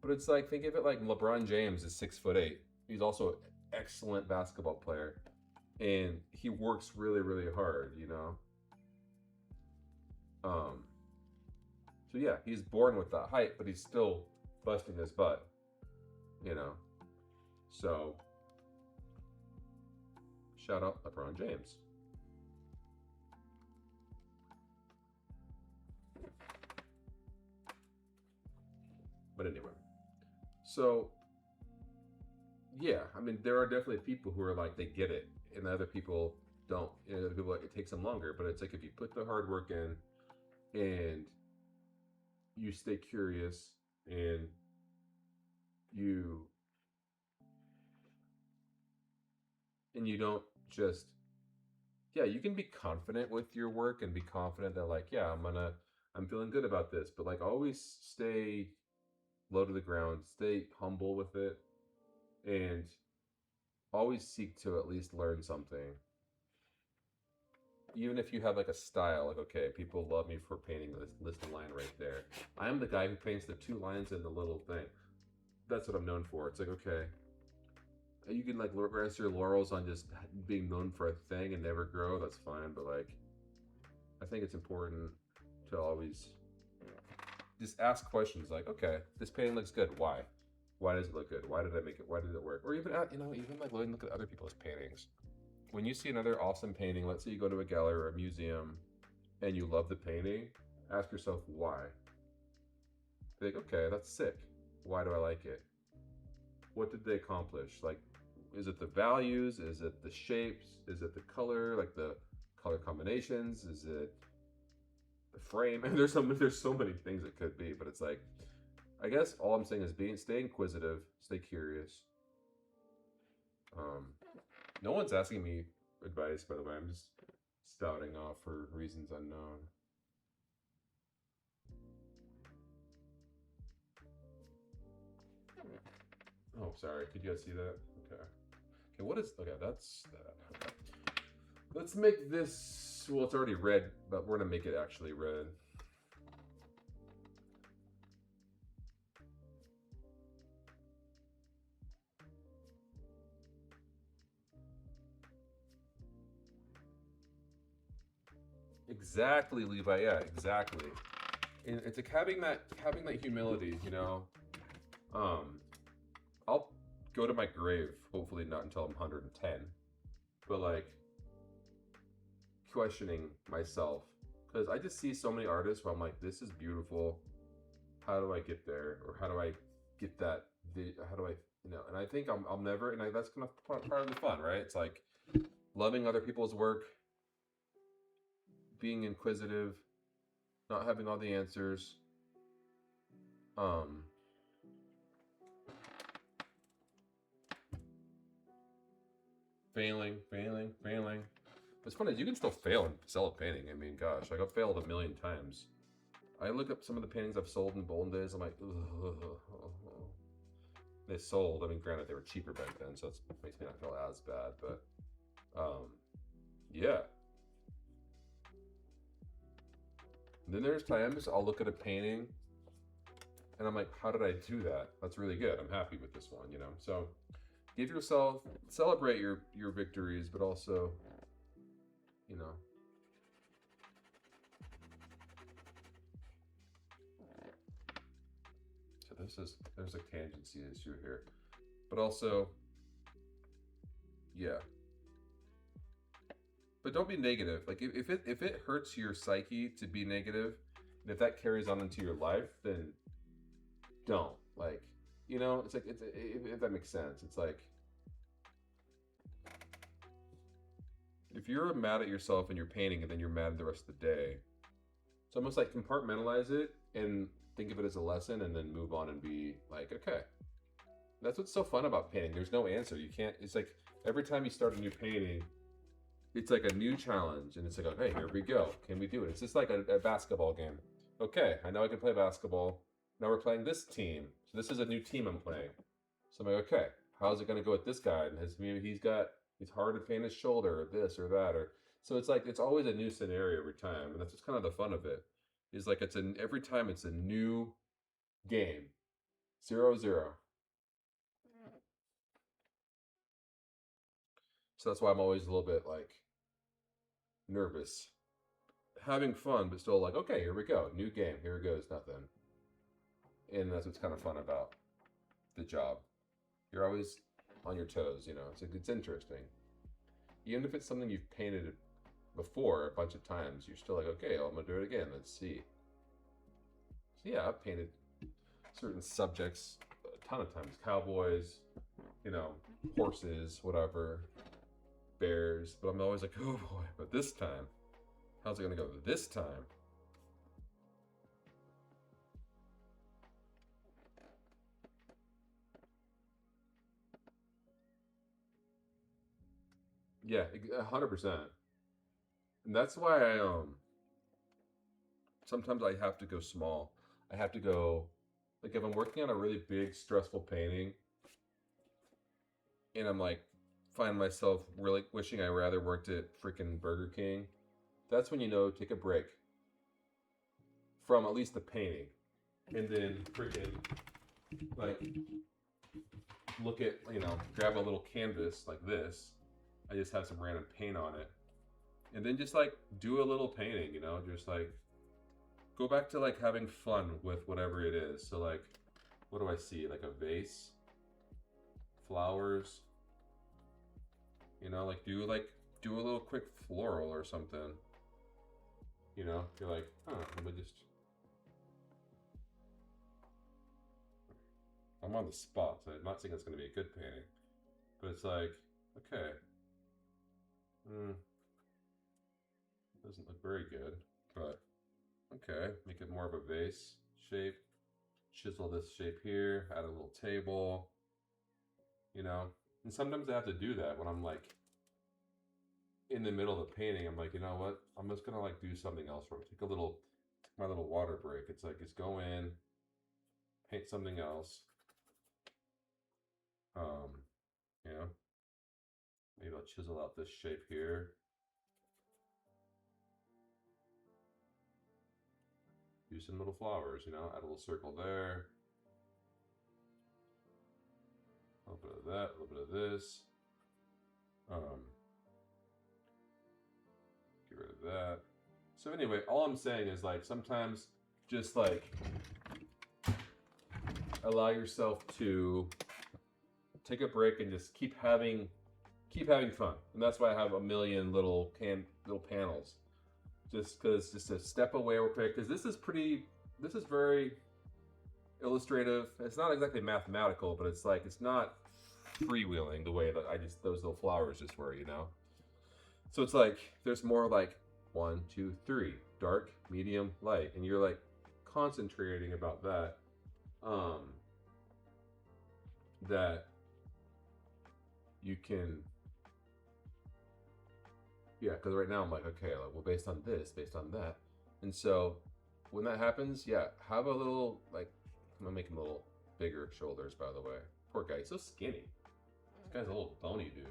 But it's like, think of it like LeBron James is 6'8". He's also an excellent basketball player, and he works really, really hard. So yeah, he's born with that height, but he's still busting his butt. So shout out LeBron James. But anyway. So, yeah, I mean, there are definitely people who are like, they get it, and other people don't. Other people, like, it takes them longer. But it's like, if you put the hard work in and you stay curious and you don't just, you can be confident with your work and be confident that, like, yeah, I'm feeling good about this. But, like, always stay low to the ground, stay humble with it, and always seek to at least learn something. Even if you have like a style, like, okay, people love me for painting this list line right there. I am the guy who paints the 2 lines and the little thing. That's what I'm known for. It's like, okay, you can like rest your laurels on just being known for a thing and never grow. That's fine, but like, I think it's important to always just ask questions like, okay, this painting looks good. Why? Why does it look good? Why did I make it? Why did it work? Or even, even like look at other people's paintings. When you see another awesome painting, let's say you go to a gallery or a museum and you love the painting, ask yourself why. Be like, okay, that's sick. Why do I like it? What did they accomplish? Like, is it the values? Is it the shapes? Is it the color? Like the color combinations? Is it the frame? And there's so many things it could be, but it's like, I guess all I'm saying is stay inquisitive, stay curious. No one's asking me advice, by the way. I'm just spouting off for reasons unknown. Oh, sorry. Could you guys see that? Okay. Okay, what is... Okay, that's that. Okay. Let's make this well, it's already red, but we're gonna make it actually red. Exactly, Levi. Yeah, exactly. And it's like having that humility, you know. I'll go to my grave, hopefully not until I'm 110, but like questioning myself because I just see so many artists where I'm like, this is beautiful. How do I get there, or how do I get that? How do I, you know? And I think I'll never. And that's kind of part of the fun, right? It's like loving other people's work, being inquisitive, not having all the answers. Failing. What's funny is you can still fail and sell a painting. I mean, gosh, like I've failed a million times. I look up some of the paintings I've sold in Bolden days. I'm like, ugh. They sold. I mean, granted, they were cheaper back then, so it makes me not feel as bad. But, yeah. And then there's times I'll look at a painting, and I'm like, how did I do that? That's really good. I'm happy with this one, you know. So, give yourself, celebrate your victories, but also, you know. So there's a tangency issue here, but also, yeah. But don't be negative. Like if it hurts your psyche to be negative, and if that carries on into your life, then don't. Like, you know, it's like if that makes sense. It's like if you're mad at yourself and you're painting, and then you're mad the rest of the day. It's almost like compartmentalize it and think of it as a lesson, and then move on and be like, okay. That's what's so fun about painting. There's no answer. You can't. It's like every time you start a new painting, it's like a new challenge, and it's like, okay, here we go. Can we do it? It's just like a basketball game. Okay, I know I can play basketball. Now we're playing this team. So this is a new team I'm playing. So I'm like, okay, how's it going to go with this guy? And maybe he's hard to paint his shoulder, or this or that, or so it's like it's always a new scenario every time, and that's just kind of the fun of it. Is like every time it's a new game, 0-0. So that's why I'm always a little bit like nervous, having fun, but still like, okay, here we go, new game, here it goes, nothing. And that's what's kind of fun about the job. You're always on your toes, you know. It's interesting. Even if it's something you've painted before a bunch of times, you're still like, okay, I'm gonna do it again. Let's see. So yeah, I've painted certain subjects a ton of times: cowboys, you know, horses, whatever, bears. But I'm always like, oh boy, but this time, how's it gonna go this time? Yeah, 100%. And that's why I sometimes I have to go small. I have to go, like if I'm working on a really big stressful painting, and I'm like find myself really wishing I rather worked at freaking Burger King. That's when you know, take a break from at least the painting, and then freaking like look at, you know, grab a little canvas like this. I just have some random paint on it, and then just like do a little painting, you know, just like go back to like having fun with whatever it is. So like, what do I see? Like a vase, flowers, you know, like do a little quick floral or something. You know, you're like, huh, let me just. I'm on the spot, so I'm not saying it's going to be a good painting, but it's like, okay, doesn't look very good, but okay, make it more of a vase shape, chisel this shape here, add a little table, you know, and sometimes I have to do that when I'm like in the middle of the painting. I'm like, you know what, I'm just gonna like do something else for me. Take my little water break. It's like, just go in, paint something else. You know, maybe I'll chisel out this shape here. do some little flowers, you know, add a little circle there. A little bit of that, a little bit of this. Get rid of that. So anyway, all I'm saying is like sometimes just like allow yourself to take a break and just keep having fun. And that's why I have a million little panels. Just because, just to step away real quick, because this is very illustrative. It's not exactly mathematical, but it's like, it's not freewheeling the way that those little flowers just were, you know? So it's like, there's more like 1, 2, 3, dark, medium, light. And you're like concentrating about that, that you can, yeah, because right now I'm like, okay, like, well, based on this, based on that. And so when that happens, yeah, have a little, like, I'm gonna make him a little bigger shoulders, by the way. Poor guy, he's so skinny. This guy's a little bony dude.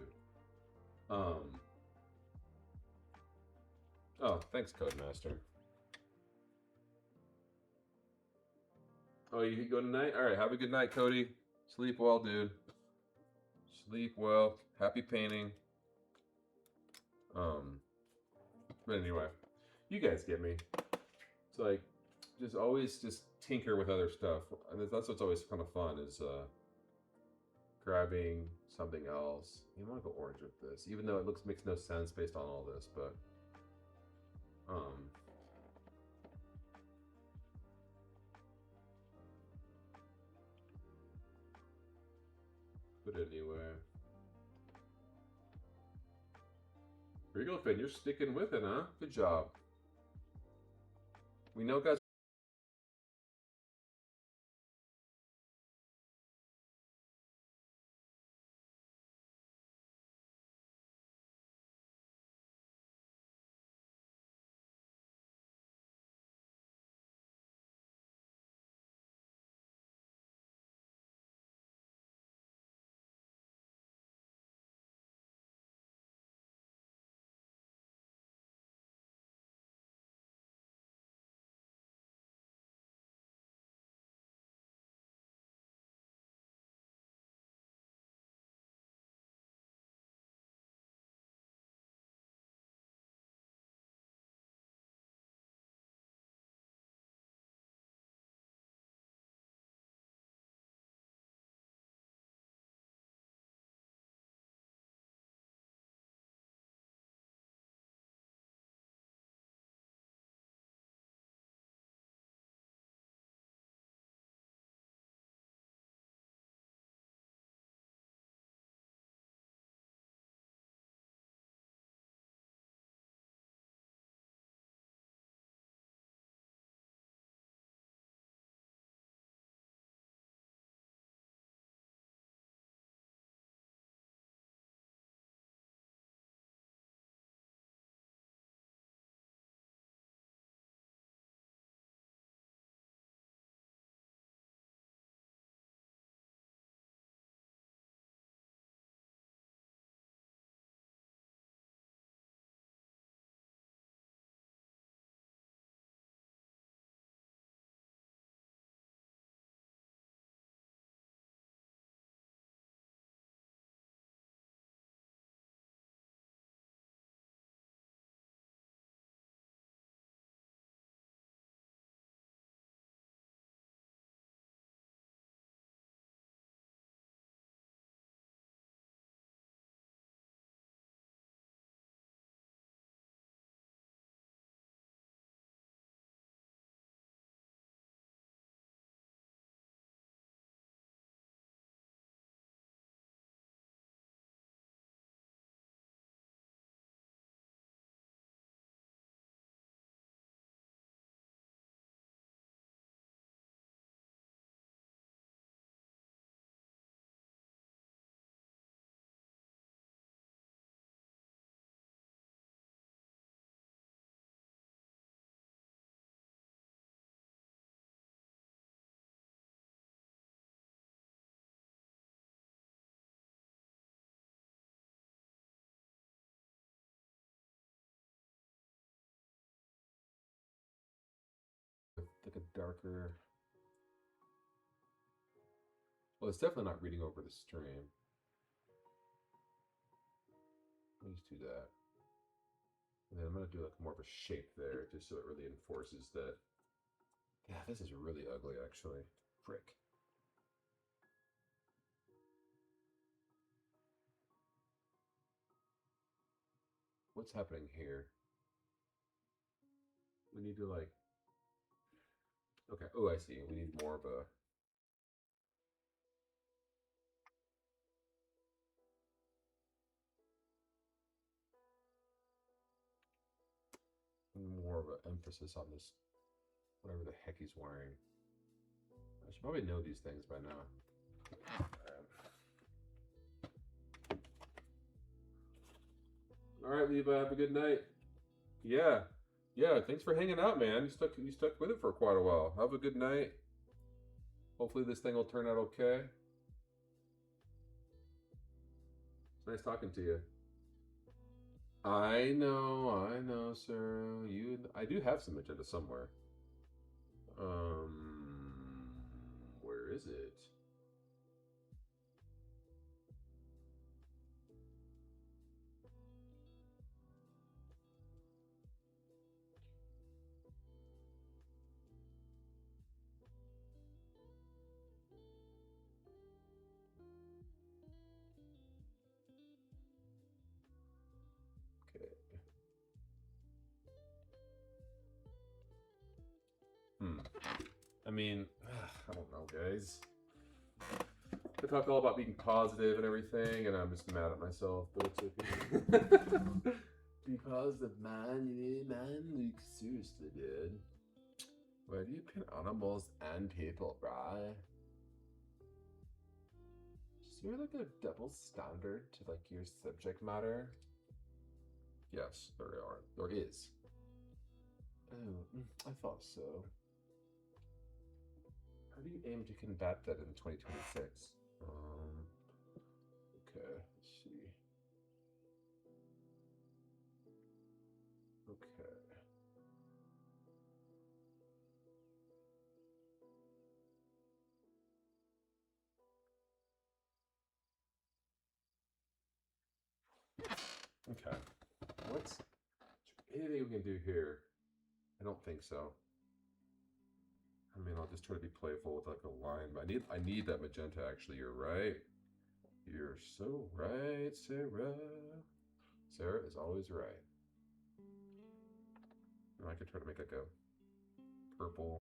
Oh, thanks, Codemaster. Oh, you go tonight? All right, have a good night, Cody. Sleep well, dude. Sleep well. Happy painting. But anyway, you guys get me. It's like, just always just tinker with other stuff. And that's what's always kind of fun is grabbing something else. You want to go orange with this, even though it makes no sense based on all this, but anyway. Here you go, Finn. You're sticking with it, huh? Good job. We know, guys. darker. Well, it's definitely not reading over the stream. Let me just do that. And then I'm going to do like more of a shape there, just so it really enforces that. Yeah, this is really ugly, actually. Frick. What's happening here? We need to like. Okay. Oh, I see. We need more of a. More of an emphasis on this, whatever the heck he's wearing. I should probably know these things by now. All right, Levi, have a good night. Yeah, yeah. Thanks for hanging out, man. You stuck with it for quite a while. Have a good night. Hopefully, this thing will turn out okay. It's nice talking to you. I know, sir. I do have some agenda somewhere. Where is it? Okay. I mean, I don't know, guys. I talk all about being positive and everything, and I'm just mad at myself, but it's okay. Be positive, man. You know, man. Like, seriously, dude. Why do you pin animals and people, bruh? Is there like a double standard to like your subject matter? Yes, there are. There is. Oh, I thought so. How do you aim to combat that in 2026? Okay, let's see. Okay. Okay. What's anything we can do here? I don't think so. I mean, I'll just try to be playful with like a line, but I need that magenta actually. You're right. You're so right, Sarah. Sarah is always right. And I could try to make like a purple.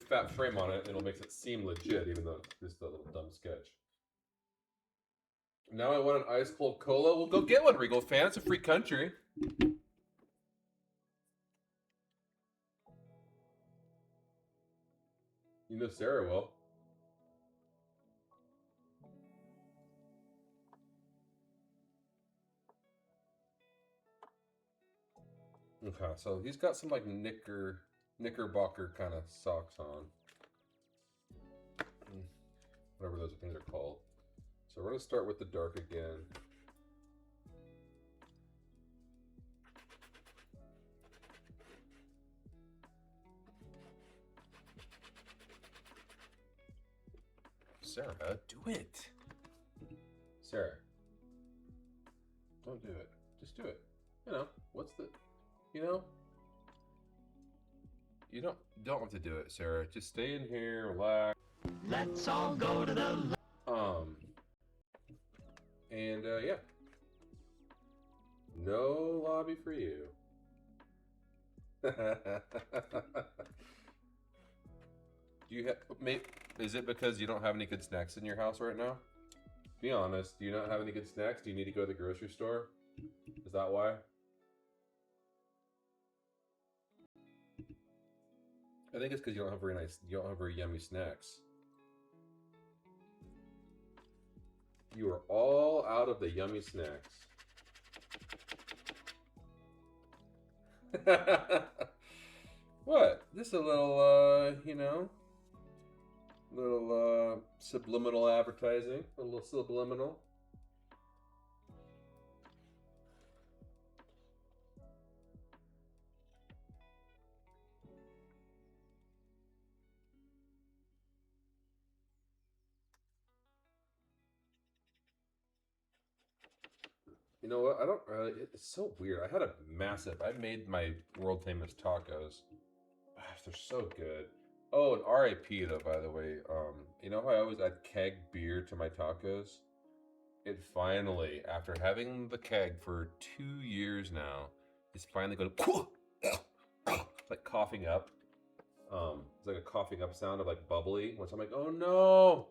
fat frame on it, it'll make it seem legit, even though it's just a little dumb sketch. Now I want an ice cold cola. We'll go get one, Regal fan. It's a free country. You know Sarah will. Okay, so he's got some like knickerbocker kind of socks on. Whatever those things are called. So we're gonna start with the dark again. Sarah, do it. Sarah, don't do it. Just do it. You know, what's the, you know? You don't have to do it, Sarah. Just stay in here, relax. Let's all go to the... And, yeah. No lobby for you. Do you have, is it because you don't have any good snacks in your house right now? Be honest, do you not have any good snacks? Do you need to go to the grocery store? Is that why? I think it's because you don't have very yummy snacks. You are all out of the yummy snacks. What? Just a little, you know, little subliminal advertising, a little subliminal. You know what? I don't really. It's so weird. I made my world famous tacos. They're so good. Oh, and R.I.P. though, by the way. You know how I always add keg beer to my tacos? It finally, after having the keg for 2 years now, is finally going to like coughing up. It's like a coughing up sound of like bubbly. Which I'm like, oh no,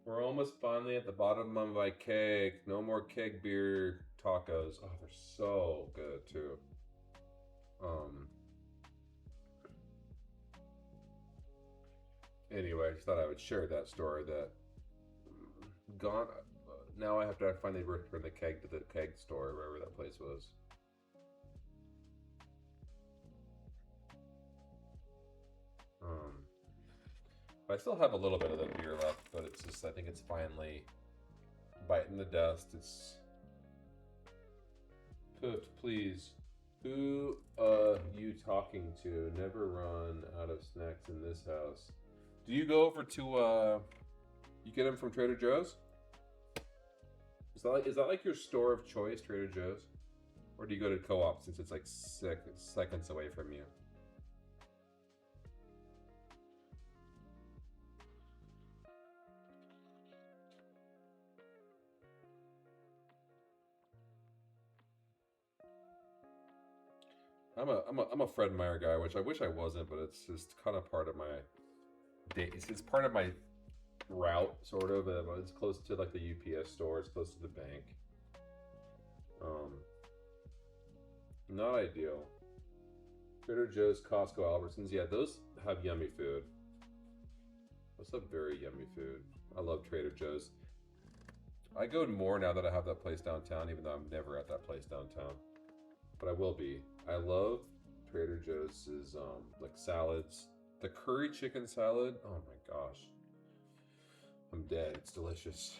we're almost finally at the bottom of my keg. No more keg beer tacos. Oh, they're so good too. Anyway, I just thought I would share that story. That gone. Now I have to finally return the keg to the keg store, wherever that place was. I still have a little bit of the beer left, but it's just, I think it's finally biting the dust. It's Poofed, please. Who you talking to? Never run out of snacks in this house. Do you go over to you get them from Trader Joe's? Is that like your store of choice, Trader Joe's? Or do you go to Co-op since it's like seconds away from you? I'm a Fred Meyer guy, which I wish I wasn't, but it's just kind of part of my day. It's part of my route, sort of. It's close to like the UPS store. It's close to the bank. Not ideal. Trader Joe's, Costco, Albertsons. Yeah, those have yummy food. Those have very yummy food. I love Trader Joe's. I go more now that I have that place downtown, even though I'm never at that place downtown. But I will be. I love Trader Joe's like salads. The curry chicken salad. Oh my gosh. I'm dead. It's delicious.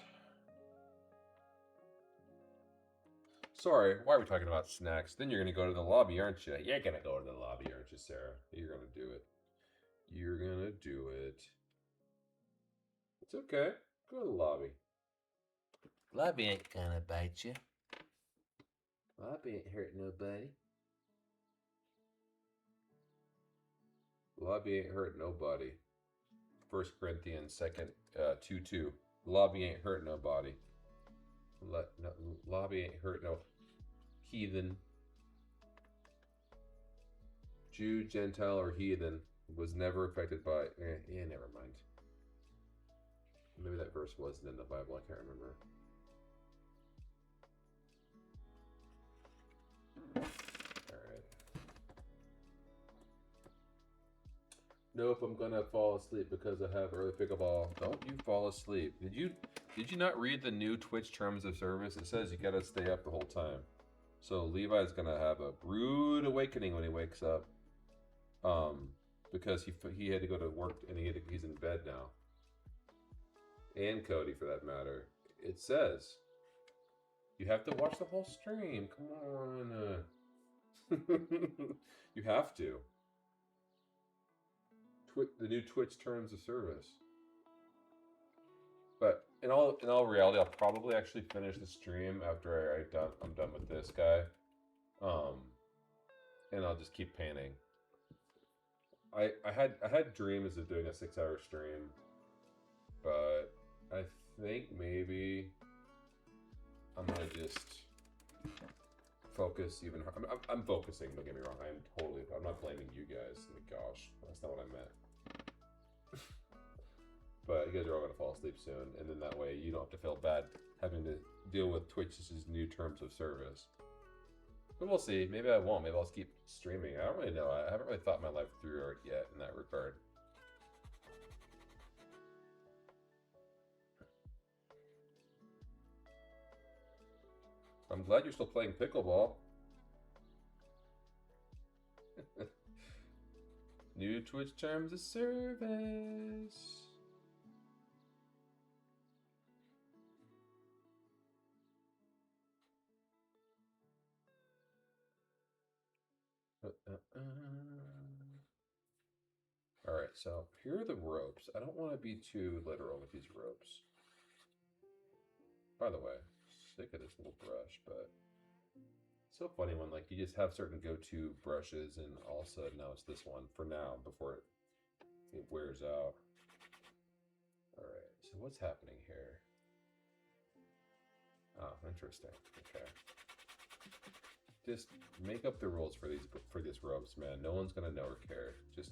Sorry, why are we talking about snacks? Then you're gonna go to the lobby, aren't you? You're gonna go to the lobby, aren't you, Sarah? You're gonna do it. You're gonna do it. It's okay. Go to the lobby. Lobby ain't gonna bite you. Lobby ain't hurt nobody. Lobby ain't hurt nobody. 1 Corinthians 2:2. Lobby ain't hurt nobody. Lobby ain't hurt no heathen. Jew, Gentile, or heathen was never affected by. Yeah, verse wasn't in the Bible. I can't remember. Alright. Nope, I'm gonna fall asleep because I have early pickleball. Don't you fall asleep. Did you not read the new Twitch terms of service? It says you gotta stay up the whole time. So Levi's gonna have a rude awakening when he wakes up. Because he had to go to work and he's in bed now. And Cody, for that matter. It says you have to watch the whole stream. Come on. You have to. The new Twitch terms of service. But in all reality, I'll probably actually finish the stream after I'm done with this guy. And I'll just keep painting. I had dreams of doing a 6-hour stream, but I think maybe I'm gonna just focus even. I'm focusing. Don't get me wrong. I'm not blaming you guys. Oh my gosh, that's not what I meant. But you guys are all gonna fall asleep soon, and then that way you don't have to feel bad having to deal with Twitch's new terms of service. But we'll see. Maybe I won't. Maybe I'll just keep streaming. I don't really know. I haven't really thought my life through yet in that regard. I'm glad you're still playing pickleball. New Twitch terms of service. All right, so here are the ropes. I don't want to be too literal with these ropes. By the way, sick of this little brush, but it's so funny when like you just have certain go-to brushes and all of a sudden now it's this one for now before it wears out. All right, so what's happening here? Oh, interesting. Okay. Just make up the rules for these ropes, man. No one's gonna know or care. Just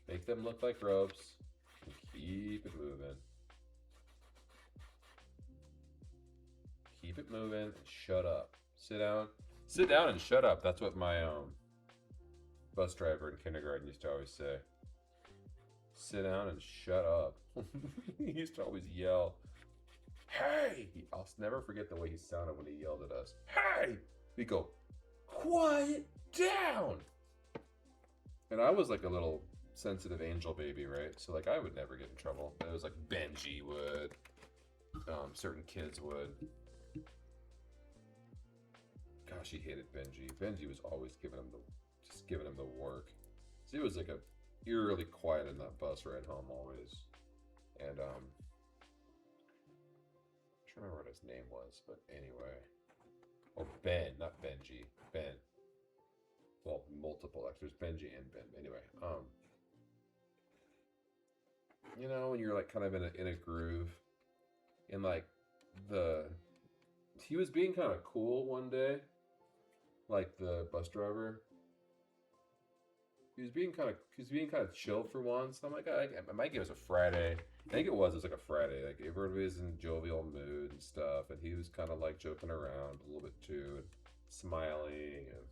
make them look like ropes and keep it moving. Keep it moving and shut up. Sit down. Sit down and shut up. That's what my bus driver in kindergarten used to always say. Sit down and shut up. He used to always yell, "Hey!" I'll never forget the way he sounded when he yelled at us. "Hey!" He'd go, "Quiet down!" And I was like a little sensitive angel baby, right? So like I would never get in trouble. It was like Benji would. Certain kids would. Gosh, he hated Benji. Benji was always giving him the work. So he was like eerily quiet in that bus ride home always. And I'm trying to remember what his name was, but anyway. Or Ben, not Benji. Ben. Well, multiple actors, Benji and Ben. Anyway, you know, when you're like kind of in a groove, and like he was being kind of cool one day, like the bus driver. He was being kind of chill for once. I'm like, I might give us a Friday. I think it was like a Friday. Like everybody was in jovial mood and stuff, and he was kind of like joking around a little bit too, and smiling, and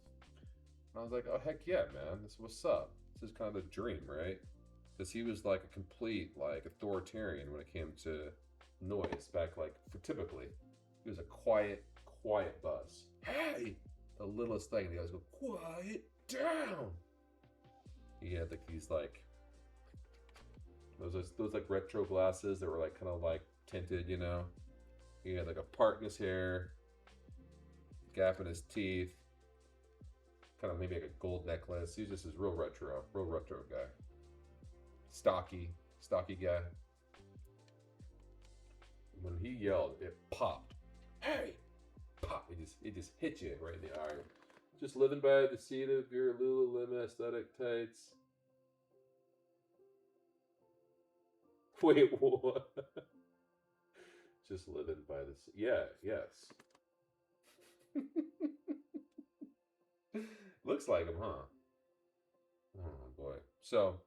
I was like, oh heck yeah, man, this is what's up. This is kind of the dream, right? Because he was like a complete like authoritarian when it came to noise. Back like typically, he was a quiet bus. Hey, the littlest thing, the guys go quiet down. He had like these like those like retro glasses that were like kind of like tinted, you know. He had like a part in his hair, gap in his teeth, kind of maybe like a gold necklace. He was just this real retro guy. Stocky guy. When he yelled, it popped. Hey, pop! It just hit you right in the eye. Just living by the seat of your Lululemon aesthetic tights. Wait, what? Just living by the seat. Yeah, yes. Looks like him, huh? Oh boy. So,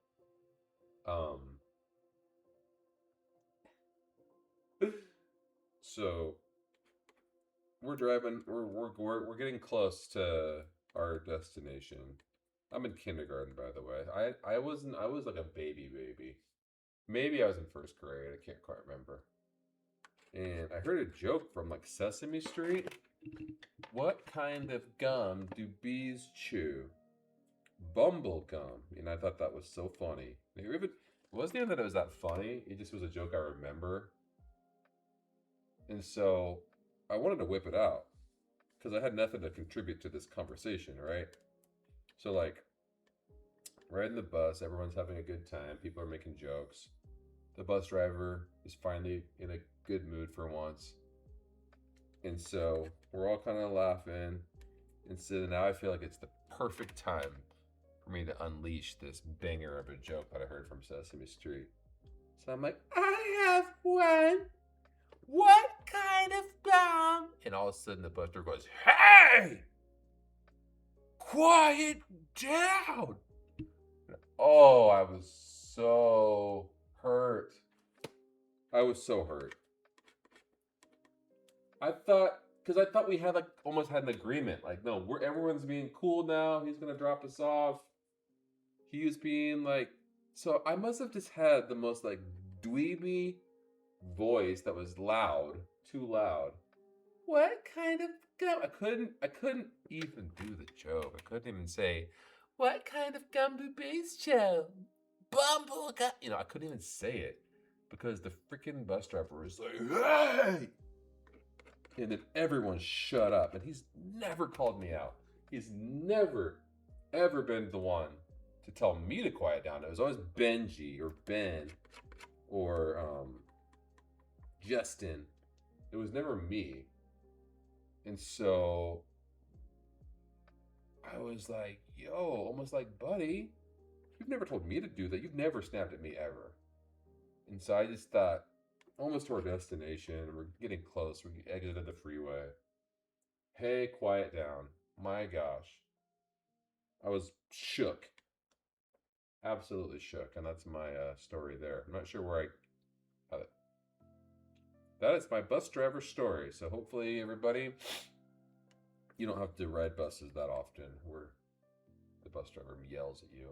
So we're driving. We're getting close to our destination. I'm in kindergarten, by the way. I wasn't. I was like a baby. Maybe I was in first grade. I can't quite remember. And I heard a joke from like Sesame Street. What kind of gum do bees chew? Bumble gum. And I thought that was so funny. It wasn't even that it was that funny. It just was a joke I remember. And so I wanted to whip it out because I had nothing to contribute to this conversation, right? So like, riding the bus, everyone's having a good time. People are making jokes. The bus driver is finally in a good mood for once. And so we're all kind of laughing. And so now I feel like it's the perfect time for me to unleash this banger of a joke that I heard from Sesame Street. So I'm like, I have one. What kind of gum? And all of a sudden the bus driver goes, hey! Quiet down! Oh, I was so hurt. I was so hurt. I thought we had like almost had an agreement. Like, no, everyone's being cool now. He's gonna drop us off. He was being like, so I must have just had the most like dweeby voice that was loud, too loud. What kind of gum? I couldn't even do the joke. I couldn't even say, what kind of gum do bees chew? Bumble gum. You know, I couldn't even say it because the freaking bus driver was like, hey! And then everyone shut up. And he's never called me out. He's never, ever been the one to tell me to quiet down. It was always Benji or Ben or Justin. It was never me. And so I was like, yo, almost like, buddy, you've never told me to do that. You've never snapped at me ever. And so I just thought, almost to our destination, we're getting close. We exited the freeway. Hey, quiet down. My gosh. I was shook. Absolutely shook. And that's my story there. I'm not sure where I got it. That is my bus driver story. So hopefully everybody, you don't have to ride buses that often where the bus driver yells at you.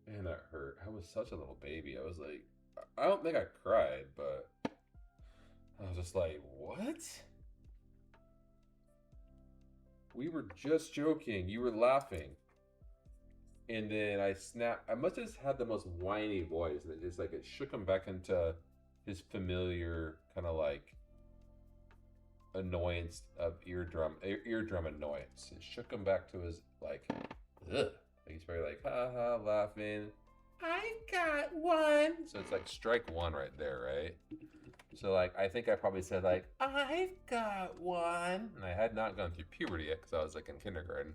Man, that hurt. I was such a little baby. I was like, I don't think I cried, but I was just like, what? We were just joking. You were laughing. And then I snapped. I must have just had the most whiny voice. And it just like, it shook him back into his familiar kind of like annoyance of eardrum annoyance. It shook him back to his like, ugh. He's very like, ha ha, laughing. I've got one. So it's like strike one right there, right? So like, I think I probably said like, I've got one. And I had not gone through puberty yet because I was like in kindergarten.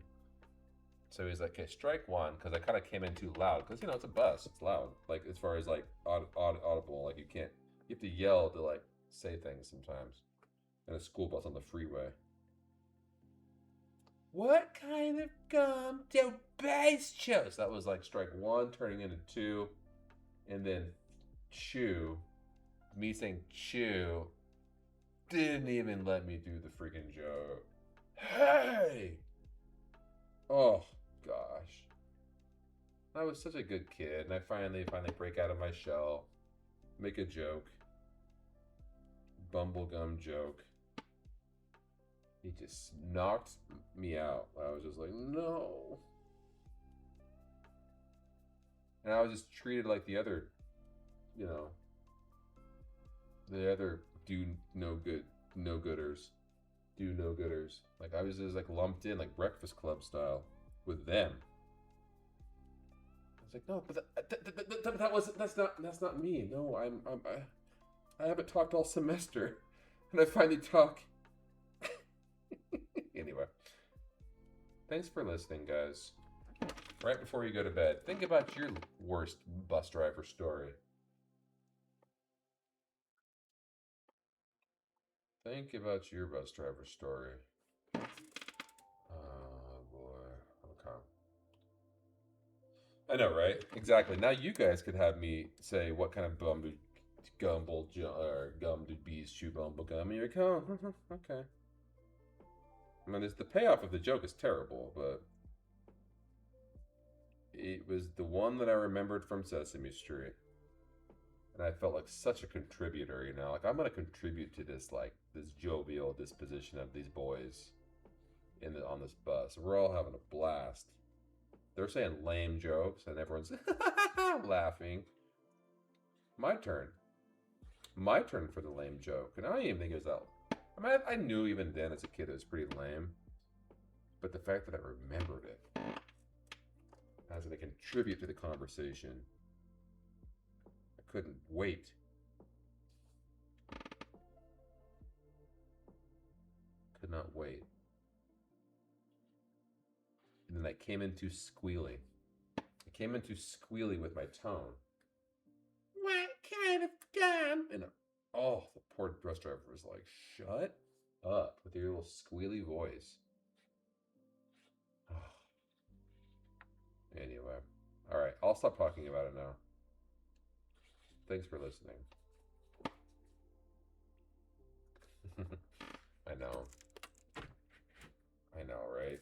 So he's like, okay, strike one, because I kind of came in too loud. Because, you know, it's a bus. It's loud. Like, as far as like audible, like you have to yell to like say things sometimes. In a school bus on the freeway. What kind of gum do bees chew? So that was like strike one turning into two. And then chew. Me saying chew didn't even let me do the freaking joke. Hey! Oh, gosh. I was such a good kid. And I finally break out of my shell. Make a joke. Bumblegum joke. He just knocked me out. I was just like, no. And I was just treated like the other, you know, the other do no gooders. Like I was just like lumped in like Breakfast Club style with them. I was like, no, but that's not me. No, I haven't talked all semester, and I finally talk. Anyway, thanks for listening, guys. Right before you go to bed, think about your worst bus driver story. Think about your bus driver story. Oh boy. Okay. I know, right? Exactly. Now you guys could have me say what kind of bum or gum to bees chew bumble gum. And you're like, oh, okay. I mean, the payoff of the joke is terrible, but it was the one that I remembered from Sesame Street. And I felt like such a contributor, you know? Like, I'm going to contribute to this, like, this jovial disposition of these boys on this bus. We're all having a blast. They're saying lame jokes, and everyone's laughing. My turn. My turn for the lame joke. And I don't even think it was that... I mean, I knew even then as a kid it was pretty lame. But the fact that I remembered it, I was going to contribute to the conversation. I couldn't wait. Could not wait. And then I came in too squealy. I came in too squealy with my tone. What kind of gum? And oh, the poor bus driver was like, shut up with your little squealy voice. Anyway, all right, I'll stop talking about it now. Thanks for listening. I know, right?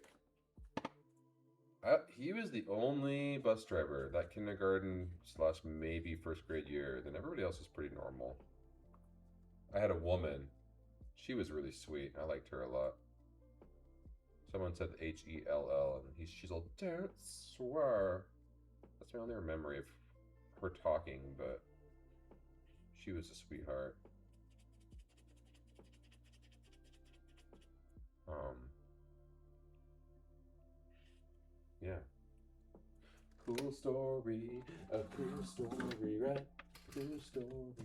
He was the only bus driver that kindergarten / maybe first grade year. Then everybody else was pretty normal. I had a woman. She was really sweet. I liked her a lot. Someone said Hell, and she's all, don't swear. That's my only memory of her talking, but she was a sweetheart. Yeah. Cool story, a cool story, right? Cool story.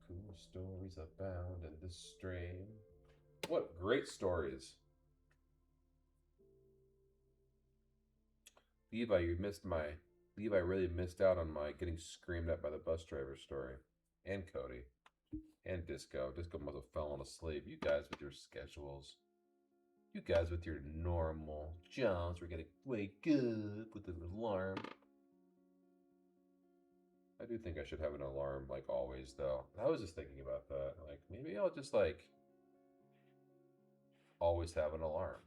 Cool stories abound in this stream. What great stories. Levi really missed out on my getting screamed at by the bus driver story. And Cody. And Disco. Disco must have fallen asleep. You guys with your schedules. You guys with your normal jobs were getting wake up with an alarm. I do think I should have an alarm, like always, though. I was just thinking about that. Like, maybe I'll just, like, always have an alarm.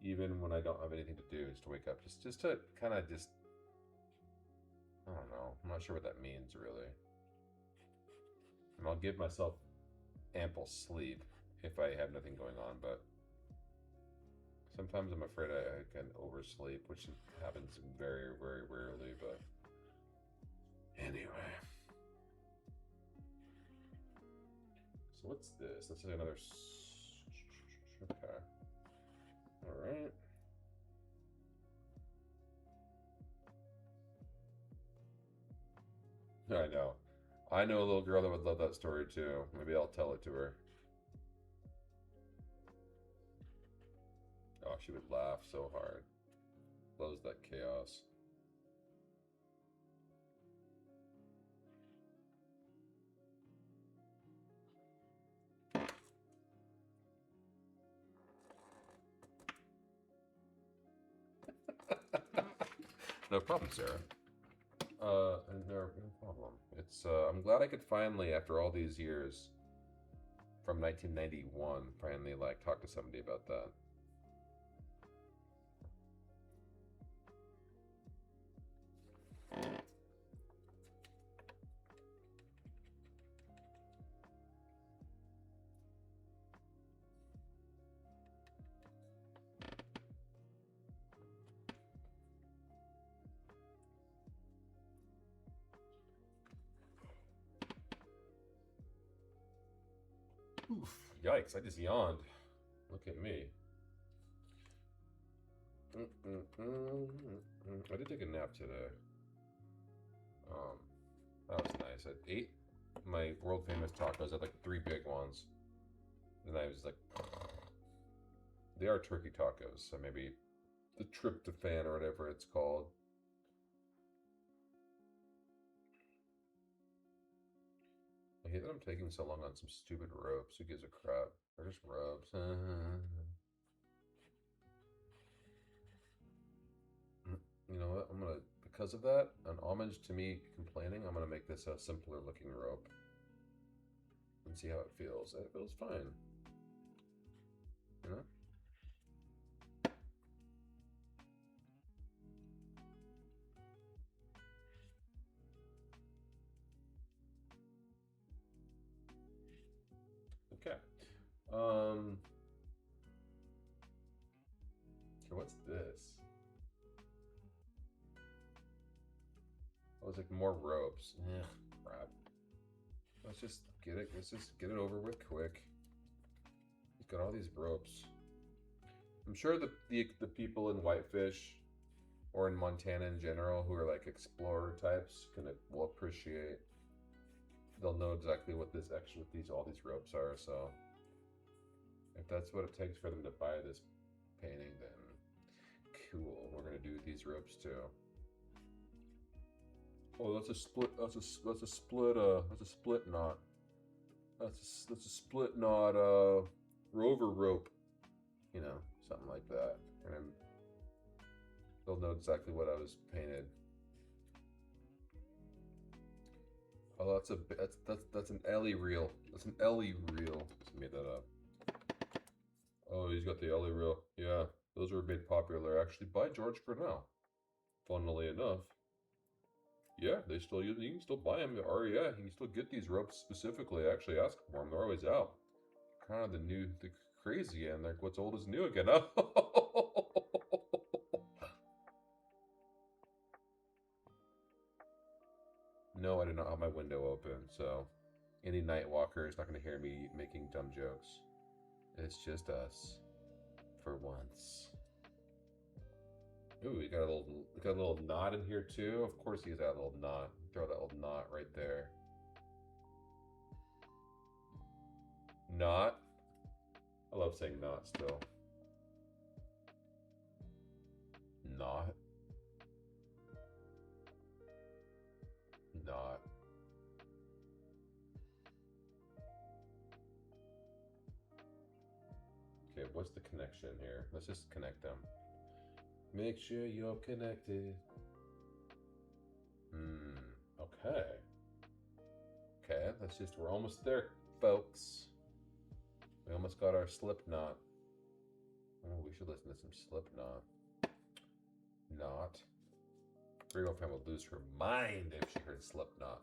Even when I don't have anything to do, just to wake up. Just to kind of just... I don't know. I'm not sure what that means, really. And I'll give myself ample sleep if I have nothing going on, but sometimes I'm afraid I can oversleep, which happens very, very rarely, but anyway. So what's this? This is another... Okay. Alright. I know. I know a little girl that would love that story too. Maybe I'll tell it to her. Oh, she would laugh so hard. Loves that chaos. No problem, Sarah. No problem. It's I'm glad I could finally, after all these years, from 1991, finally like talk to somebody about that. Oof, yikes, I just yawned. Look at me. I did take a nap today. That was nice. I ate my world famous tacos. I had like 3 big ones. Then I was like, they are turkey tacos, so maybe the tryptophan or whatever it's called. I hate that I'm taking so long on some stupid ropes. Who gives a crap? They're just ropes. You know what? I'm gonna because of that, an homage to me complaining, I'm gonna make this a simpler looking rope and see how it feels. It feels fine. You know? Okay. Okay, what's this? Oh, it's like more ropes. Ugh, crap. Let's just get it. Let's just get it over with quick. He's got all these ropes. I'm sure the people in Whitefish or in Montana in general who are like explorer types will appreciate. They'll know exactly what all these ropes are. So if that's what it takes for them to buy this painting, then cool. We're gonna do these ropes too. Oh, that's a split. That's a split. That's a split knot. That's a split knot. Rover rope. You know, something like that. And they'll know exactly what I was painted. Oh, that's an Ellie reel. That's an Ellie reel. Just made that up. Oh, he's got the Ellie reel. Yeah, those were made popular actually by George Grinnell. Funnily enough. Yeah, they still use. You can still buy them. Or yeah, you can still get these ropes specifically. Actually, ask for them. They're always out. Kind of the crazy and like what's old is new again. No, I did not have my window open, so any night walker is not going to hear me making dumb jokes. It's just us, for once. Ooh, we got a little knot in here too. Of course, he's got a little knot. Throw that little knot right there. Knot. I love saying knot still. Knot. Knot. Okay, what's the connection here? Let's just connect them. Make sure you're connected. Okay. Okay, we're almost there, folks. We almost got our Slipknot. Oh, we should listen to some Slipknot. Not. Real fan would lose her mind if she heard Slipknot.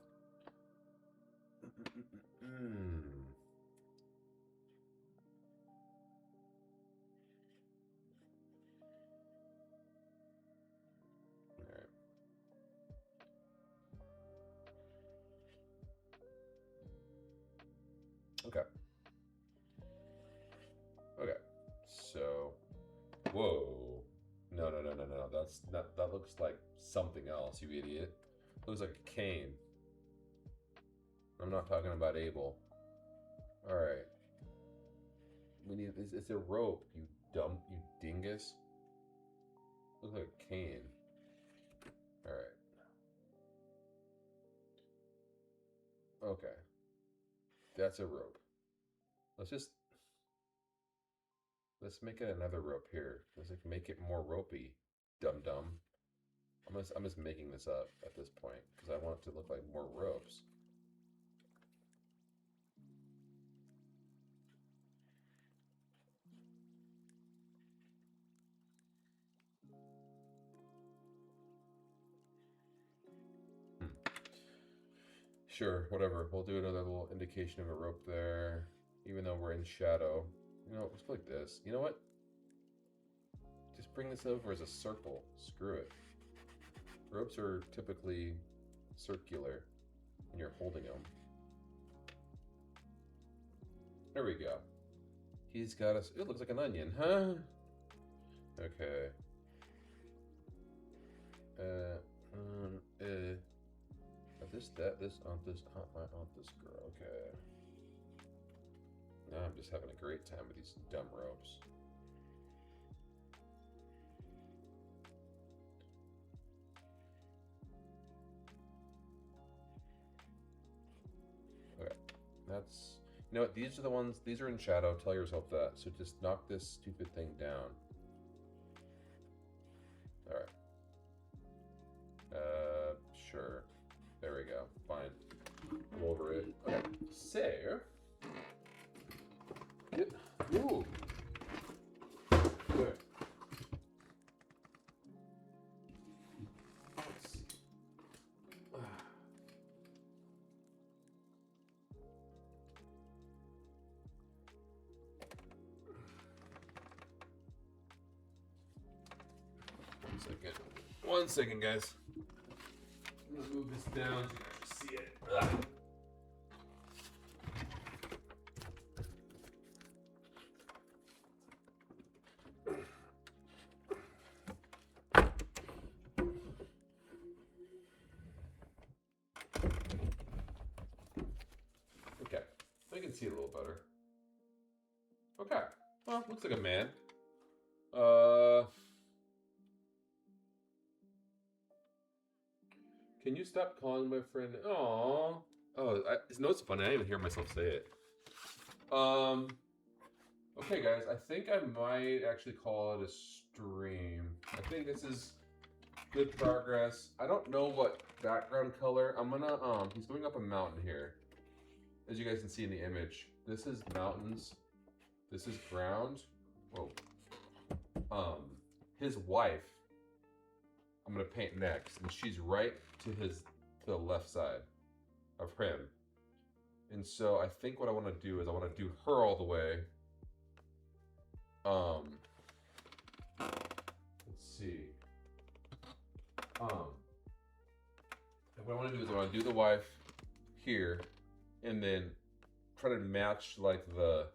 Alright. Okay. Okay. So, whoa. No. That looks like something else, you idiot. Looks like a cane. I'm not talking about Abel. Alright. It's a rope, you dingus. Looks like a cane. Alright. Okay. That's a rope. Let's make it another rope here. Let's like make it more ropey. Dum-dum. I'm just making this up at this point because I want it to look like more ropes. Sure, whatever. We'll do another little indication of a rope there, even though we're in shadow. You know, let's go like this. You know what? Just bring this over as a circle. Screw it. Ropes are typically circular when you're holding them. There we go. He's got us. It looks like an onion, huh? Okay. This on this girl. Okay. Now I'm just having a great time with these dumb ropes. Okay, that's, you know what, these are the ones, these are in shadow, tell yourself that, so just knock this stupid thing down. Alright. sure. There we go. Fine. I'm over it. Okay. So. Ooh. Good. Let's see. One second, guys. I'm gonna move this down so you guys can see it. Ugh. Okay, I can see it a little better. Okay, well, looks like a man. Can you stop calling my friend? Aww. Oh, no, it's funny. I didn't even hear myself say it. Okay, guys. I think I might actually call it a stream. I think this is good progress. I don't know what background color. I'm gonna, he's going up a mountain here. As you guys can see in the image. This is mountains. This is ground. Whoa. His wife, I'm gonna paint next, and she's right to the left side of him. And so I think what I want to do is I want to do her all the way. Let's see. What I want to do is I want to do the wife here, and then try to match like the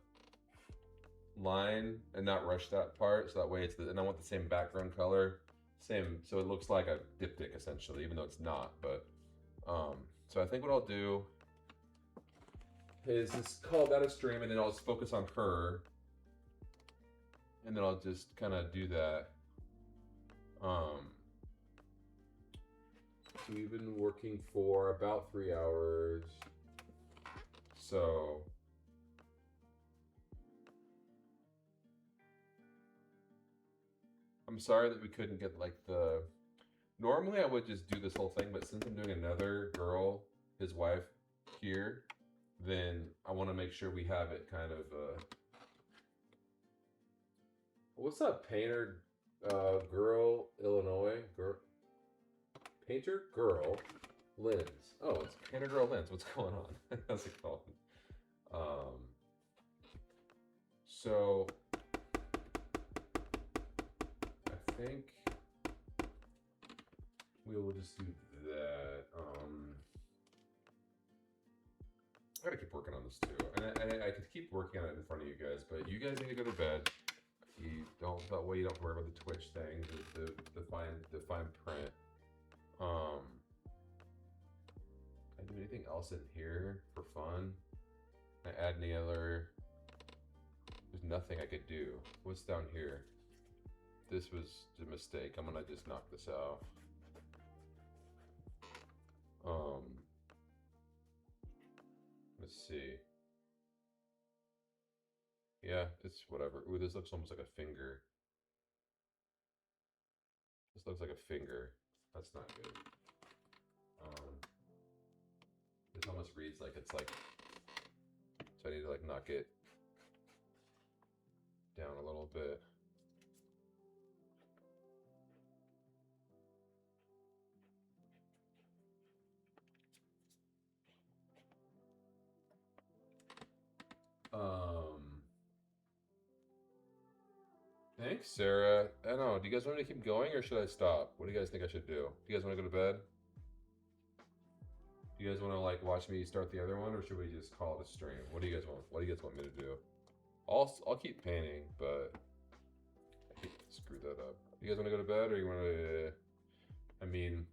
line and not rush that part, so that way and I want the same background color, same, so it looks like a diptych essentially, even though it's not. But so I think what I'll do is just call that a stream, and then I'll just focus on her, and then I'll just kind of do that. So we've been working for about 3 hours, so I'm sorry that we couldn't get like the. Normally I would just do this whole thing, but since I'm doing another girl, his wife, here, then I want to make sure we have it kind of. What's up, painter, girl, Illinois, girl, painter, girl, lens. Oh, it's painter, girl, lens. What's going on? How's it called? So. I think we will just do that. I gotta keep working on this too, and I could keep working on it in front of you guys, but you guys need to go to bed. You don't, that way you don't worry about the Twitch thing, the fine print. Can I do anything else in here for fun? Can I add any other? There's nothing I could do. What's down here? This was a mistake. I'm gonna just knock this out. Let's see. Yeah, it's whatever. Ooh, this looks almost like a finger. This looks like a finger. That's not good. This almost reads like it's like. So I need to like knock it down a little bit. Thanks, Sarah. I don't know. Do you guys want me to keep going or should I stop? What do you guys think I should do? Do you guys want to go to bed? Do you guys want to like watch me start the other one, or should we just call it a stream? What do you guys want? What do you guys want me to do? I'll keep painting, but I hate to screw that up. You guys want to go to bed, or you want to? I mean,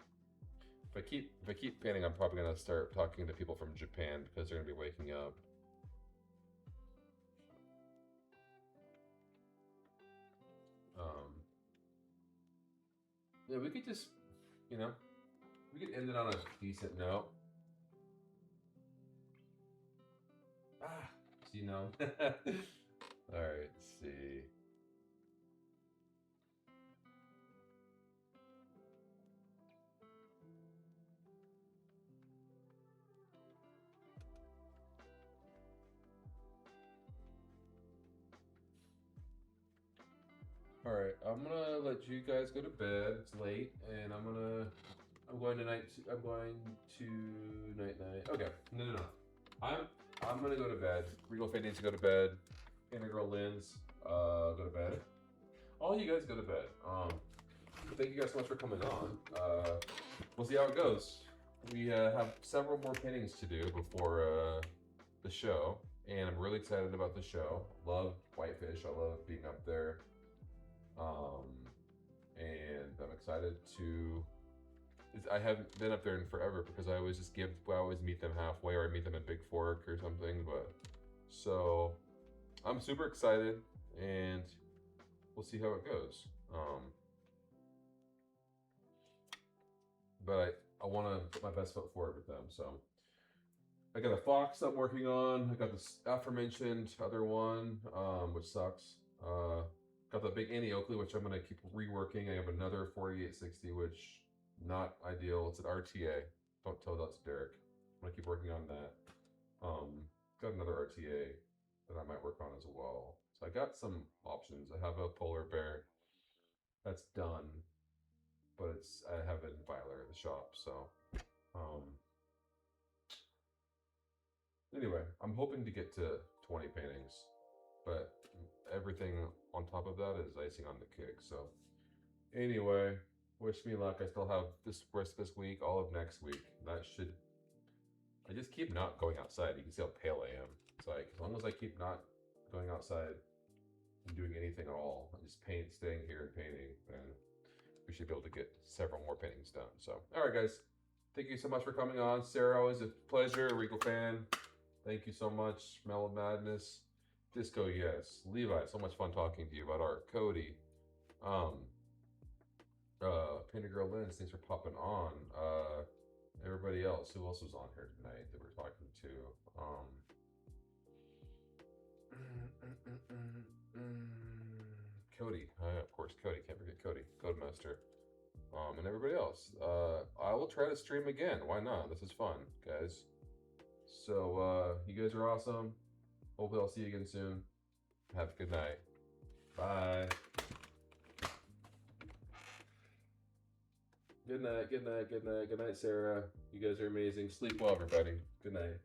if I keep painting, I'm probably gonna start talking to people from Japan because they're gonna be waking up. Yeah, we could just, you know, we could end it on a decent note. Ah, so you know. All right, let's see. All right, I'm gonna let you guys go to bed. It's late, and I'm going to night. I'm going to night. Okay, no. I'm gonna go to bed. Regal Fade needs to go to bed. Integral Lens, go to bed. All you guys go to bed. Thank you guys so much for coming on. We'll see how it goes. We have several more paintings to do before the show, and I'm really excited about the show. Love Whitefish. I love being up there. And I'm excited to. I haven't been up there in forever because I always meet them halfway, or I meet them in Big Fork or something. But so I'm super excited, and we'll see how it goes. But I want to put my best foot forward with them. So I got a fox I'm working on. I got this aforementioned other one, which sucks. Got the big Annie Oakley, which I'm gonna keep reworking. I have another 4860, which not ideal. It's an RTA. Don't tell that to Derek. I'm gonna keep working on that. Got another RTA that I might work on as well. So I got some options. I have a polar bear that's done, but I have it in Filer at the shop. So anyway, I'm hoping to get to 20 paintings, but everything on top of that is icing on the cake. So anyway, wish me luck. I still have this rest of this week, all of next week. I just keep not going outside. You can see how pale I am. It's like, as long as I keep not going outside and doing anything at all, I just staying here and painting, then we should be able to get several more paintings done. So, all right, guys. Thank you so much for coming on. Sarah, always a pleasure. Regal fan. Thank you so much. Mellow Madness. Disco, yes. Levi, so much fun talking to you about art. Cody. Painter Girl Lens, thanks for popping on. Everybody else, who else was on here tonight that we're talking to? Cody, of course, Cody, can't forget Cody, Codemaster. And everybody else. I will try to stream again. Why not? This is fun, guys. So, you guys are awesome. Hopefully I'll see you again soon. Have a good night. Bye. Good night, good night, good night, good night, Sarah. You guys are amazing. Sleep well, everybody. Good night.